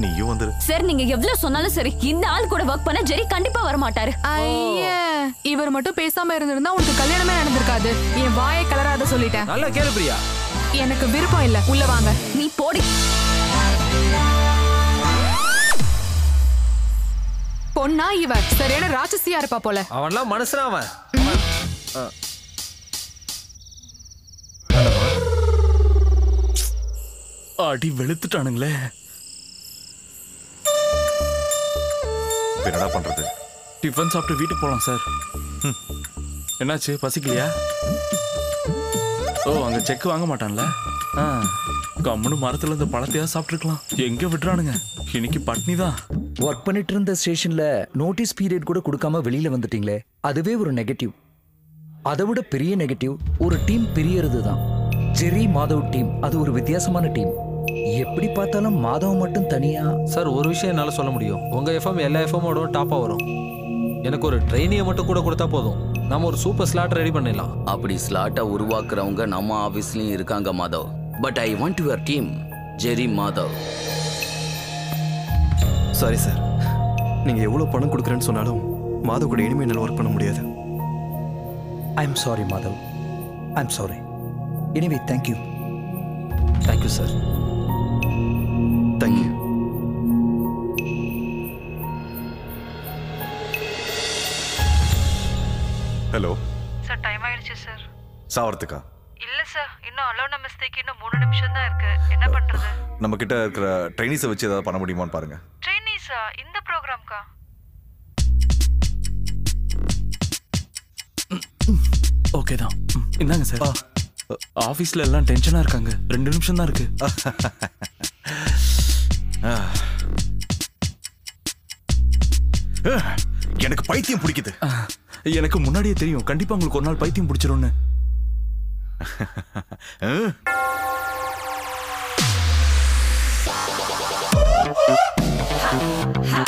நீயும் வந்துரு. சார், நீங்க எவ்வளவு சொன்னாலும் சரி, இந்த ஆள் கூட ஒர்க் பண்ண ஜெரி கண்டிப்பா வர மாட்டாரு. ஐயா, இவர் மட்டும் பேசாம இருந்திருந்தா உனக்கு கல்யாணமே நடந்திருக்காது. என் வாயை கலராத சொல்லிட்டேன். நல்லா கேளு பிரியா. எனக்கு விருப்பம் இல்ல, உள்ள வாங்க. நீ போடி. பொண்ணா இவ சரியான ராட்சசியா இருப்பா போல. அவன்லாம் மனுஷனா அவன். அடி வெளுத்துட்டானுங்களே. என்னடா பண்றது? டிஃபன் சாப்பிட்டு வீட்டுக்கு போலாம் சார். என்னாச்சு, பசிக்கலையா? ஓ, அங்க செக் வாங்க மாட்டான்ல. கம்முன்னு மரத்துல இந்த பழத்தையா சாப்பிட்டுருக்கலாம். எங்க விட்டுறானுங்க, இன்னைக்கு பட்னி தான். ஒர்க் பண்ணிட்டு இருந்த ஸ்டேஷன்ல நோட்டீஸ் பீரியட் கூட கொடுக்காம வெளியில வந்துட்டீங்களே, அதுவே ஒரு நெகட்டிவ். அதை விட பெரிய நெகட்டிவ் ஒரு டீம் பிரியறது தான். ஜெரி மாதவ் டீம் அது ஒரு வித்தியாசமான டீம். எப்படி பார்த்தாலும் மாதவ் மட்டும் தனியா. சார், ஒரு விஷயம் என்னால சொல்ல முடியும். உங்க எஃப்எம் எல்லா எஃப்எம்மோட டாப்பா வரும். எனக்கு ஒரு ட்ரெயினியை மட்டும் கூட கொடுத்தா போதும், நம்ம ஒரு சூப்பர் ஸ்லாட் ரெடி பண்ணிடலாம். அப்படி ஸ்லாட்டை உருவாக்குறவங்க நம்ம ஆபீஸ்லயும் இருக்காங்க Madhav. But I want your team, Jerry Madhav. Sorry sir, நீங்க எவ்வளவு பணம் கொடுக்குறேன்னு சொன்னாலும் மாதவ் கூட இனிமே என்னால் ஒர்க் பண்ண முடியாது. I am sorry Madhav, I am sorry. Anyway thank you. Thank you sir. Thank you. Hello sir, time ஆயிடுச்சு சார். சாவறதுக்கா? இல்ல சார், இன்னும் அலோ நமஸ்தேக்கு இன்னும் 3 நிமிஷம் தான் இருக்கு. என்ன பண்றது? நம்ம கிட்ட இருக்கிற ட்ரைனிஸை வச்சு ஏதாவது பண்ண முடியுமான்னு பாருங்க. ட்ரெயினிஸா? இந்த ப்ரோக்ராம்க்கா? ஓகே தான். இந்தாங்க சார். ஆபீஸ்ல எல்லாம் டென்ஷனா இருக்காங்க. 2 நிமிஷம் தான் இருக்கு. எனக்கு பைத்தியம் பிடிக்குது. எனக்கு முன்னாடியே தெரியும், கண்டிப்பா உங்களுக்கு ஒரு நாள் பைத்தியம் பிடிச்சிரும்னு.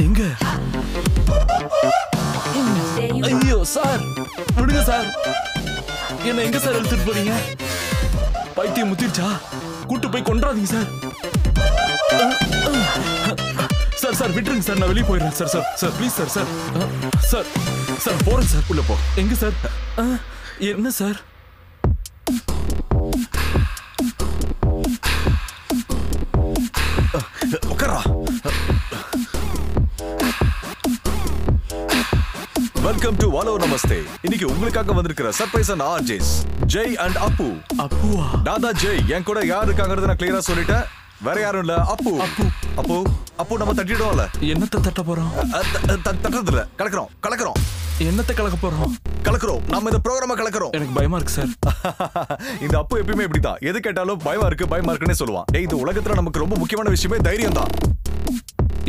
எங்க? ஐயோ சார், விடுங்க சார். என்ன எங்க சார் எடுத்துட்டு போறீங்க? பைத்தியம் முத்திருச்சா? கூட்டு போய் கொன்றாதீங்க சார். சார் சார் விட்டுருங்க சார், நான் வெளியே போயிடுறேன் sir. Sir sir please sir. Sir sir sir போறேன் சார். உள்ள போ. எங்க சார்? என்ன சார்? உட்காரா. Welcome to hello Namaste. இன்னைக்கு உங்களுக்காக வந்திருக்கிற surprise and RJs Jai and Appu. அப்புவா? தாதா ஜெய். என் கூட யார் இருக்காங்கிறத நான் கிளியரா சொல்லிட்டேன். வேற யாரும் இல்ல, அப்பு. அப்பு அப்பு நம்ம தட்டிடுவோம்ல. என்னத்தை தட்ட போறோம்? தட்டுறது இல்ல, கலக்குறோம். என்னத்தை கலக்க போறோம்? கலக்குறோம். நம்ம இந்த ப்ரோகிராம கலக்குறோம். எனக்கு பயமா இருக்கு சார். இந்த அப்பு எப்பயுமே இப்படிதான், எது கேட்டாலும் பயமா இருக்குன்னே சொல்லுவான். டேய், இந்த உலகத்துல நமக்கு ரொம்ப முக்கியமான விஷயமே தைரியம் தான்.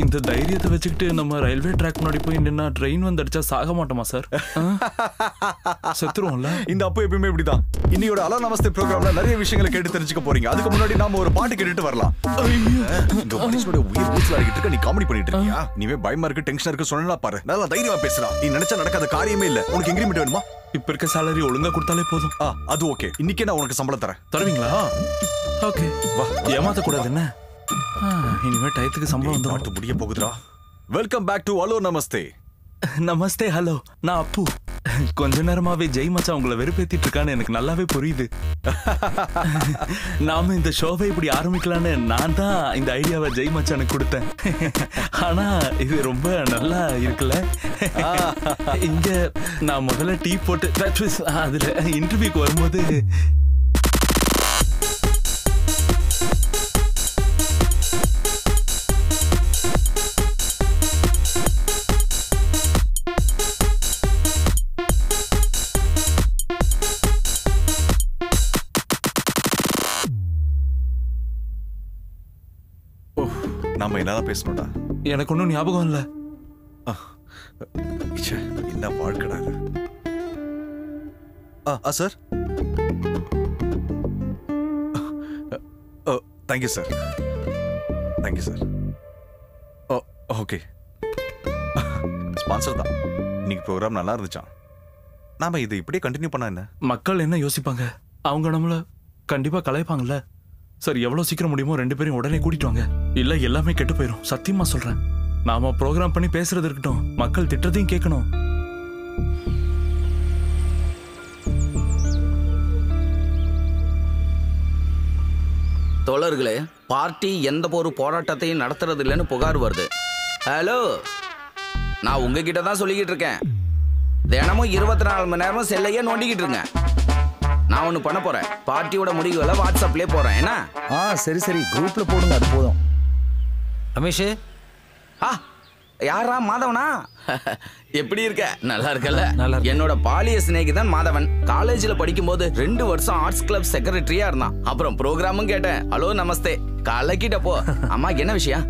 இந்த தைரியத்தை வச்சுக்கிட்டு நம்ம ரயில்வே ட்ராக் முன்னாடி போய் நின்னா ட்ரெயின் வந்து அடிச்சா சாக மாட்டோமா சார்? செத்துருவோம்ல. இந்த அப்பு எப்பயுமே இப்படிதான். இன்னையோட ஹலோ நமஸ்தே ப்ரோகிராம்ல நிறைய விஷயங்களை கேட்டு தெரிஞ்சுக்க போறீங்க. அதுக்கு முன்னாடி நாம ஒரு பாட்டு கேட்டுட்டு வரலாம். இந்த மனுஷனோட உயிர் மூச்சுல அடிக்கிட்டு இருக்க, நீ காமெடி பண்ணிட்டு இருக்கியா? நீவே பயமா இருக்கு, டென்ஷனா இருக்கு சொன்னா பாரு. நல்லா தைரியமா பேசுறா. நீ நினைச்சா நடக்காத காரியமே இல்ல. உனக்கு இன்கிரிமெண்ட் வேணுமா? இப்ப இருக்க சாலரி ஒழுங்கா கொடுத்தாலே போதும். அது ஓகே. இன்னைக்கே நான் உனக்கு சம்பளம் தரேன். தருவீங்களா? ஓகே. வா, ஏமாத்த கூடாது என்ன? இனிமே டயத்துக்கு சம்பளம் வந்து பாட்டு முடிய போகுதுடா. Welcome back to hello Namaste. நமஸ்தே. ஹலோ, நான் அப்பு. கொஞ்ச நேரமாவே ஜெய் மச்சான் உங்களை வெறுப்பேத்திட்டு இருக்கான்னு எனக்கு நல்லாவே புரியுது. நாம இந்த ஷோவை இப்படி ஆரம்பிக்கலான்னு நான் தான் இந்த ஐடியாவை ஜெய் மச்சானுக்கு கொடுத்தேன். ஆனா இது ரொம்ப நல்லா இருக்குல்ல. இங்க நான் முதல்ல டீ போட்டு அதுல இன்டர்வியூக்கு வரும்போது நாம என்னதான் பேசணும்டா? எனக்கு ஒன்றும் ஞாபகம் இல்லை. என்ன வாழ்க்கடா இது? Sir, thank you sir, thank you sir. Okay, sponsor தான். இன்னைக்கு ப்ரோக்ராம் நல்லா இருந்துச்சான். நாம இது இப்படியே கண்டினியூ பண்ணா என்ன? மக்கள் என்ன யோசிப்பாங்க? அவங்க நம்மள கண்டிப்பா கலாய்ப்பாங்கல்ல. சார், எவ்வளவு சீக்கிரம் முடியுமோ 2 பேரையும் உடனே கூட்டிட்டு வாங்க. இல்ல எல்லாமே கெட்டு போயிடும். சத்தியமா சொல்றேன். நாம ப்ரோக்ராம் பண்ணி பேசுறது இருக்கட்டும், மக்கள் திட்டத்தையும் கேட்கணும். தோழர்களே, பார்ட்டி எந்த ஒரு போராட்டத்தையும் நடத்துறது இல்லைன்னு புகார் வருது. ஹலோ, நான் உங்ககிட்ட தான் சொல்லிக்கிட்டு இருக்கேன். தினமும் 24 மணி நேரமும் செல்லையே நோண்டிக்கிட்டு இருக்கேன். நான் ஒன்று பண்ண போறேன். பார்ட்டியோட முடிவுகளை வாட்ஸ்அப்லேயே போறேன். என்ன? சரி சரி, குரூப்ல போடுங்க, அது போதும். ரமேஷ், யாரா? மாதவனா? எப்படி இருக்க? நல்லா இருக்கல? என்னோட பாலிய சிநேகிதன் மாதவன். காலேஜ்ல படிக்கும்போது 2 வருஷம் ஆர்ட்ஸ் கிளப் செக்ரட்டரியா இருந்தான். அப்புறம் ப்ரோக்ராமும் கேட்டேன். ஹலோ நமஸ்தே கலக்கிட்ட போ. அம்மா என்ன விஷயம்?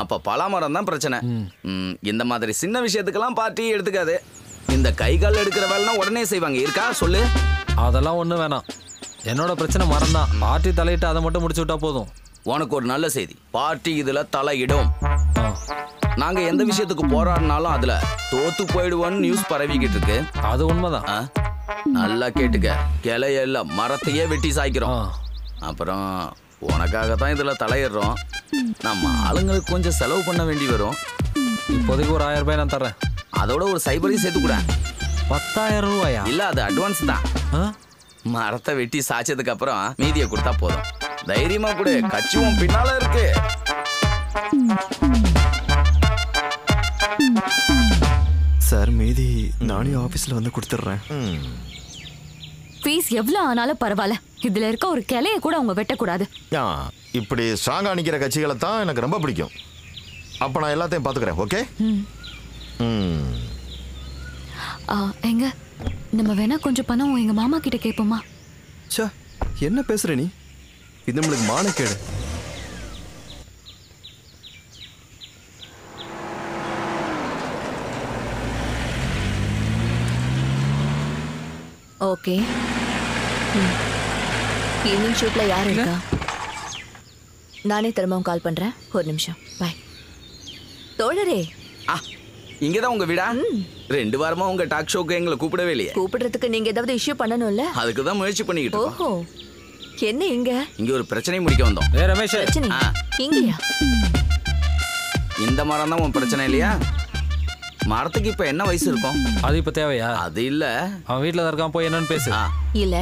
அப்ப பலாமரம் தான் பிரச்சனை. இந்த மாதிரி சின்ன விஷயத்துக்கெல்லாம் பார்ட்டி எடுத்துக்காது. இந்த கை கால் எடுக்கிற வேலைனா உடனே செய்வாங்க. இருக்கா சொல்லு? அதெல்லாம் ஒண்ணு வேணாம். என்னோட பிரச்சனை மரம் தான். பார்ட்டி தலையிட்டு அதை மட்டும் முடிச்சு விட்டா போதும். உனக்கு ஒரு நல்ல செய்தி. பார்ட்டி இதுல தலையிடும். நாங்க எந்த விஷயத்துக்கு போராடினாலும் அதுல தோத்து போயிடுவோன்னு நியூஸ் பரவிக்கிட்டு இருக்கு. அது உண்மைதான். நல்லா கேட்டுக்க. கிளையெல்லாம் மரத்தையே வெட்டி சாய்க்கிறோம். அப்புறம் உனக்காக தான் இதுல தலையிடுறோம். நம்ம ஆளுங்களுக்கு கொஞ்சம் செலவு பண்ண வேண்டி வரும். இப்போதைக்கு ஒரு 1000 ரூபாய் நான் தரேன். அதோட ஒரு சைபரையும் சேர்த்து கூட. 10,000 ரூபாயா? இல்ல, அது அட்வான்ஸ் தான். மரத்தை வெட்டி சாய்ச்சதுக்கு அப்புறம் மீதியை கொடுத்தா போதும். தைரியமா கூட, கட்சியும் பின்னால இருக்கு. சார், மீதி நானே ஆபீஸ்ல வந்து கொடுத்துட்றேன். ஃபீஸ் எவ்வளவு ஆனாலும் பரவாயில்ல. இதுல இருக்க ஒரு கிளைய கூட அவங்க வெட்டக்கூடாது. இப்படி ஸ்ட்ராங்கா நிக்கிற கட்சிகளை தான் எனக்கு ரொம்ப பிடிக்கும். அப்ப நான் எல்லாத்தையும் பாத்துக்கிறேன். ஓகே? எங்க நம்ம வேணா கொஞ்சம் பணம் எங்க மாமா கிட்ட கேட்போமா? சே, என்ன பேசுற நீ? இது நம்மளுக்கு மானக்கேடு. ஓகே, ஈவினிங் ஷூட்ல யார் இருக்கா? நானே திரும்பவும் கால் பண்றேன். ஒரு நிமிஷம். பை. தோழரே, இங்கதான் உங்க வீடா? 2 வாரமா உங்க டாக் ஷோக்கு எங்களை கூப்பிடவே இல்லையே. கூப்பிடுறதுக்கு நீங்க ஏதாவது இஷ்யூ பண்ணணும்ல? அதுக்கு தான் முயற்சி பண்ணிக்கிட்டு இருக்கோம். ஓஹோ, என்ன இங்க? இங்க ஒரு பிரச்சனை முடிக்க வந்தோம். ரமேஷ், பிரச்சனை இங்கயா? இந்த மரம் தான் உன் பிரச்சனை இல்லையா? மரத்துக்கு இப்ப என்ன வயசு இருக்கும்? அது இப்ப தேவையா? அது இல்ல, அவன் வீட்டுல தான் இருக்கான். போய் என்னன்னு பேசு. இல்ல,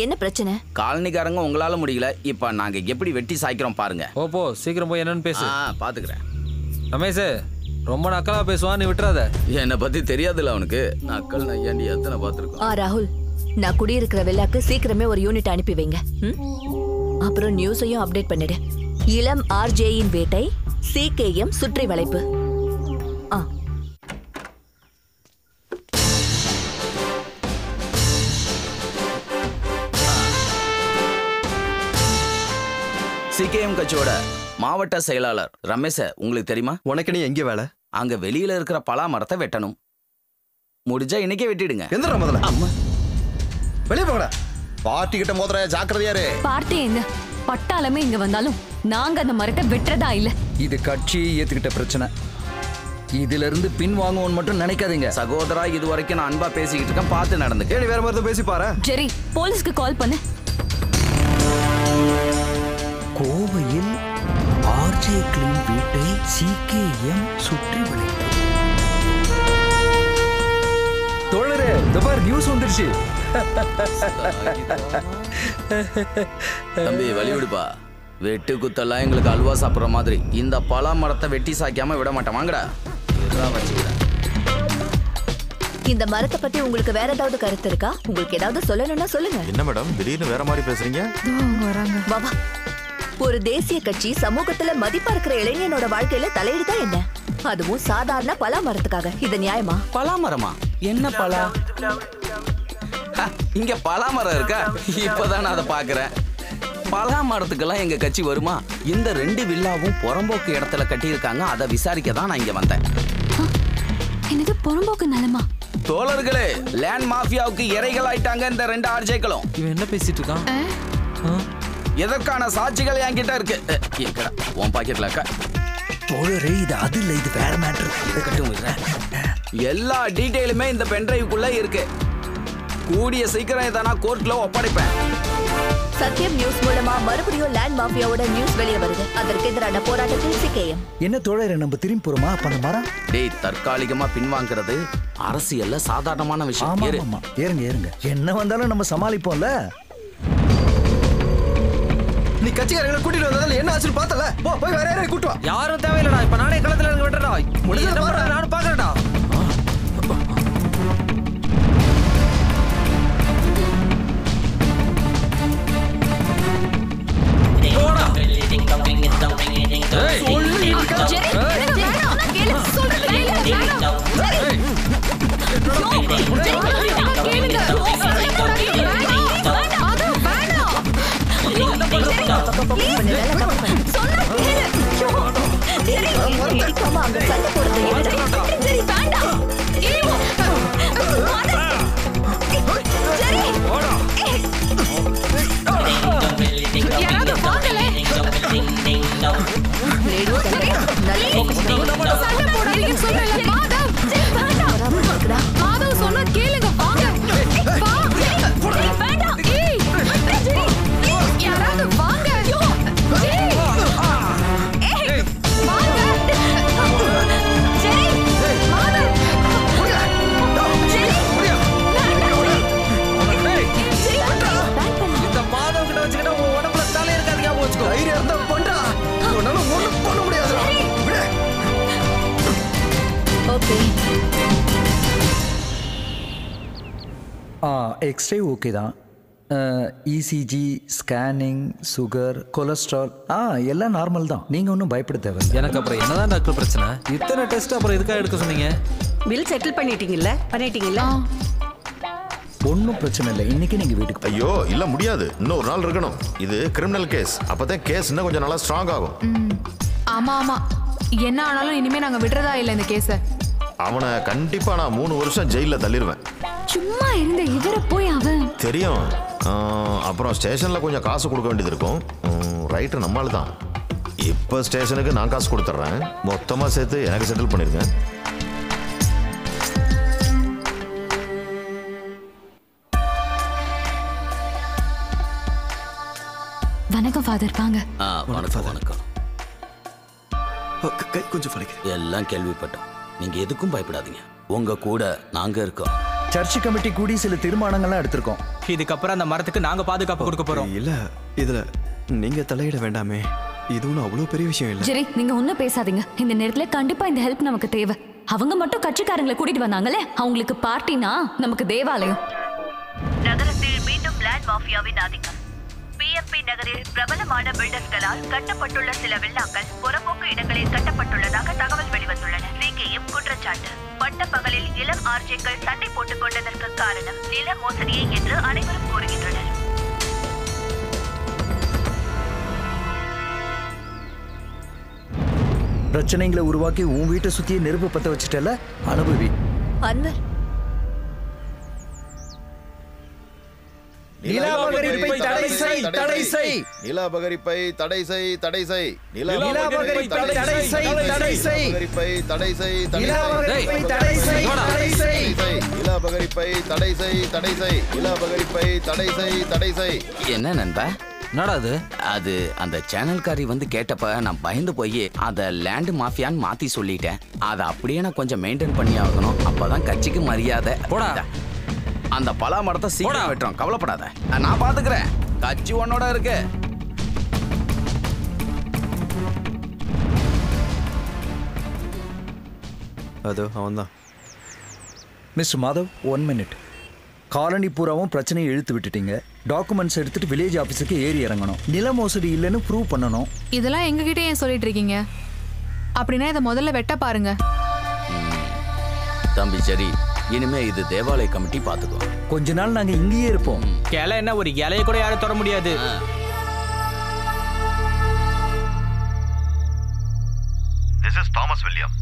என்ன பிரச்சனை? காலனிக்காரங்க உங்களால முடியல. இப்ப நாங்க எப்படி வெட்டி சாய்க்கிறோம் பாருங்க. போ சீக்கிரம் போய் என்னன்னு பேசு. பாத்துக்கிறேன். ரமேஷ், ரொம்ப நக்கலா பேசுவான், நீ விட்டுறாத. என்னை பத்தி தெரியாதுல்ல அவனுக்கு. நக்கல் நையாண்டி எத்தனை பார்த்துருக்கோம். ராகுல், நான் குடியிருக்கிற விழாக்கு சீக்கிரமே ஒரு யூனிட் அனுப்பி வைங்க. அப்புறம் நியூஸையும் அப்டேட் பண்ணிடு. இளம் ஆர்ஜேயின் வேட்டை, CKM சுற்றி வளைப்பு. CKM கட்சியோட மாவட்ட செயலாளர் ரமேஷ், உங்களுக்கு தெரியுமா? உனக்கு நீ எங்க வேலை? அங்க வெளியில இருக்கிற பலா மரத்தை வெட்டணும். முடிஞ்சா இன்னைக்கே வெட்டிடுங்க. எந்திரா முதல்ல. அம்மா, வெளியே போங்கடா. பார்ட்டி கிட்ட மோதுற, ஜாக்கிரதையாரு. பார்ட்டி எங்க? பட்டாளமே இங்க வந்தாலும் நாங்க அந்த மரத்தை வெட்டுறதா இல்ல. இது கட்சியை ஏத்துக்கிட்ட பிரச்சனை. இதுல இருந்து பின் வாங்குவோன்னு மட்டும் நினைக்காதீங்க. சகோதரா, இது வரைக்கும் நான் அன்பா பேசிக்கிட்டு இருக்கேன். பார்த்து நடந்து. கேளு, வேற மாதிரி பேசி பாரு. ஜெரி, போலீஸ்க்கு கால் பண்ணு. கோவையில் ஆர்ஜேக்களின் வீட்டை CKM சுற்றி வளைப்பு. இந்த பாரு நியூஸ் வந்துருச்சு. தம்பி வழி விடுப்பா. வெட்டு குத்தெல்லாம் எங்களுக்கு அல்வா சாப்பிட்ற மாதிரி இந்த பலா மரத்தை வெட்டி சாய்க்காம விட மாட்டேன். வாங்கடா வச்சுக்கிறேன். இந்த மரத்தை பத்தி உங்களுக்கு வேற ஏதாவது கருத்து இருக்கா? உங்களுக்கு ஏதாவது சொல்லணும்னா சொல்லுங்க. என்ன மேடம் திடீர்னு வேற மாதிரி பேசுறீங்க? வா வா. ஒரு தேசிய கட்சி சமூகத்துல மதிப்பா இருக்கிற இளைஞனோட வாழ்க்கையில தலையிடுதா என்ன? அதுவும் சாதாரண பலா மரத்துக்காக. இது நியாயமா? பலா மரமா? என்ன பலா? இங்க பலா மரம் இருக்கா? இப்பதான் நான் அதை பாக்குறேன். பலா மரத்துக்கெல்லாம் எங்க கட்சி வருமா? இந்த 2 வில்லாவும் புறம்போக்கு இடத்துல கட்டியிருக்காங்க. அதை விசாரிக்க தான் நான் இங்க வந்தேன். என்னது புறம்போக்கு நிலமா? தோழர்களே, லேண்ட் மாஃபியாவுக்கு இறைகள் ஆயிட்டாங்க இந்த 2 ஆர்ஜேக்களும். இவன் என்ன பேசிட்டு இருக்கான்? எதற்கான சாட்சிகள் என்கிட்ட இருக்கு. எங்கடா உன் பாக்கெட்ல அக்கா? தோழரே இது அது இல்ல, இது வேற மேட்டர். எல்லா டீடைலுமே இந்த பென்டிரைவுக்குள்ள இருக்கு. கூடிய சீக்கிரம் இதை நான் கோர்ட்ல ஒப்படைப்பேன். சத்தியம் நியூஸ் மூலமா மறுபடியும் லேண்ட் மாஃபியாவோட நியூஸ் வெளியே வருது. அதற்கு எதிரான போராட்டத்தில் சிகேஎம். என்ன தோழரே நம்ம திரும்பி போறோமா? அப்ப அந்த மரம் டேய் தற்காலிகமா பின்வாங்கிறது அரசியல்ல சாதாரணமான விஷயம். ஏறுங்க ஏறுங்க. என்ன வந்தாலும் நம்ம சமாளிப்போம்ல. நீ கட்சிக்காரங்களை கூட்டிட்டு வந்ததால என்ன ஆச்சுன்னு பார்த்தல? போ போய் வேற யாரையும் கூட்டு வா. யாரும் தேவையில்லடா. இப்ப நானே களத்துல இறங்க விட்டுறடா. முடிஞ்சத பாரு, நானும் பாக்குறேன்டா. எக்ஸ்ரே ஓகே தான். இசிஜி, ஸ்கேனிங், சுகர், கொலஸ்ட்ரால் எல்லாம் நார்மல் தான். நீங்க ஒன்றும் பயப்பட தேவையில்லை. எனக்கு அப்புறம் என்னதான் டாக்டர் பிரச்சனை? இத்தனை டெஸ்ட் அப்புறம் எதுக்காக எடுக்க சொன்னீங்க? பில் செட்டில் பண்ணிட்டீங்கல்ல? ஒன்றும் பிரச்சனை இல்லை. இன்னைக்கு நீங்க வீட்டுக்கு. ஐயோ இல்ல முடியாது, இன்னொரு நாள் இருக்கணும். இது கிரிமினல் கேஸ். அப்பதான் கேஸ் இன்னும் கொஞ்சம் நல்லா ஸ்ட்ராங் ஆகும். ஆமா ஆமா, என்ன ஆனாலும் இனிமே நாங்க விடுறதா இல்லை இந்த கேஸை. அவனை கண்டிப்பா நான் 3 வருஷம் ஜெயில தள்ளிடுவேன். சும்மா இருந்த இவரை போய் அவன் தெரியும். அப்புறம் ஸ்டேஷன்ல கொஞ்சம் காசு கொடுக்க வேண்டியது இருக்கும். ரைட்டு நம்மளால தான். இப்போ ஸ்டேஷனுக்கு நான் காசு கொடுத்துட்றேன். மொத்தமாக சேர்த்து எனக்கு செட்டில் பண்ணிருங்க. வணக்கம் ஃபாதர். வாங்க. வணக்கம். கை கொஞ்சம் வலிக்குது. எல்லாம் கேள்விப்பட்டோம். நீங்க எதுக்கும் பயப்படாதீங்க. உங்க கூட நாங்க இருக்கோம். சர்ச் கமிட்டி கூடி சில தீர்மானங்கள்லாம் எடுத்திருக்கோம். இதுக்கப்புறம் அந்த மரத்துக்கு நாங்க பாதுகாப்பு கொடுக்க போறோம். இல்ல இதுல நீங்க தலையிட வேண்டாமே. இது ஒன்றும் அவ்வளோ பெரிய விஷயம் இல்லை. சரி, நீங்க ஒன்றும் பேசாதீங்க. இந்த நேரத்துல கண்டிப்பா இந்த ஹெல்ப் நமக்கு தேவை. அவங்க மட்டும் கட்சிக்காரங்களை கூட்டிட்டு வந்தாங்களே, அவங்களுக்கு பார்ட்டினா நமக்கு தேவாலயம். நகரத்தில் மீண்டும் லேண்ட் மாஃபியாவின் ஆதிக்கம். பிஎம்பி நகரில் பிரபலமான பில்டர்ஸ்களால் கட்டப்பட்டுள்ள சில வில்லாக்கள் புறம்போக்கு இடங்களில் கட்டப்பட்டுள்ளதாக தகவல் வெளிவந்துள்ளன. சிகேஎம் குற்றச்சாட்டு. பட்ட பகலில் இளம் ஆர்ஜேக்கள் சண்டை போட்டுக் கொண்டதற்கு காரணம் நில மோசடியே என்று அனைவரும் கூறுகின்றனர். பிரச்சனைகளை உருவாக்கி உன் வீட்டை சுத்தியே நெருப்பு பத்த வச்சுட்டல, அனுபவி. அன்வர், நிலாபகரிப்பை தடை செய், தடை செய். நிலாபகரிப்பை தடை செய், தடை செய். நிலாபகரிப்பை தடை செய், தடை செய். நிலாபகரிப்பை தடை செய், தடை நிலாபகரிப்பை தடை செய், தடை செய். நிலாபகரிப்பை தடை செய், தடை செய். நிலாபகரிப்பை தடை செய், தடை செய். என்ன நண்பா? என்னடாது? அது அந்த சேனல்காரி வந்து கேட்டப்ப நான் பயந்து போய் அதை லேண்ட் மாஃபியான்னு மாத்தி சொல்லிட்டேன். அதை அப்படியே நான் கொஞ்சம் மெயின்டைன் பண்ணி ஆகணும். அப்பதான் கட்சிக்கு மரியாதை. போடா. அந்த பலா மரத்தை சீக்கிரம் வெட்டுறோம், கவலைப்படாத. நான் பாத்துக்கிறேன். கட்சி உன்னோட இருக்கு. அதோ அவன்தான். Mister Madhav, 1 minute. காலனி பூராவும் பிரச்சனையை இழுத்து விட்டுட்டீங்க. டாக்குமெண்ட்ஸ் எடுத்துட்டு வில்லேஜ் ஆஃபீஸுக்கு ஏறி இறங்கணும். நில மோசடி இல்லைன்னு ப்ரூவ் பண்ணணும். இதெல்லாம் எங்ககிட்ட ஏன் சொல்லிட்டு இருக்கீங்க? அப்படின்னா இதை முதல்ல வெட்ட பாருங்க. தம்பி சரி, இனிமே இது தேவாலய கமிட்டி பாத்துக்கோ. கொஞ்ச நாள் நாங்க இங்கேயே இருப்போம். கிளை என்ன, ஒரு இலையை கூட யாரும் தொட முடியாது. This is Thomas William.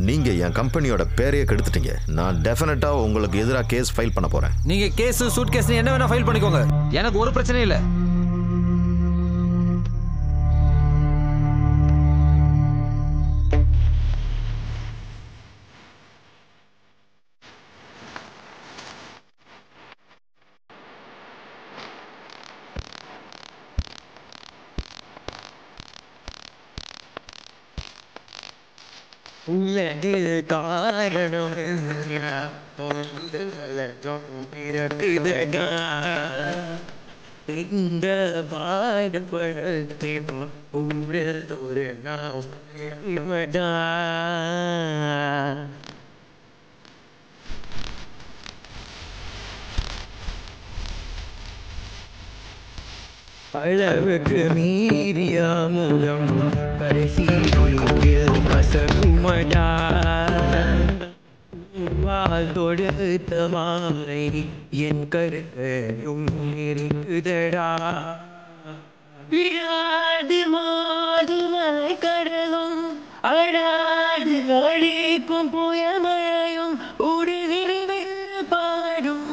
நீங்க என் கம்பெனியோட பேரையே கெடுத்துட்டீங்க. நான் டெஃபினட்டா உங்களுக்கு எதிராக கேஸ் ஃபைல் பண்ண போறேன். நீங்க கேஸ் சூட் கேஸ் என்ன வேணா ஃபைல் பண்ணிக்கோங்க, எனக்கு ஒரு பிரச்சனையும் இல்லை. இந்த பாடப்படத்தை ஒரு நாம் அளவுக்கு மீறியாமுதம் கடைசி கசகுமடா தொடுத்த மாலை என் கருத்தையும் இருக்குதடா. விடாது மாதுமலை கடலும் அடாது அழிக்கும் புயமழையும் உடுவிரிவில் பாடும்.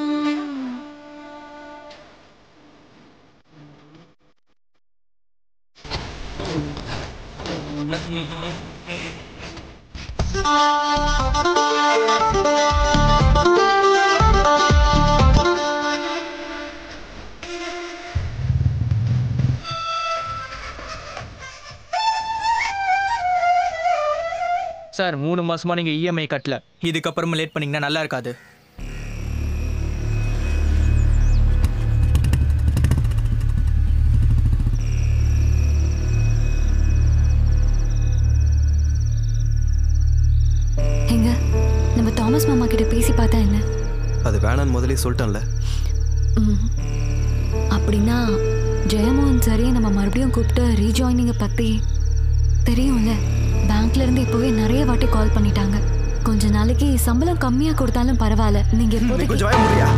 சார் 3 மாசமா நீங்க இஎம்ஐ கட்டல. இதுக்கப்புறமா லேட் பண்ணீங்கன்னா நல்லா இருக்காது. எங்க நம்ம தாமஸ் மாமா கிட்ட பேசி பார்த்தா என்ன? அது வேணான்னு முதலே சொல்லிட்டேன்ல. அப்படின்னா ஜெயமோகன் சரி நம்ம மறுபடியும் கூப்பிட்டு ரீஜாயினிங்கை பத்தி தெரியும்ல. பேங்க்ல இருந்து இப்போவே நிறைய வாட்டி கால் பண்ணிட்டாங்க. கொஞ்ச நாளைக்கு சம்பளம் கம்மியா கொடுத்தாலும் பரவாயில்ல, நீங்க கொஞ்சம் வாய முடியா?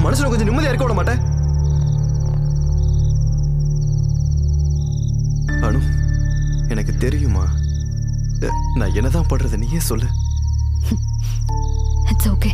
மனசுல கொஞ்சம் நிம்மதியா இருக்க விட மாட்டேன். அனு, எனக்கு தெரியுமா நான் என்னதான் பண்றது, நீயே சொல்லு. It's okay.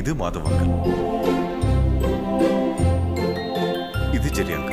இது மாதவ் அங்கிள். இது ஜெரி அங்கிள்.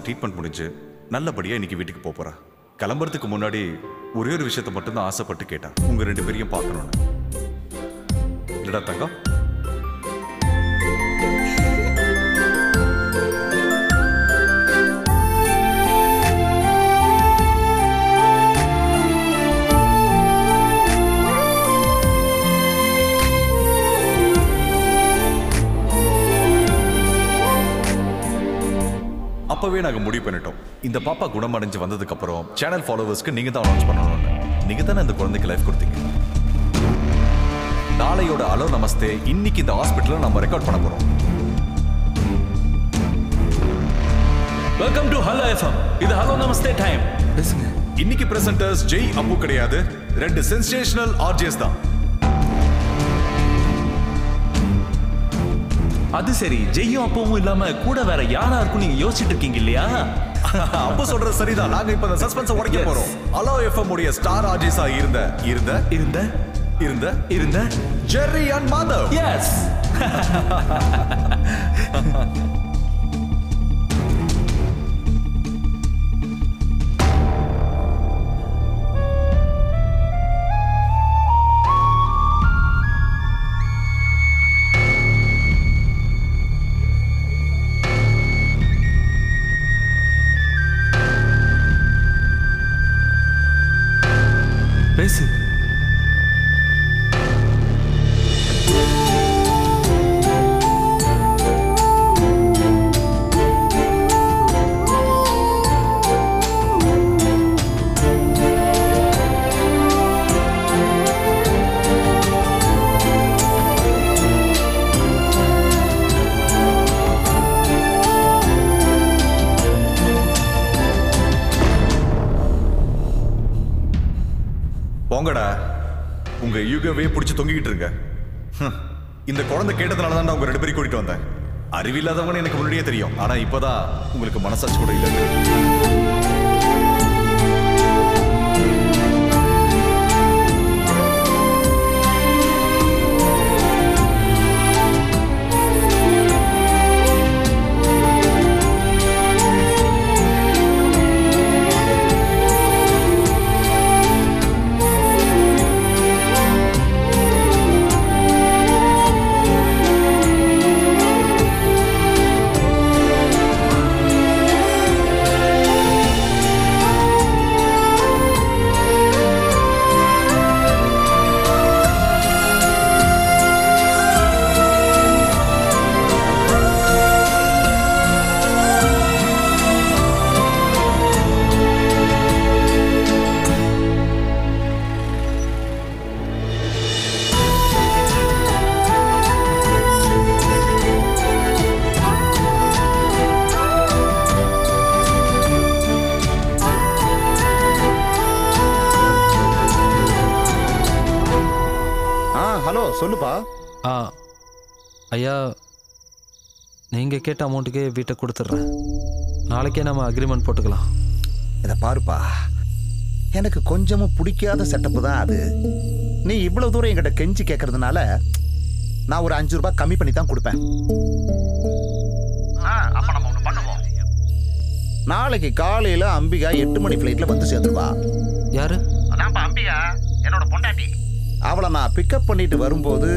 ட்ரீட்மெண்ட் முடிஞ்சு நல்லபடியா இன்னைக்கு வீட்டுக்கு போறா. கிளம்புறதுக்கு முன்னாடி ஒரே ஒரு விஷயத்தை மட்டும் தான் ஆசைப்பட்டு கேட்டான். உங்க 2 பேரையும் பார்க்கணும்னு. இல்லடா தங்கம்? அப்பவே நாங்க முடிவு பண்ணிட்டோம். இந்த பாப்பா குணமடைஞ்சு வந்ததுக்கு அப்புறம் சேனல் ஃபாலோவர்ஸ்க்கு நீங்க தான் அனௌன்ஸ் பண்ணணும்னு. நீங்க தானே இந்த குழந்தைக்கு லைஃப் கொடுத்தீங்க. நாளையோட ஹலோ நமஸ்தே இன்னைக்கு இந்த ஹாஸ்பிட்டல்ல நம்ம ரெக்கார்ட் பண்ண போறோம். Welcome to hello FM. இது ஹலோ நமஸ்தே டைம். பேசுங்க. இன்னைக்கு பிரசன்டர்ஸ் ஜெய் அப்பு கிடையாது, 2 சென்சேஷனல் ஆர்ஜிஎஸ் தான். அது சரி, ஜெய்யும் அப்பவும் இல்லாம கூட வேற யாரா இருக்கும் நீங்க யோசிச்சுட்டு இருக்கீங்க இல்லையா? அப்போ சொல்றது சரிதான். நாங்க இப்ப அந்த சஸ்பென்ஸ் உடைக்க போறோம். ஹலோ எஃப்எம் உடைய ஸ்டார் ஆர்ஜிஎஸா இருந்த ஜெர்ரி அண்ட் மாதவ். எஸ். பேசு. போங்கடா, உங்க யூகவே பிடிச்சி தொங்கிக்கிட்டு இருங்க. இந்த குழந்தை கேட்டதுனால தான் உங்க 2 பேரையும் கூட்டிட்டு வந்தேன். அறிவில்லாதவங்க எனக்கு முன்னாடியே தெரியும். ஆனா இப்பதான் உங்களுக்கு மனசாட்சி கூட இல்லை. ஹலோ சொல்லுப்பா. ஐயா, நீங்க கேட்ட அமௌண்ட்டுக்கே வீட்டை கொடுத்துட்றேன். நாளைக்கே நம்ம அக்ரிமெண்ட் போட்டுக்கலாம். இதை பாருப்பா, எனக்கு கொஞ்சமும் பிடிக்காத செட்டப்பு தான் அது. நீ இவ்வளவு தூரம் என்கிட்ட கெஞ்சி கேட்கறதுனால நான் ஒரு 5 ரூபாய் கம்மி பண்ணி தான் கொடுப்பேன். அப்ப நம்ம ஒண்ணு பண்ணுவோம். நாளைக்கு காலையில அம்பிகா 8 மணி ஃபிளைட்ல வந்து சேர்ந்துருவா. யாரு? அதான்ப்பா அம்பிகா, என்னோட பொண்டாட்டி. அவளை நான் பிக்கப் பண்ணிட்டு வரும்போது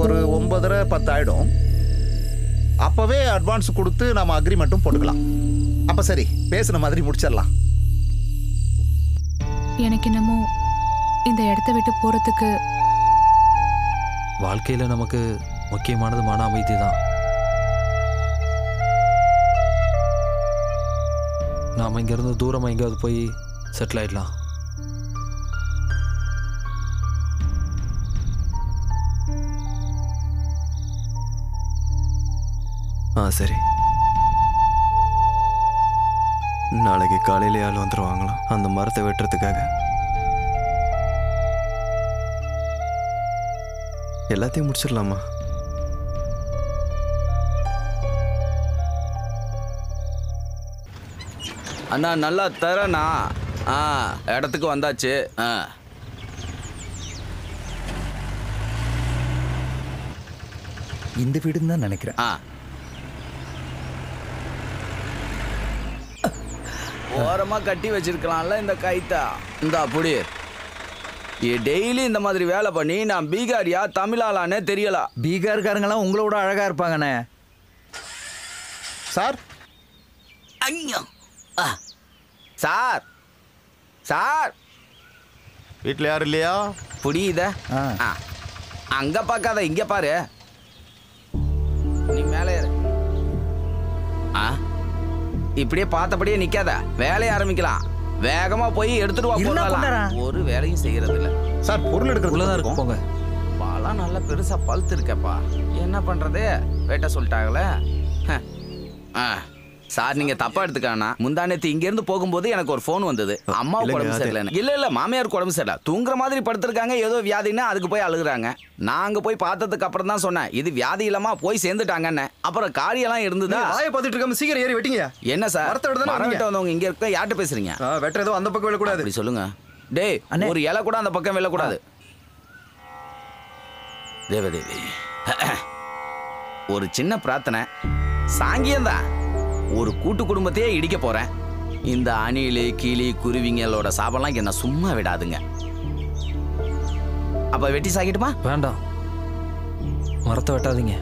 ஒரு 9:30 10 ஆயிடும். அப்பவே அட்வான்ஸ் கொடுத்து நம்ம அக்ரிமெண்ட்டும் போட்டுக்கலாம். அப்ப சரி, பேசுன மாதிரி முடிச்சிடலாம். எனக்கு என்னமோ இந்த இடத்த விட்டு போறதுக்கு வாழ்க்கையில நமக்கு முக்கியமானது மன அமைதி தான். நாம இங்கிருந்து தூரமா எங்கேயாவது போய் செட்டில் ஆயிடலாம். சரி, நாளைக்கு காலையிலே ஆள் வந்துருவாங்களாம் அந்த மரத்தை வெட்டுறதுக்காக. எல்லாத்தையும் முடிச்சிடலாமா? அண்ணா நல்லா தரேண்ணா. இடத்துக்கு வந்தாச்சு. இந்த வீடுன்னு தான் நினைக்கிறேன். ஓரமா கட்டி வச்சிருக்கலாம்ல இந்த கைத்தா. இந்த அப்படி டெய்லி இந்த மாதிரி வேலை பண்ணி நான் பீகாரியா தமிழாலானே தெரியல. பீகார்காரங்களாம் உங்களோட அழகா இருப்பாங்கண்ணே. சார் ஐயோ சார் சார் வீட்டில் யாரும் இல்லையா? புரியுத? அங்க பார்க்காத, இங்க பாரு. நீ மேலே ஏறு. இப்படியே பார்த்தபடியே நிக்காத, வேலையை ஆரம்பிக்கலாம். வேகமா போய் எடுத்துட்டு வா. போடலாம். ஒரு வேலையும் செய்யறது இல்ல சார். பொருள் எடுக்கிறதுல இருக்கும். போங்க. பாலாம் நல்லா பெருசா பழுத்து இருக்கப்பா. என்ன பண்றது? வேட்ட சொல்லிட்டாங்களே. சார் நீங்க தப்பா எடுத்துக்கானா, முந்தானத்து இங்க இருந்து போகும்போது எனக்கு ஒரு போன் வந்தது. அம்மாவுக்கு உடம்பு சரியில்லை. இல்ல மாமியாருக்கு உடம்பு சரியில்லை, தூங்குற மாதிரி படுத்திருக்காங்க, ஏதோ வியாதின்னா அதுக்கு போய் அழுகுறாங்க. நாங்க போய் பார்த்ததுக்கு அப்புறம் தான் சொன்னேன் இது வியாதி இல்லாம போய் சேர்ந்துட்டாங்கன்னு. அப்புறம் காரியெல்லாம் இருந்ததா? வாயை பார்த்துட்டு இருக்காம சீக்கிரம் ஏறி வெட்டிங்க. என்ன சார் மரம் வெட்ட வந்தவங்க இங்க இருக்க யார்கிட்ட பேசுறீங்க? வெட்டுறதோ அந்த பக்கம் விழக்கூடாது. அப்படி சொல்லுங்க. டேய் ஒரு இலை கூட அந்த பக்கம் விழக்கூடாது. தேவதேவி ஒரு சின்ன பிரார்த்தனை, சாங்கியம்தான். ஒரு கூட்டு குடும்பத்தையே இடிக்க போறேன். இந்த அணிலு கிளி குருவிங்களோட சாபம்லாம் என்ன சும்மா விடாதுங்க. அப்ப வெட்டி சாக்கிட்டுமா? வேண்டாம், மரத்தை வெட்டாதீங்க.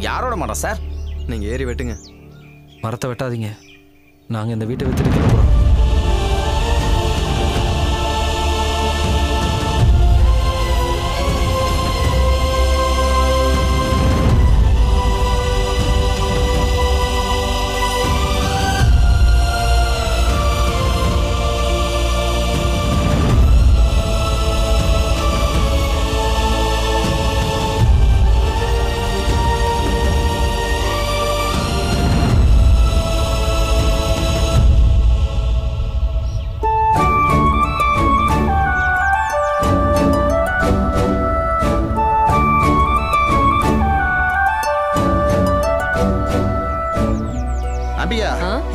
யாரோட மரம் சார்? நீங்க ஏறி வெட்டுங்க. மரத்தை வெட்டாதீங்க, நாங்க இந்த வீட்டை வித்துட்டு கிளம்புறோம்.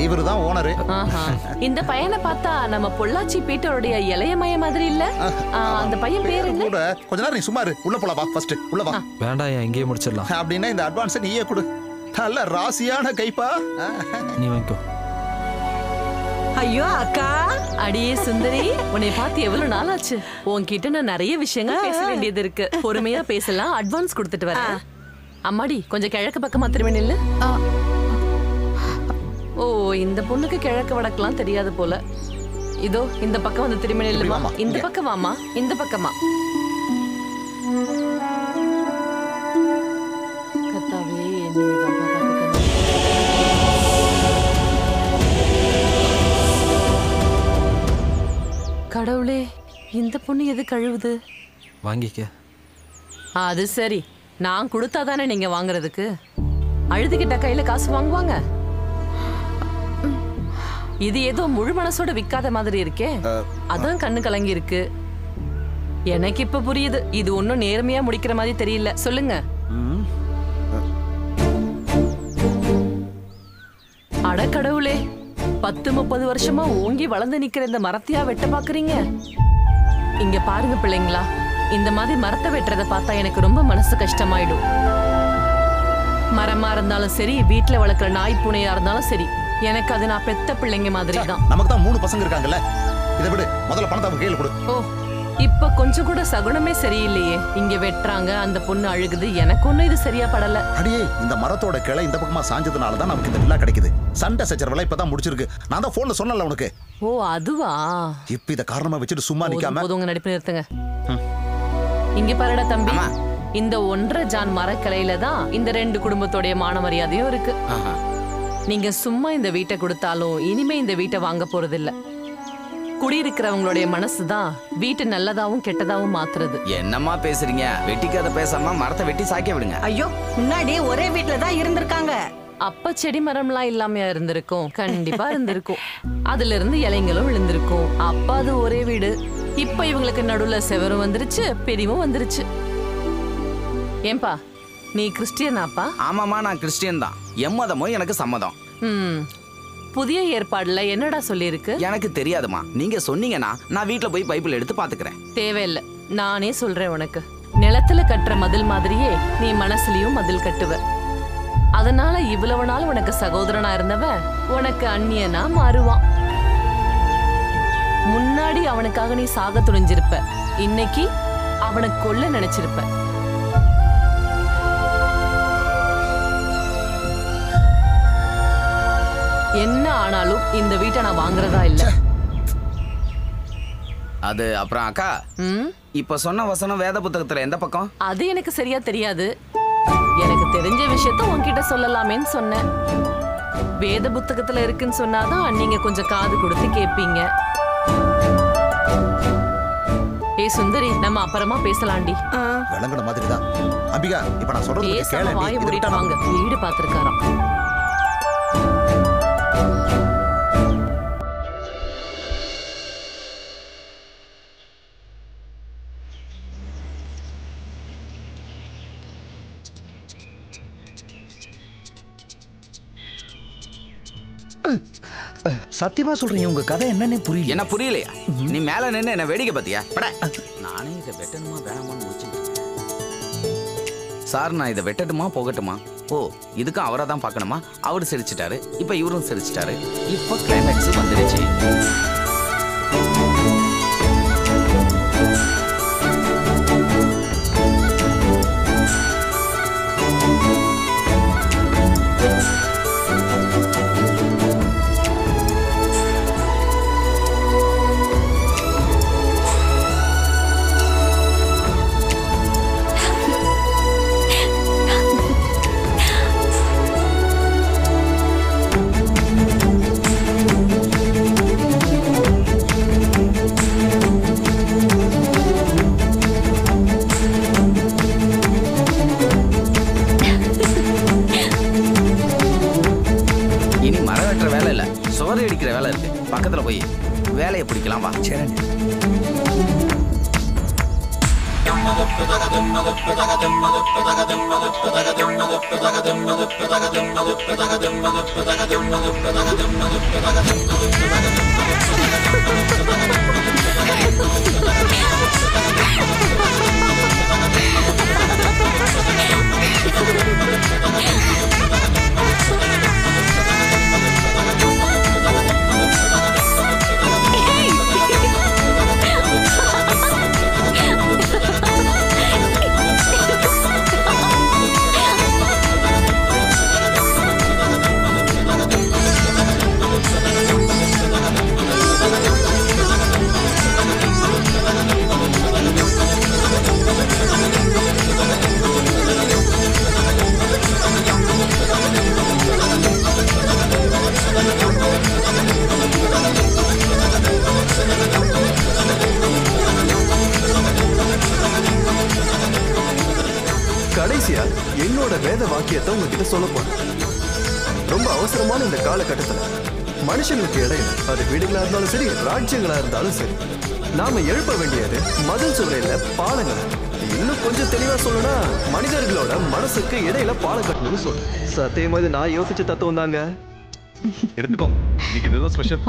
இவருதான் ஓனரு. இந்த பையனை பார்த்தா நம்ம பொள்ளாச்சி பீட்டருடைய இளையமய மாதிரி இல்ல? அந்த பையன் பேர் என்ன? கொஞ்ச நேரம் நீ சும்மா இரு. உள்ள போலாம் வா. ஃபர்ஸ்ட் உள்ள வா. வேண்டாம், இங்கேயே முடிச்சிடலாம். அப்படின்னா இந்த அட்வான்ஸ் நீயே கொடு. நல்ல ராசியான கைப்பா. நீ வாங்கிக்கோ. ஐயோ அக்கா. அடியே சுந்தரி, உன்னை பார்த்து எவ்வளவு நாள் ஆச்சு. உன்கிட்ட நான் நிறைய விஷயங்கள் பேச வேண்டியது இருக்கு. பொறுமையா பேசலாம். அட்வான்ஸ் கொடுத்துட்டு வரேன். அம்மாடி கொஞ்சம் கிழக்கு பக்கமா திரும்பி நில்லு. ஓ, இந்த பொண்ணுக்கு கிழக்கு வடக்கெல்லாம் தெரியாது போல. இதோ இந்த பக்கம் வந்து திரும்பி நில்லுமா. இந்த பக்கம் வாமா. இந்த பக்கமா. கத்தாவே கடவுளே, இந்த பொண்ணு எது கழுவுது? வாங்கிக்க. அது சரி, நான் கொடுத்தாதானே நீங்க வாங்குறதுக்கு. அழுதுகிட்ட கையில காசு வாங்குவாங்க? இது ஏதோ முழு மனசோட விக்காத மாதிரி இருக்கே. அதான் கண்ணு கலங்கி இருக்கு. எனக்கு இப்ப புரியுது, இது ஒன்னும் நேர்மையா முடிக்கிற மாதிரி தெரியல. சொல்லுங்க. அடக்கடவுளே, 10-30 வருஷமா ஓங்கி வளர்ந்து நிக்கிற இந்த மரத்தையா வெட்ட பாக்குறீங்க? இங்க பாருங்க பிள்ளைங்களா, இந்த மாதிரி மரத்தை வெட்டுறத பார்த்தா எனக்கு ரொம்ப மனசு கஷ்டமாயிடும். மரமா இருந்தாலும் சரி, வீட்டுல வளர்க்குற நாய் பூனையா இருந்தாலும் சரி, எனக்கு அது நான் பெத்த பிள்ளைங்க மாதிரி தான். நமக்கு தான் 3 பசங்க இருக்காங்கல்ல. இதை விடு, முதல்ல பணத்தை அவங்க கையில கொடு. ஓ, இப்ப கொஞ்சம் கூட சகுனமே சரியில்லையே. இங்க வெட்டுறாங்க, அந்த பொண்ணு அழுகுது. எனக்கு ஒண்ணும் இது சரியா படல. அடியே, இந்த மரத்தோட கிளை இந்த பக்கமா சாஞ்சதுனால தான் நமக்கு இந்த வில்லா கிடைக்குது. சண்டை சச்சரவெல்லாம் இப்பதான் முடிச்சிருக்கு. நான் தான் போன்ல சொன்னல உனக்கு. ஓ அதுவா? இப்ப இத காரணமா வச்சுட்டு சும்மா நிக்காம போதுங்க, நடிப்பு நிறுத்துங்க. இங்க பாருடா தம்பி, இந்த 1.5 ஜான் மரக்கிளையில தான் இந்த 2 குடும்பத்தோடைய மான மரியாதையும் இருக்கு. நீங்க சும்மா இந்த வீட்டை கொடுத்தாலும் இனிமே இந்த வீட்டை வாங்க போறதில்ல. குடியிருக்கிறவங்களுடைய மனசுதான் வீட்டு நல்லதாவும் கெட்டதாவும் மாத்துறது. என்னம்மா பேசுறீங்க? வெட்டிக்காத பேசாம மரத்தை வெட்டி சாய்க்க விடுங்க. ஐயோ, முன்னாடி ஒரே வீட்டுல தான் இருந்திருக்காங்க. அப்ப செடி மரம்லாம் இல்லாமையா இருந்திருக்கும்? கண்டிப்பா இருந்திருக்கும். அதுல இருந்து இலைங்களும் விழுந்திருக்கும். அப்ப அது ஒரே வீடு. இப்ப இவங்களுக்கு நடுவுல செவரும் வந்துருச்சு, பெரியவும் வந்துருச்சு. ஏன்பா, நீ கிறிஸ்டியனாப்பா? ஆமாமா, நான் கிறிஸ்டியன் தான். எம்மதமும் எனக்கு சம்மதம். புதிய ஏற்பாடுல என்னடா சொல்லிருக்கு? எனக்கு தெரியாதுமா. நீங்க சொன்னீங்கன்னா நான் வீட்டுல போய் பைபிள் எடுத்து பாத்துக்கிறேன். தேவையில்லை, நானே சொல்றேன் உனக்கு. நிலத்துல கட்டுற மதில் மாதிரியே நீ மனசுலயும் மதில் கட்டுவ. அதனால இவ்வளவு நாள் உனக்கு சகோதரனா இருந்தவன் உனக்கு அந்நியனா மாறுவான். முன்னாடி அவனுக்காக நீ சாக துணிஞ்சிருப்ப, இன்னைக்கு அவனை கொல்ல நினைச்சிருப்ப. என்ன ஆனாலும் இந்த வீட்டை நான் வாங்குறதா இல்ல. அது அப்புறம் அக்கா, இப்ப சொன்ன வசனம் வேத புத்தகத்துல எந்த பக்கம்? அது எனக்கு சரியா தெரியாது. எனக்கு தெரிஞ்ச விஷயத்த உன்கிட்ட சொல்லலாமேன்னு சொன்னேன். வேத புத்தகத்துல இருக்குன்னு சொன்னாதான் நீங்க கொஞ்சம் காது கொடுத்து கேட்பீங்க. ஏய் சுந்தரி, நம்ம அப்புறமா பேசலாண்டி. விளங்குன மாதிரி தான். அம்பிகா, இப்ப நான் சொல்றது பேசாம வாயை மூடிட்டு வாங்க. வீடு பாத்துருக்காராம். சத்தியமா சொல்றீங்க, உங்க கதை என்னன்னு புரியல. என்ன புரியலையா? நீ மேல நின்னு என்ன வேடிக்கை பாத்தியா? நானே இதை வெட்டணுமா வேணாமான்னு முடிச்சுட்டு. சார், நான் இதை வெட்டட்டுமா போகட்டுமா? ஓ, இதுக்கும் அவரை தான் பார்க்கணுமா? அவரு சிரிச்சிட்டாரு, இப்ப இவரும் சிரிச்சிட்டாரு. இப்ப கிளைமேக்ஸ் வந்துருச்சு. வேலை இருக்கு, பக்கத்துல போய் வேலையை பிடிக்கலாம் வா. கடைசியா என்னோட வேத வாக்கியத்தை உங்ககிட்ட சொல்ல போறேன். ரொம்ப அவசரமான இந்த காலகட்டத்துல மனுஷங்களுக்கு இடையில, அது வீடுகளா இருந்தாலும் சரி, ராஜ்யங்களா இருந்தாலும் சரி, நாம எழுப்ப வேண்டியது மதில் சுவரையில பாலங்களை. இன்னும் கொஞ்சம் தெளிவா சொல்லணும்னா, மனிதர்களோட மனசுக்கு இடையில பாலம் கட்டணும்னு சொல்லு. சத்தியமா இது நான் யோசிச்ச தத்துவம் தாங்க. எடுத்துக்கோ, இன்னைக்கு இதுதான் ஸ்பெஷல்.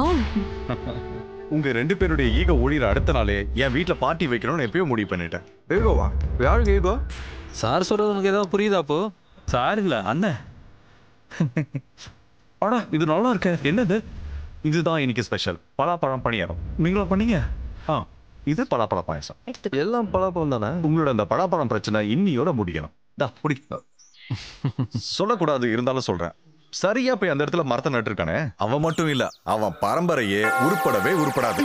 உங்க 2 பேருடைய ஈகோ ஒழிகிற அடுத்த நாளே என் வீட்டுல பார்ட்டி வைக்கணும்னு எப்பயோ முடிவு பண்ணிட்டேன். ஈகோவா? யாருக்கு ஈகோ? சார் சொல்றது உனக்கு ஏதாவது புரியுதா? அப்போ சார் இல்ல அண்ணன். ஆனா இது நல்லா இருக்க. என்னது? இதுதான் இன்னைக்கு ஸ்பெஷல் பலாப்பழம் பணியாரம். நீங்களா பண்ணீங்க? இது பலாப்பழ பாயசம். எல்லாம் பலாப்பழம் தானே? உங்களோட அந்த பலாப்பழம் பிரச்சனை இன்னியோட முடிக்கணும். புடி. சொல்லக்கூடாது, இருந்தாலும் சொல்றேன். சரியா போய் அந்த இடத்துல மரத்தை நட்டுருக்கானே, அவன் மட்டும் இல்ல, அவன் பரம்பரையே உருப்படவே உருப்படாது.